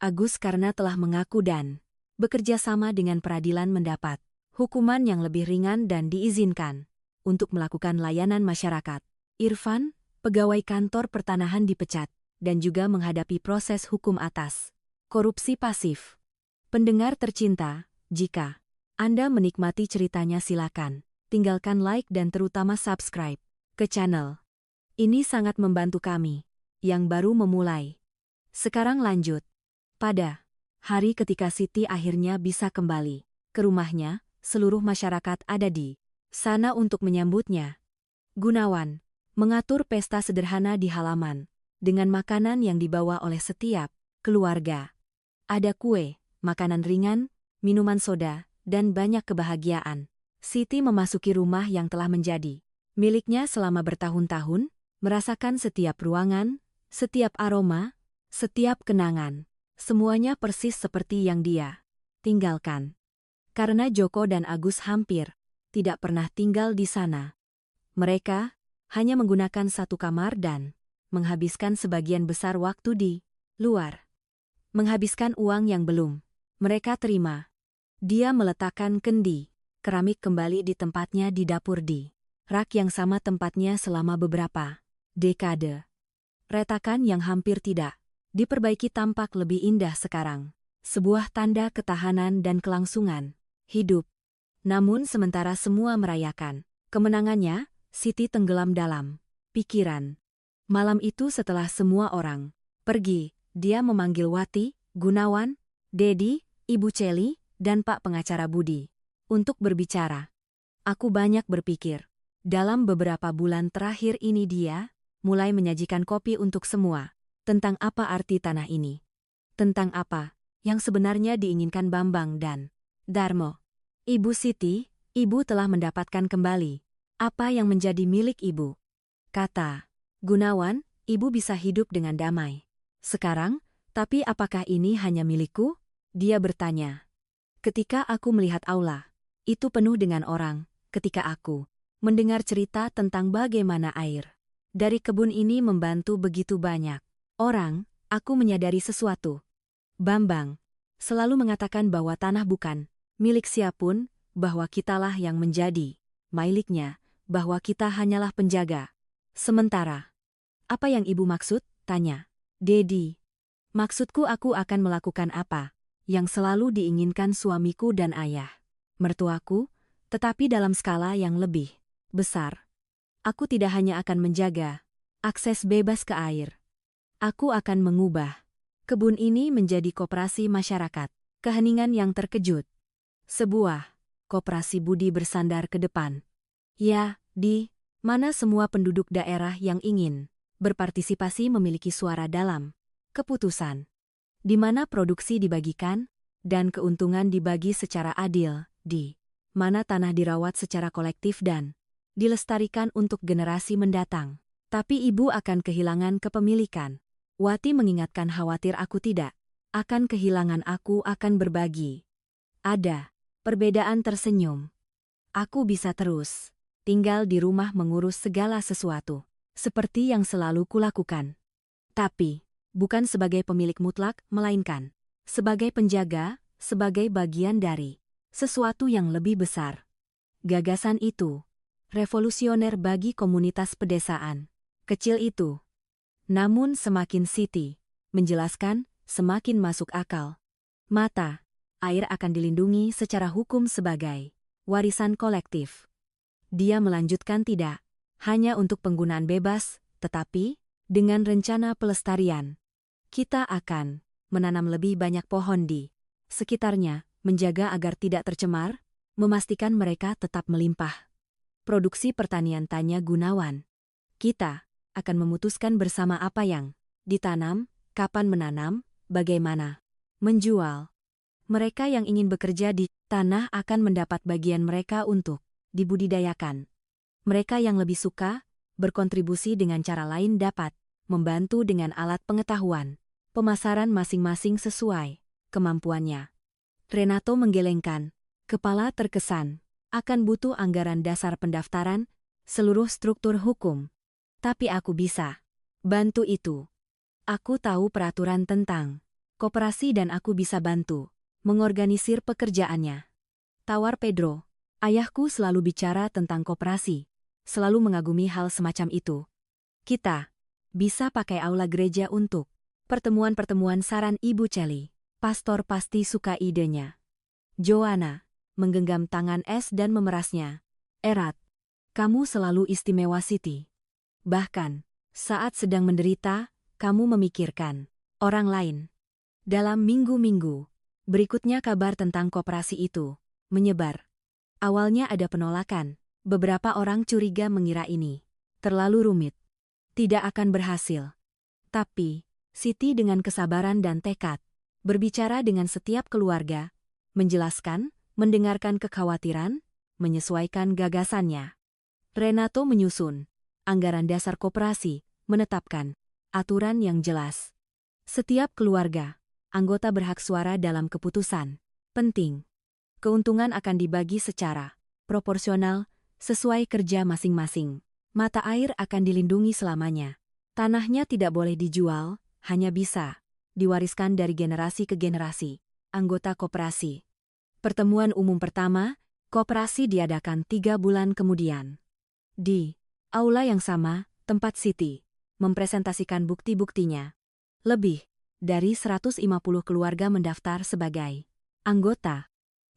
Agus karena telah mengaku dan bekerja sama dengan peradilan mendapat hukuman yang lebih ringan dan diizinkan untuk melakukan layanan masyarakat. Irfan, pegawai kantor pertanahan dipecat dan juga menghadapi proses hukum atas korupsi pasif. Pendengar tercinta, jika Anda menikmati ceritanya silakan tinggalkan like dan terutama subscribe ke channel ini, sangat membantu kami yang baru memulai. Sekarang lanjut. Pada hari ketika Siti akhirnya bisa kembali ke rumahnya, seluruh masyarakat ada di sana untuk menyambutnya. Gunawan mengatur pesta sederhana di halaman dengan makanan yang dibawa oleh setiap keluarga. Ada kue, makanan ringan, minuman soda, dan banyak kebahagiaan. Siti memasuki rumah yang telah menjadi miliknya selama bertahun-tahun, merasakan setiap ruangan, setiap aroma, setiap kenangan. Semuanya persis seperti yang dia tinggalkan. Karena Joko dan Agus hampir tidak pernah tinggal di sana. Mereka hanya menggunakan satu kamar dan menghabiskan sebagian besar waktu di luar. Menghabiskan uang yang belum mereka terima. Dia meletakkan kendi keramik kembali di tempatnya di dapur di rak yang sama tempatnya selama beberapa dekade. Retakan yang hampir tidak diperbaiki tampak lebih indah sekarang. Sebuah tanda ketahanan dan kelangsungan hidup. Namun sementara semua merayakan kemenangannya, Siti tenggelam dalam pikiran. Malam itu setelah semua orang pergi, dia memanggil Wati, Gunawan, Dedi, Ibu Celi, dan Pak Pengacara Budi untuk berbicara. Aku banyak berpikir. Dalam beberapa bulan terakhir ini dia mulai menyajikan kopi untuk semua. Tentang apa arti tanah ini. Tentang apa yang sebenarnya diinginkan Bambang dan Darmo. Ibu Siti, ibu telah mendapatkan kembali apa yang menjadi milik ibu. Kata Gunawan, ibu bisa hidup dengan damai. Sekarang, tapi apakah ini hanya milikku? Dia bertanya. Ketika aku melihat aula, itu penuh dengan orang, ketika aku mendengar cerita tentang bagaimana air dari kebun ini membantu begitu banyak orang, aku menyadari sesuatu. Bambang selalu mengatakan bahwa tanah bukan milik siapapun, bahwa kitalah yang menjadi miliknya, bahwa kita hanyalah penjaga. Sementara, apa yang ibu maksud? Tanya Dedi. Maksudku aku akan melakukan apa yang selalu diinginkan suamiku dan ayah mertuaku, tetapi dalam skala yang lebih besar. Aku tidak hanya akan menjaga akses bebas ke air. Aku akan mengubah kebun ini menjadi koperasi masyarakat. Keheningan yang terkejut. Sebuah koperasi budi bersandar ke depan. Ya, di mana semua penduduk daerah yang ingin berpartisipasi memiliki suara dalam keputusan. Di mana produksi dibagikan dan keuntungan dibagi secara adil. Di mana tanah dirawat secara kolektif dan dilestarikan untuk generasi mendatang. Tapi ibu akan kehilangan kepemilikan. Wati mengingatkan khawatir aku tidak akan kehilangan, aku akan berbagi. Ada perbedaan tersenyum. Aku bisa terus tinggal di rumah mengurus segala sesuatu, seperti yang selalu kulakukan. Tapi, bukan sebagai pemilik mutlak, melainkan sebagai penjaga, sebagai bagian dari sesuatu yang lebih besar. Gagasan itu revolusioner bagi komunitas pedesaan kecil itu. Namun semakin Siti menjelaskan, semakin masuk akal. Mata air akan dilindungi secara hukum sebagai warisan kolektif. Dia melanjutkan tidak hanya untuk penggunaan bebas, tetapi dengan rencana pelestarian. Kita akan menanam lebih banyak pohon di sekitarnya, menjaga agar tidak tercemar, memastikan mereka tetap melimpah. Produksi pertanian, tanya Gunawan. Kita akan memutuskan bersama apa yang ditanam, kapan menanam, bagaimana menjual. Mereka yang ingin bekerja di tanah akan mendapat bagian mereka untuk dibudidayakan. Mereka yang lebih suka berkontribusi dengan cara lain dapat membantu dengan alat pengetahuan pemasaran masing-masing sesuai kemampuannya. Renato menggelengkan kepala, terkesan akan butuh anggaran dasar pendaftaran, seluruh struktur hukum. Tapi aku bisa bantu itu. Aku tahu peraturan tentang koperasi dan aku bisa bantu mengorganisir pekerjaannya. Tawar Pedro. Ayahku selalu bicara tentang koperasi, selalu mengagumi hal semacam itu. Kita bisa pakai aula gereja untuk pertemuan-pertemuan, saran Ibu Celi. Pastor pasti suka idenya. Joanna menggenggam tangan Es dan memerasnya erat. Kamu selalu istimewa, Siti. Bahkan saat sedang menderita, kamu memikirkan orang lain. Dalam minggu-minggu berikutnya kabar tentang koperasi itu menyebar. Awalnya ada penolakan. Beberapa orang curiga, mengira ini terlalu rumit, tidak akan berhasil. Tapi Siti dengan kesabaran dan tekad berbicara dengan setiap keluarga, menjelaskan, mendengarkan kekhawatiran, menyesuaikan gagasannya. Renato menyusun anggaran dasar koperasi, menetapkan aturan yang jelas. Setiap keluarga, anggota berhak suara dalam keputusan penting. Keuntungan akan dibagi secara proporsional, sesuai kerja masing-masing. Mata air akan dilindungi selamanya. Tanahnya tidak boleh dijual, hanya bisa diwariskan dari generasi ke generasi. Anggota koperasi. Pertemuan umum pertama, koperasi diadakan 3 bulan kemudian. Di aula yang sama, tempat Siti mempresentasikan bukti-buktinya. Lebih dari 150 keluarga mendaftar sebagai anggota.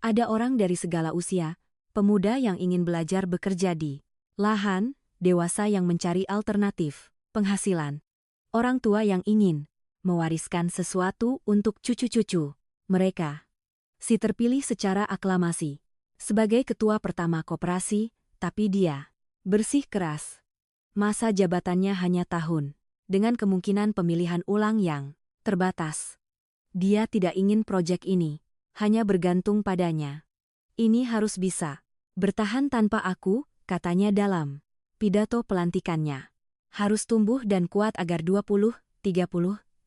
Ada orang dari segala usia, pemuda yang ingin belajar bekerja di lahan, dewasa yang mencari alternatif penghasilan, orang tua yang ingin mewariskan sesuatu untuk cucu-cucu mereka. Si terpilih secara aklamasi sebagai ketua pertama koperasi, tapi dia bersih keras. Masa jabatannya hanya tahun, dengan kemungkinan pemilihan ulang yang terbatas. Dia tidak ingin proyek ini hanya bergantung padanya. Ini harus bisa bertahan tanpa aku, katanya dalam pidato pelantikannya. Harus tumbuh dan kuat agar 20, 30, 50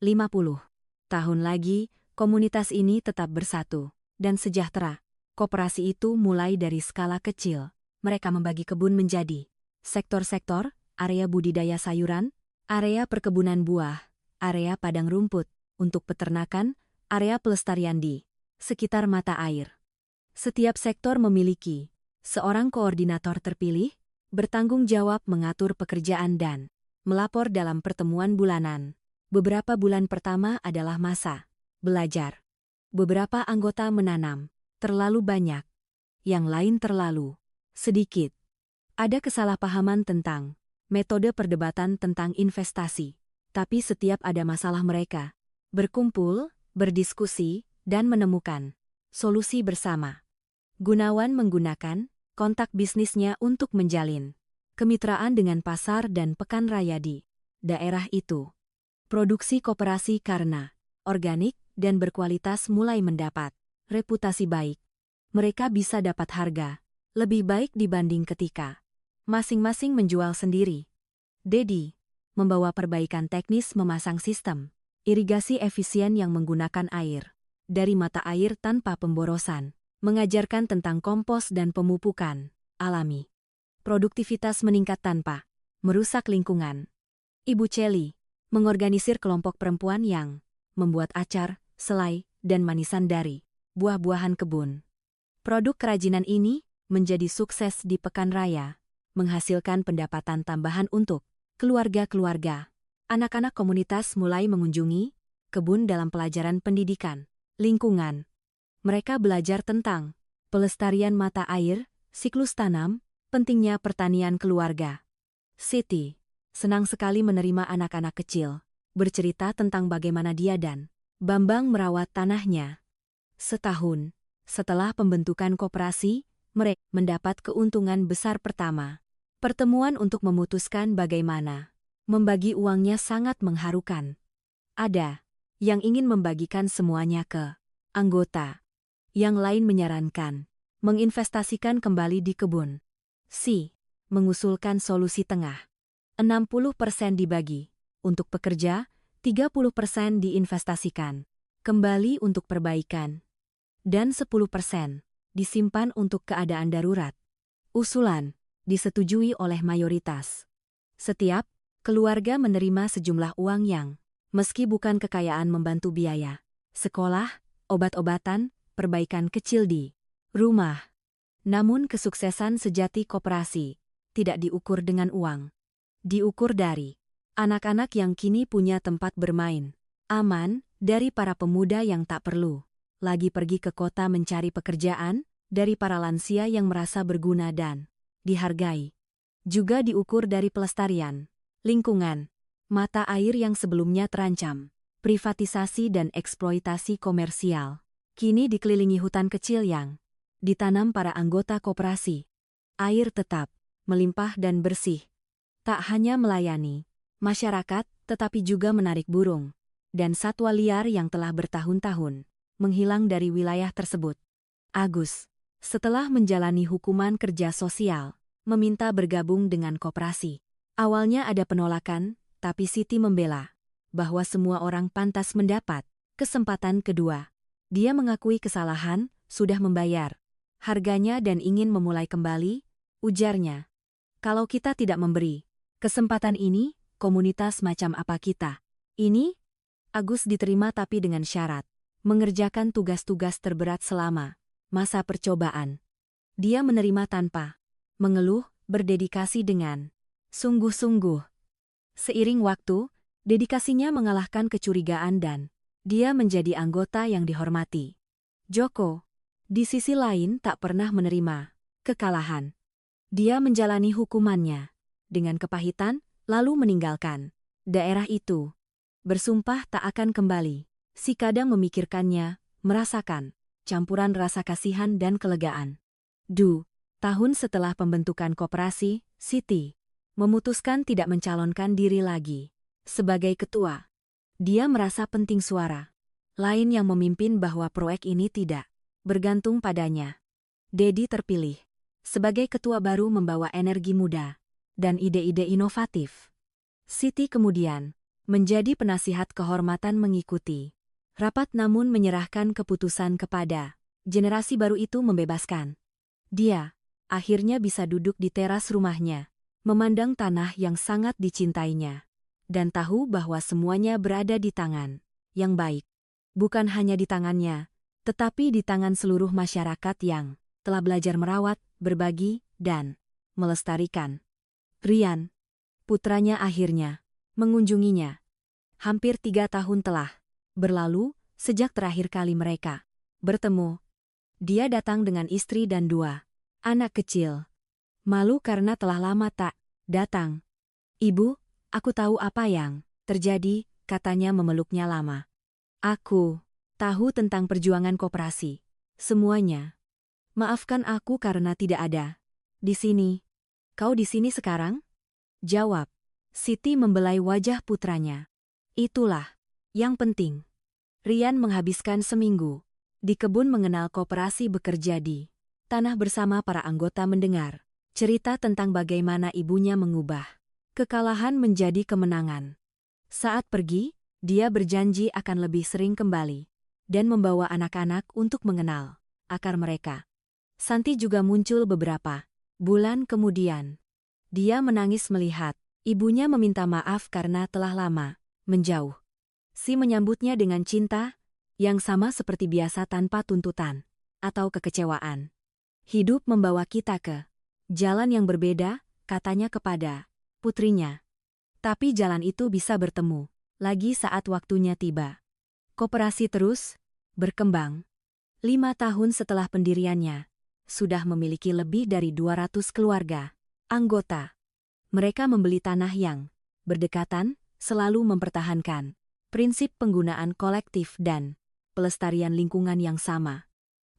tahun lagi, komunitas ini tetap bersatu dan sejahtera. Koperasi itu mulai dari skala kecil. Mereka membagi kebun menjadi sektor-sektor, area budidaya sayuran, area perkebunan buah, area padang rumput, untuk peternakan, area pelestarian di sekitar mata air. Setiap sektor memiliki seorang koordinator terpilih, bertanggung jawab mengatur pekerjaan dan melapor dalam pertemuan bulanan. Beberapa bulan pertama adalah masa belajar. Beberapa anggota menanam terlalu banyak, yang lain terlalu sedikit. Ada kesalahpahaman tentang metode perdebatan tentang investasi, tapi setiap ada masalah mereka berkumpul, berdiskusi, dan menemukan solusi bersama. Gunawan menggunakan kontak bisnisnya untuk menjalin kemitraan dengan pasar dan pekan raya di daerah itu. Produksi koperasi karena organik dan berkualitas mulai mendapat reputasi baik. Mereka bisa dapat harga lebih baik dibanding ketika masing-masing menjual sendiri. Dedi membawa perbaikan teknis memasang sistem irigasi efisien yang menggunakan air dari mata air tanpa pemborosan, mengajarkan tentang kompos dan pemupukan alami. Produktivitas meningkat tanpa merusak lingkungan. Ibu Celi mengorganisir kelompok perempuan yang membuat acar, selai, dan manisan dari buah-buahan kebun. Produk kerajinan ini menjadi sukses di pekan raya, menghasilkan pendapatan tambahan untuk keluarga-keluarga. Anak-anak komunitas mulai mengunjungi kebun dalam pelajaran pendidikan lingkungan. Mereka belajar tentang pelestarian mata air, siklus tanam, pentingnya pertanian keluarga. Siti senang sekali menerima anak-anak kecil bercerita tentang bagaimana dia dan Bambang merawat tanahnya. Setahun setelah pembentukan koperasi, mereka mendapat keuntungan besar pertama. Pertemuan untuk memutuskan bagaimana membagi uangnya sangat mengharukan. Ada yang ingin membagikan semuanya ke anggota. Yang lain menyarankan menginvestasikan kembali di kebun. Si mengusulkan solusi tengah. 60% dibagi untuk pekerja, 30% diinvestasikan kembali untuk perbaikan, dan 10% disimpan untuk keadaan darurat. Usulan disetujui oleh mayoritas. Setiap keluarga menerima sejumlah uang yang, meski bukan kekayaan, membantu biaya sekolah, obat-obatan, perbaikan kecil di rumah. Namun kesuksesan sejati koperasi tidak diukur dengan uang. Diukur dari anak-anak yang kini punya tempat bermain aman, dari para pemuda yang tak perlu lagi pergi ke kota mencari pekerjaan, dari para lansia yang merasa berguna dan dihargai. Juga diukur dari pelestarian lingkungan, mata air yang sebelumnya terancam privatisasi dan eksploitasi komersial, kini dikelilingi hutan kecil yang ditanam para anggota koperasi. Air tetap melimpah dan bersih. Tak hanya melayani masyarakat, tetapi juga menarik burung dan satwa liar yang telah bertahun-tahun menghilang dari wilayah tersebut. Agus, setelah menjalani hukuman kerja sosial, meminta bergabung dengan koperasi. Awalnya ada penolakan, tapi Siti membela bahwa semua orang pantas mendapat kesempatan kedua. Dia mengakui kesalahan, sudah membayar harganya dan ingin memulai kembali, ujarnya. Kalau kita tidak memberi kesempatan ini, komunitas macam apa kita? Ini? Agus diterima tapi dengan syarat. Mengerjakan tugas-tugas terberat selama masa percobaan. Dia menerima tanpa mengeluh, berdedikasi dengan sungguh-sungguh. Seiring waktu, dedikasinya mengalahkan kecurigaan dan dia menjadi anggota yang dihormati. Joko, di sisi lain tak pernah menerima kekalahan. Dia menjalani hukumannya dengan kepahitan, lalu meninggalkan daerah itu. Bersumpah tak akan kembali. Si kadang memikirkannya, merasakan campuran rasa kasihan dan kelegaan. Tahun setelah pembentukan koperasi, Siti memutuskan tidak mencalonkan diri lagi sebagai ketua. Dia merasa penting suara lain yang memimpin bahwa proyek ini tidak bergantung padanya. Dedi terpilih sebagai ketua baru membawa energi muda dan ide-ide inovatif. Siti kemudian menjadi penasihat kehormatan mengikuti rapat namun menyerahkan keputusan kepada generasi baru itu membebaskan. Dia akhirnya bisa duduk di teras rumahnya, memandang tanah yang sangat dicintainya, dan tahu bahwa semuanya berada di tangan yang baik. Bukan hanya di tangannya, tetapi di tangan seluruh masyarakat yang telah belajar merawat, berbagi, dan melestarikan. Rian, putranya akhirnya mengunjunginya. Hampir 3 tahun telah berlalu sejak terakhir kali mereka bertemu. Dia datang dengan istri dan 2 anak kecil. Malu karena telah lama tak datang. "Ibu, aku tahu apa yang terjadi," katanya memeluknya lama. "Aku tahu tentang perjuangan koperasi. Semuanya. Maafkan aku karena tidak ada di sini." "Kau di sini sekarang?" jawab Siti membelai wajah putranya. "Itulah yang penting." Rian menghabiskan seminggu di kebun mengenal koperasi bekerja di tanah bersama para anggota mendengar cerita tentang bagaimana ibunya mengubah kekalahan menjadi kemenangan. Saat pergi, dia berjanji akan lebih sering kembali dan membawa anak-anak untuk mengenal akar mereka. Santi juga muncul beberapa bulan kemudian. Dia menangis melihat ibunya meminta maaf karena telah lama menjauh. Si menyambutnya dengan cinta yang sama seperti biasa tanpa tuntutan atau kekecewaan. "Hidup membawa kita ke jalan yang berbeda," katanya kepada putrinya. "Tapi jalan itu bisa bertemu lagi saat waktunya tiba." Koperasi terus berkembang. 5 tahun setelah pendiriannya, sudah memiliki lebih dari 200 keluarga anggota. Mereka membeli tanah yang berdekatan, selalu mempertahankan prinsip penggunaan kolektif dan pelestarian lingkungan yang sama.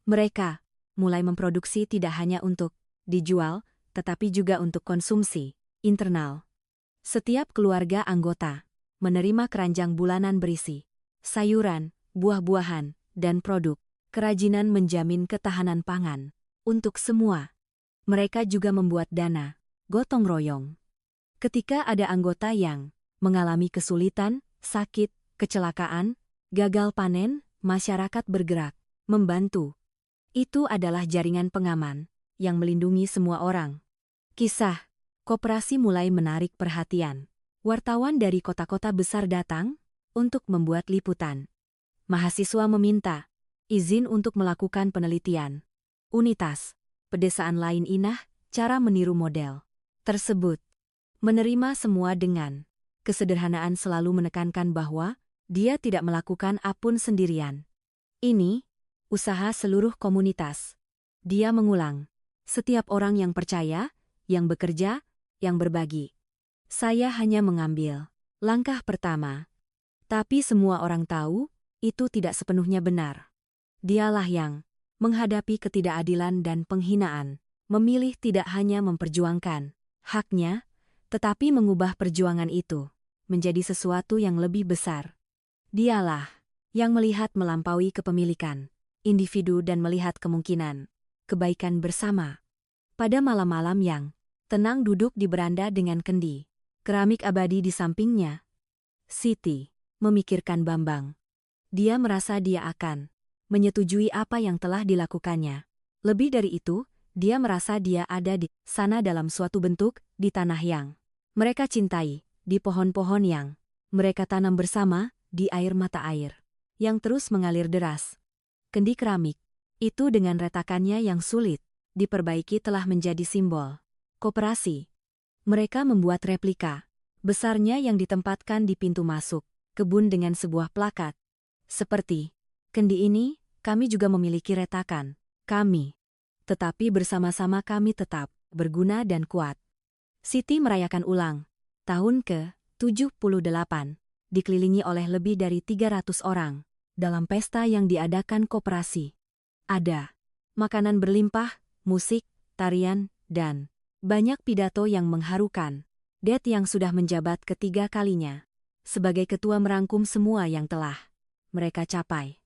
Mereka mulai memproduksi tidak hanya untuk dijual, tetapi juga untuk konsumsi internal. Setiap keluarga anggota menerima keranjang bulanan berisi sayuran, buah-buahan, dan produk kerajinan menjamin ketahanan pangan untuk semua. Mereka juga membuat dana gotong royong. Ketika ada anggota yang mengalami kesulitan, sakit, kecelakaan, gagal panen, masyarakat bergerak, membantu. Itu adalah jaringan pengaman yang melindungi semua orang. Kisah koperasi mulai menarik perhatian. Wartawan dari kota-kota besar datang untuk membuat liputan. Mahasiswa meminta izin untuk melakukan penelitian. Unitas pedesaan lain inah cara meniru model tersebut. Menerima semua dengan kesederhanaan, selalu menekankan bahwa dia tidak melakukan apapun sendirian. Ini usaha seluruh komunitas. Dia mengulang, setiap orang yang percaya, yang bekerja, yang berbagi. Saya hanya mengambil langkah pertama. Tapi semua orang tahu, itu tidak sepenuhnya benar. Dialah yang menghadapi ketidakadilan dan penghinaan, memilih tidak hanya memperjuangkan haknya, tetapi mengubah perjuangan itu menjadi sesuatu yang lebih besar. Dialah yang melihat melampaui kepemilikan individu dan melihat kemungkinan kebaikan bersama. Pada malam-malam yang tenang duduk di beranda dengan kendi keramik abadi di sampingnya, Siti memikirkan Bambang. Dia merasa dia akan menyetujui apa yang telah dilakukannya. Lebih dari itu, dia merasa dia ada di sana dalam suatu bentuk, di tanah yang mereka cintai, di pohon-pohon yang mereka tanam bersama, di air mata air yang terus mengalir deras. Kendi keramik itu dengan retakannya yang sulit diperbaiki telah menjadi simbol koperasi. Mereka membuat replika besarnya yang ditempatkan di pintu masuk kebun dengan sebuah plakat. Seperti kendi ini, kami juga memiliki retakan. Kami. Tetapi bersama-sama kami tetap berguna dan kuat. Siti merayakan ulang tahun ke-78, dikelilingi oleh lebih dari 300 orang, dalam pesta yang diadakan koperasi. Ada makanan berlimpah, musik, tarian, dan banyak pidato yang mengharukan. Det yang sudah menjabat ketiga kalinya sebagai ketua merangkum semua yang telah mereka capai.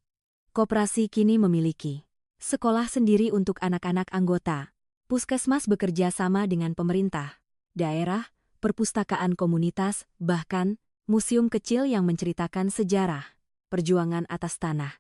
Koperasi kini memiliki sekolah sendiri untuk anak-anak anggota. Puskesmas bekerja sama dengan pemerintah, daerah, perpustakaan komunitas, bahkan museum kecil yang menceritakan sejarah perjuangan atas tanah.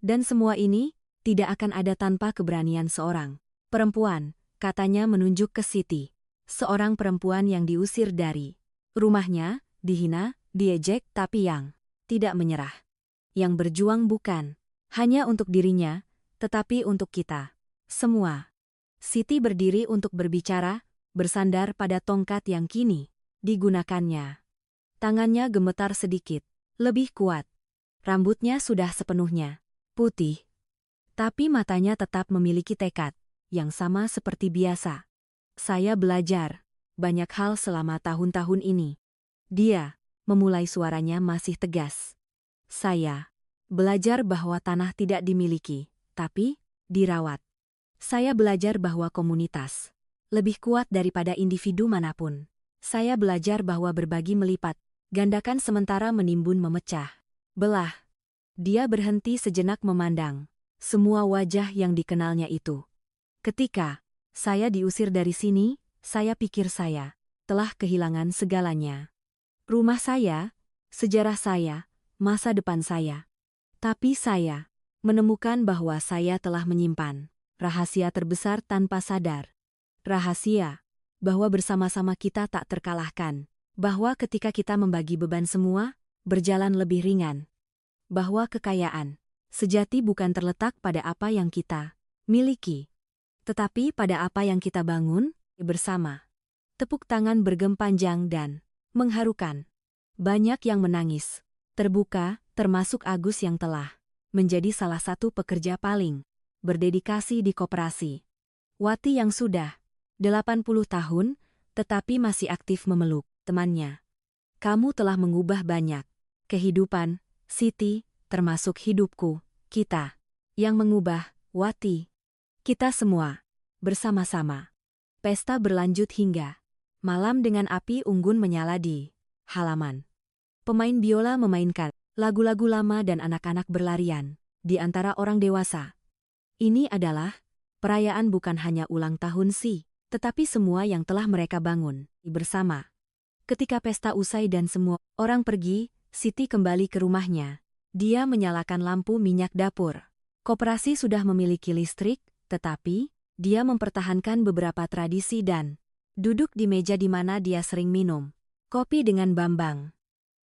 Dan semua ini tidak akan ada tanpa keberanian seorang perempuan, katanya menunjuk ke Siti. Seorang perempuan yang diusir dari rumahnya, dihina, diejek, tapi yang tidak menyerah. Yang berjuang bukan hanya untuk dirinya, tetapi untuk kita semua. Siti berdiri untuk berbicara, bersandar pada tongkat yang kini digunakannya. Tangannya gemetar sedikit, lebih kuat. Rambutnya sudah sepenuhnya putih, tapi matanya tetap memiliki tekad yang sama seperti biasa. Saya belajar banyak hal selama tahun-tahun ini. Dia memulai, suaranya masih tegas. Saya belajar bahwa tanah tidak dimiliki, tapi dirawat. Saya belajar bahwa komunitas lebih kuat daripada individu manapun. Saya belajar bahwa berbagi melipat gandakan sementara menimbun memecah belah. Dia berhenti sejenak memandang semua wajah yang dikenalnya itu. Ketika saya diusir dari sini, saya pikir saya telah kehilangan segalanya. Rumah saya, sejarah saya, masa depan saya. Tapi saya menemukan bahwa saya telah menyimpan rahasia terbesar tanpa sadar. Rahasia bahwa bersama-sama kita tak terkalahkan. Bahwa ketika kita membagi beban semua, berjalan lebih ringan. Bahwa kekayaan sejati bukan terletak pada apa yang kita miliki, tetapi pada apa yang kita bangun bersama. Tepuk tangan bergema panjang dan mengharukan. Banyak yang menangis terbuka, termasuk Agus yang telah menjadi salah satu pekerja paling berdedikasi di koperasi. Wati yang sudah 80 tahun, tetapi masih aktif memeluk temannya. Kamu telah mengubah banyak kehidupan, Siti, termasuk hidupku. Kita yang mengubah, Wati. Kita semua bersama-sama. Pesta berlanjut hingga malam dengan api unggun menyala di halaman. Pemain biola memainkan lagu-lagu lama dan anak-anak berlarian di antara orang dewasa. Ini adalah perayaan bukan hanya ulang tahun Si, tetapi semua yang telah mereka bangun bersama. Ketika pesta usai dan semua orang pergi, Siti kembali ke rumahnya. Dia menyalakan lampu minyak dapur. Koperasi sudah memiliki listrik, tetapi dia mempertahankan beberapa tradisi dan duduk di meja di mana dia sering minum kopi dengan Bambang.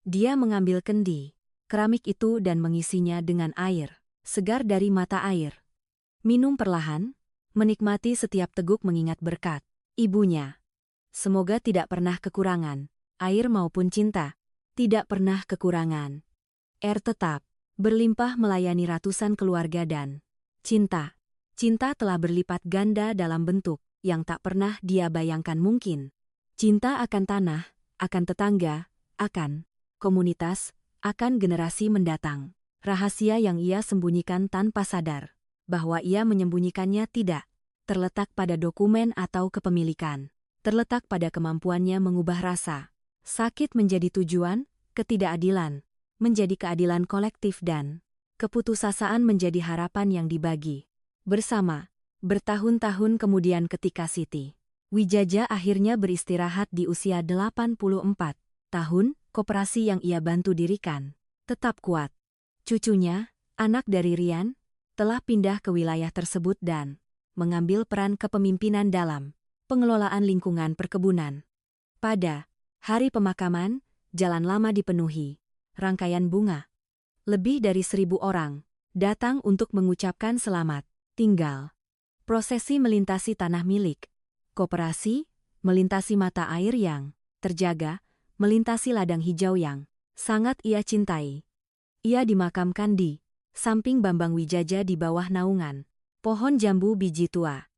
Dia mengambil kendi keramik itu dan mengisinya dengan air segar dari mata air. Minum perlahan, menikmati setiap teguk mengingat berkat ibunya. Semoga tidak pernah kekurangan air maupun cinta. Tidak pernah kekurangan. Tetap berlimpah melayani ratusan keluarga dan cinta. Cinta telah berlipat ganda dalam bentuk yang tak pernah dia bayangkan mungkin. Cinta akan tanah, akan tetangga, akan komunitas, akan generasi mendatang. Rahasia yang ia sembunyikan tanpa sadar, bahwa ia menyembunyikannya tidak terletak pada dokumen atau kepemilikan. Terletak pada kemampuannya mengubah rasa sakit menjadi tujuan, ketidakadilan menjadi keadilan kolektif dan keputusasaan menjadi harapan yang dibagi bersama. Bertahun-tahun kemudian ketika Siti Wijaja akhirnya beristirahat di usia 84 tahun, koperasi yang ia bantu dirikan tetap kuat. Cucunya, anak dari Rian, telah pindah ke wilayah tersebut dan mengambil peran kepemimpinan dalam pengelolaan lingkungan perkebunan. Pada hari pemakaman, jalan lama dipenuhi rangkaian bunga. Lebih dari 1.000 orang datang untuk mengucapkan selamat tinggal. Prosesi melintasi tanah milik koperasi, melintasi mata air yang terjaga, melintasi ladang hijau yang sangat ia cintai. Ia dimakamkan di samping Bambang Wijaja di bawah naungan pohon jambu biji tua.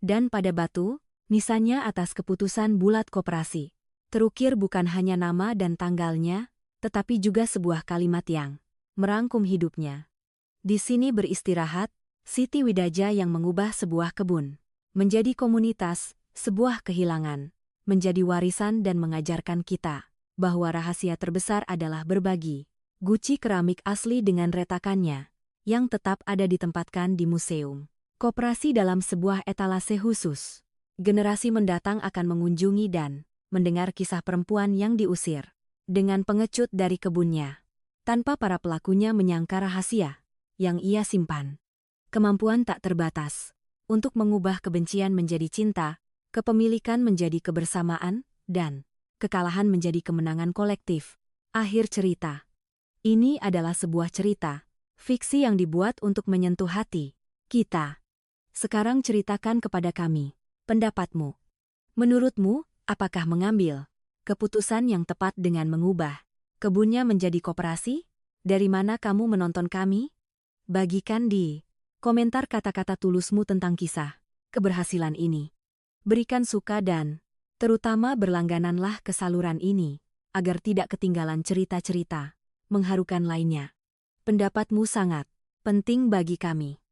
Dan pada batu, nisannya atas keputusan bulat koperasi. Terukir bukan hanya nama dan tanggalnya, tetapi juga sebuah kalimat yang merangkum hidupnya. Di sini beristirahat, Siti Widaja yang mengubah sebuah kebun menjadi komunitas, sebuah kehilangan, menjadi warisan dan mengajarkan kita bahwa rahasia terbesar adalah berbagi. Guci keramik asli dengan retakannya, yang tetap ada ditempatkan di museum koperasi dalam sebuah etalase khusus. Generasi mendatang akan mengunjungi dan mendengar kisah perempuan yang diusir dengan pengecut dari kebunnya, tanpa para pelakunya menyangka rahasia yang ia simpan. Kemampuan tak terbatas untuk mengubah kebencian menjadi cinta, kepemilikan menjadi kebersamaan, dan kekalahan menjadi kemenangan kolektif. Akhir cerita. Ini adalah sebuah cerita fiksi yang dibuat untuk menyentuh hati kita. Sekarang ceritakan kepada kami pendapatmu. Menurutmu, apakah mengambil keputusan yang tepat dengan mengubah kebunnya menjadi koperasi? Dari mana kamu menonton kami? Bagikan di komentar kata-kata tulusmu tentang kisah keberhasilan ini. Berikan suka dan terutama berlanggananlah ke saluran ini agar tidak ketinggalan cerita-cerita mengharukan lainnya. Pendapatmu sangat penting bagi kami.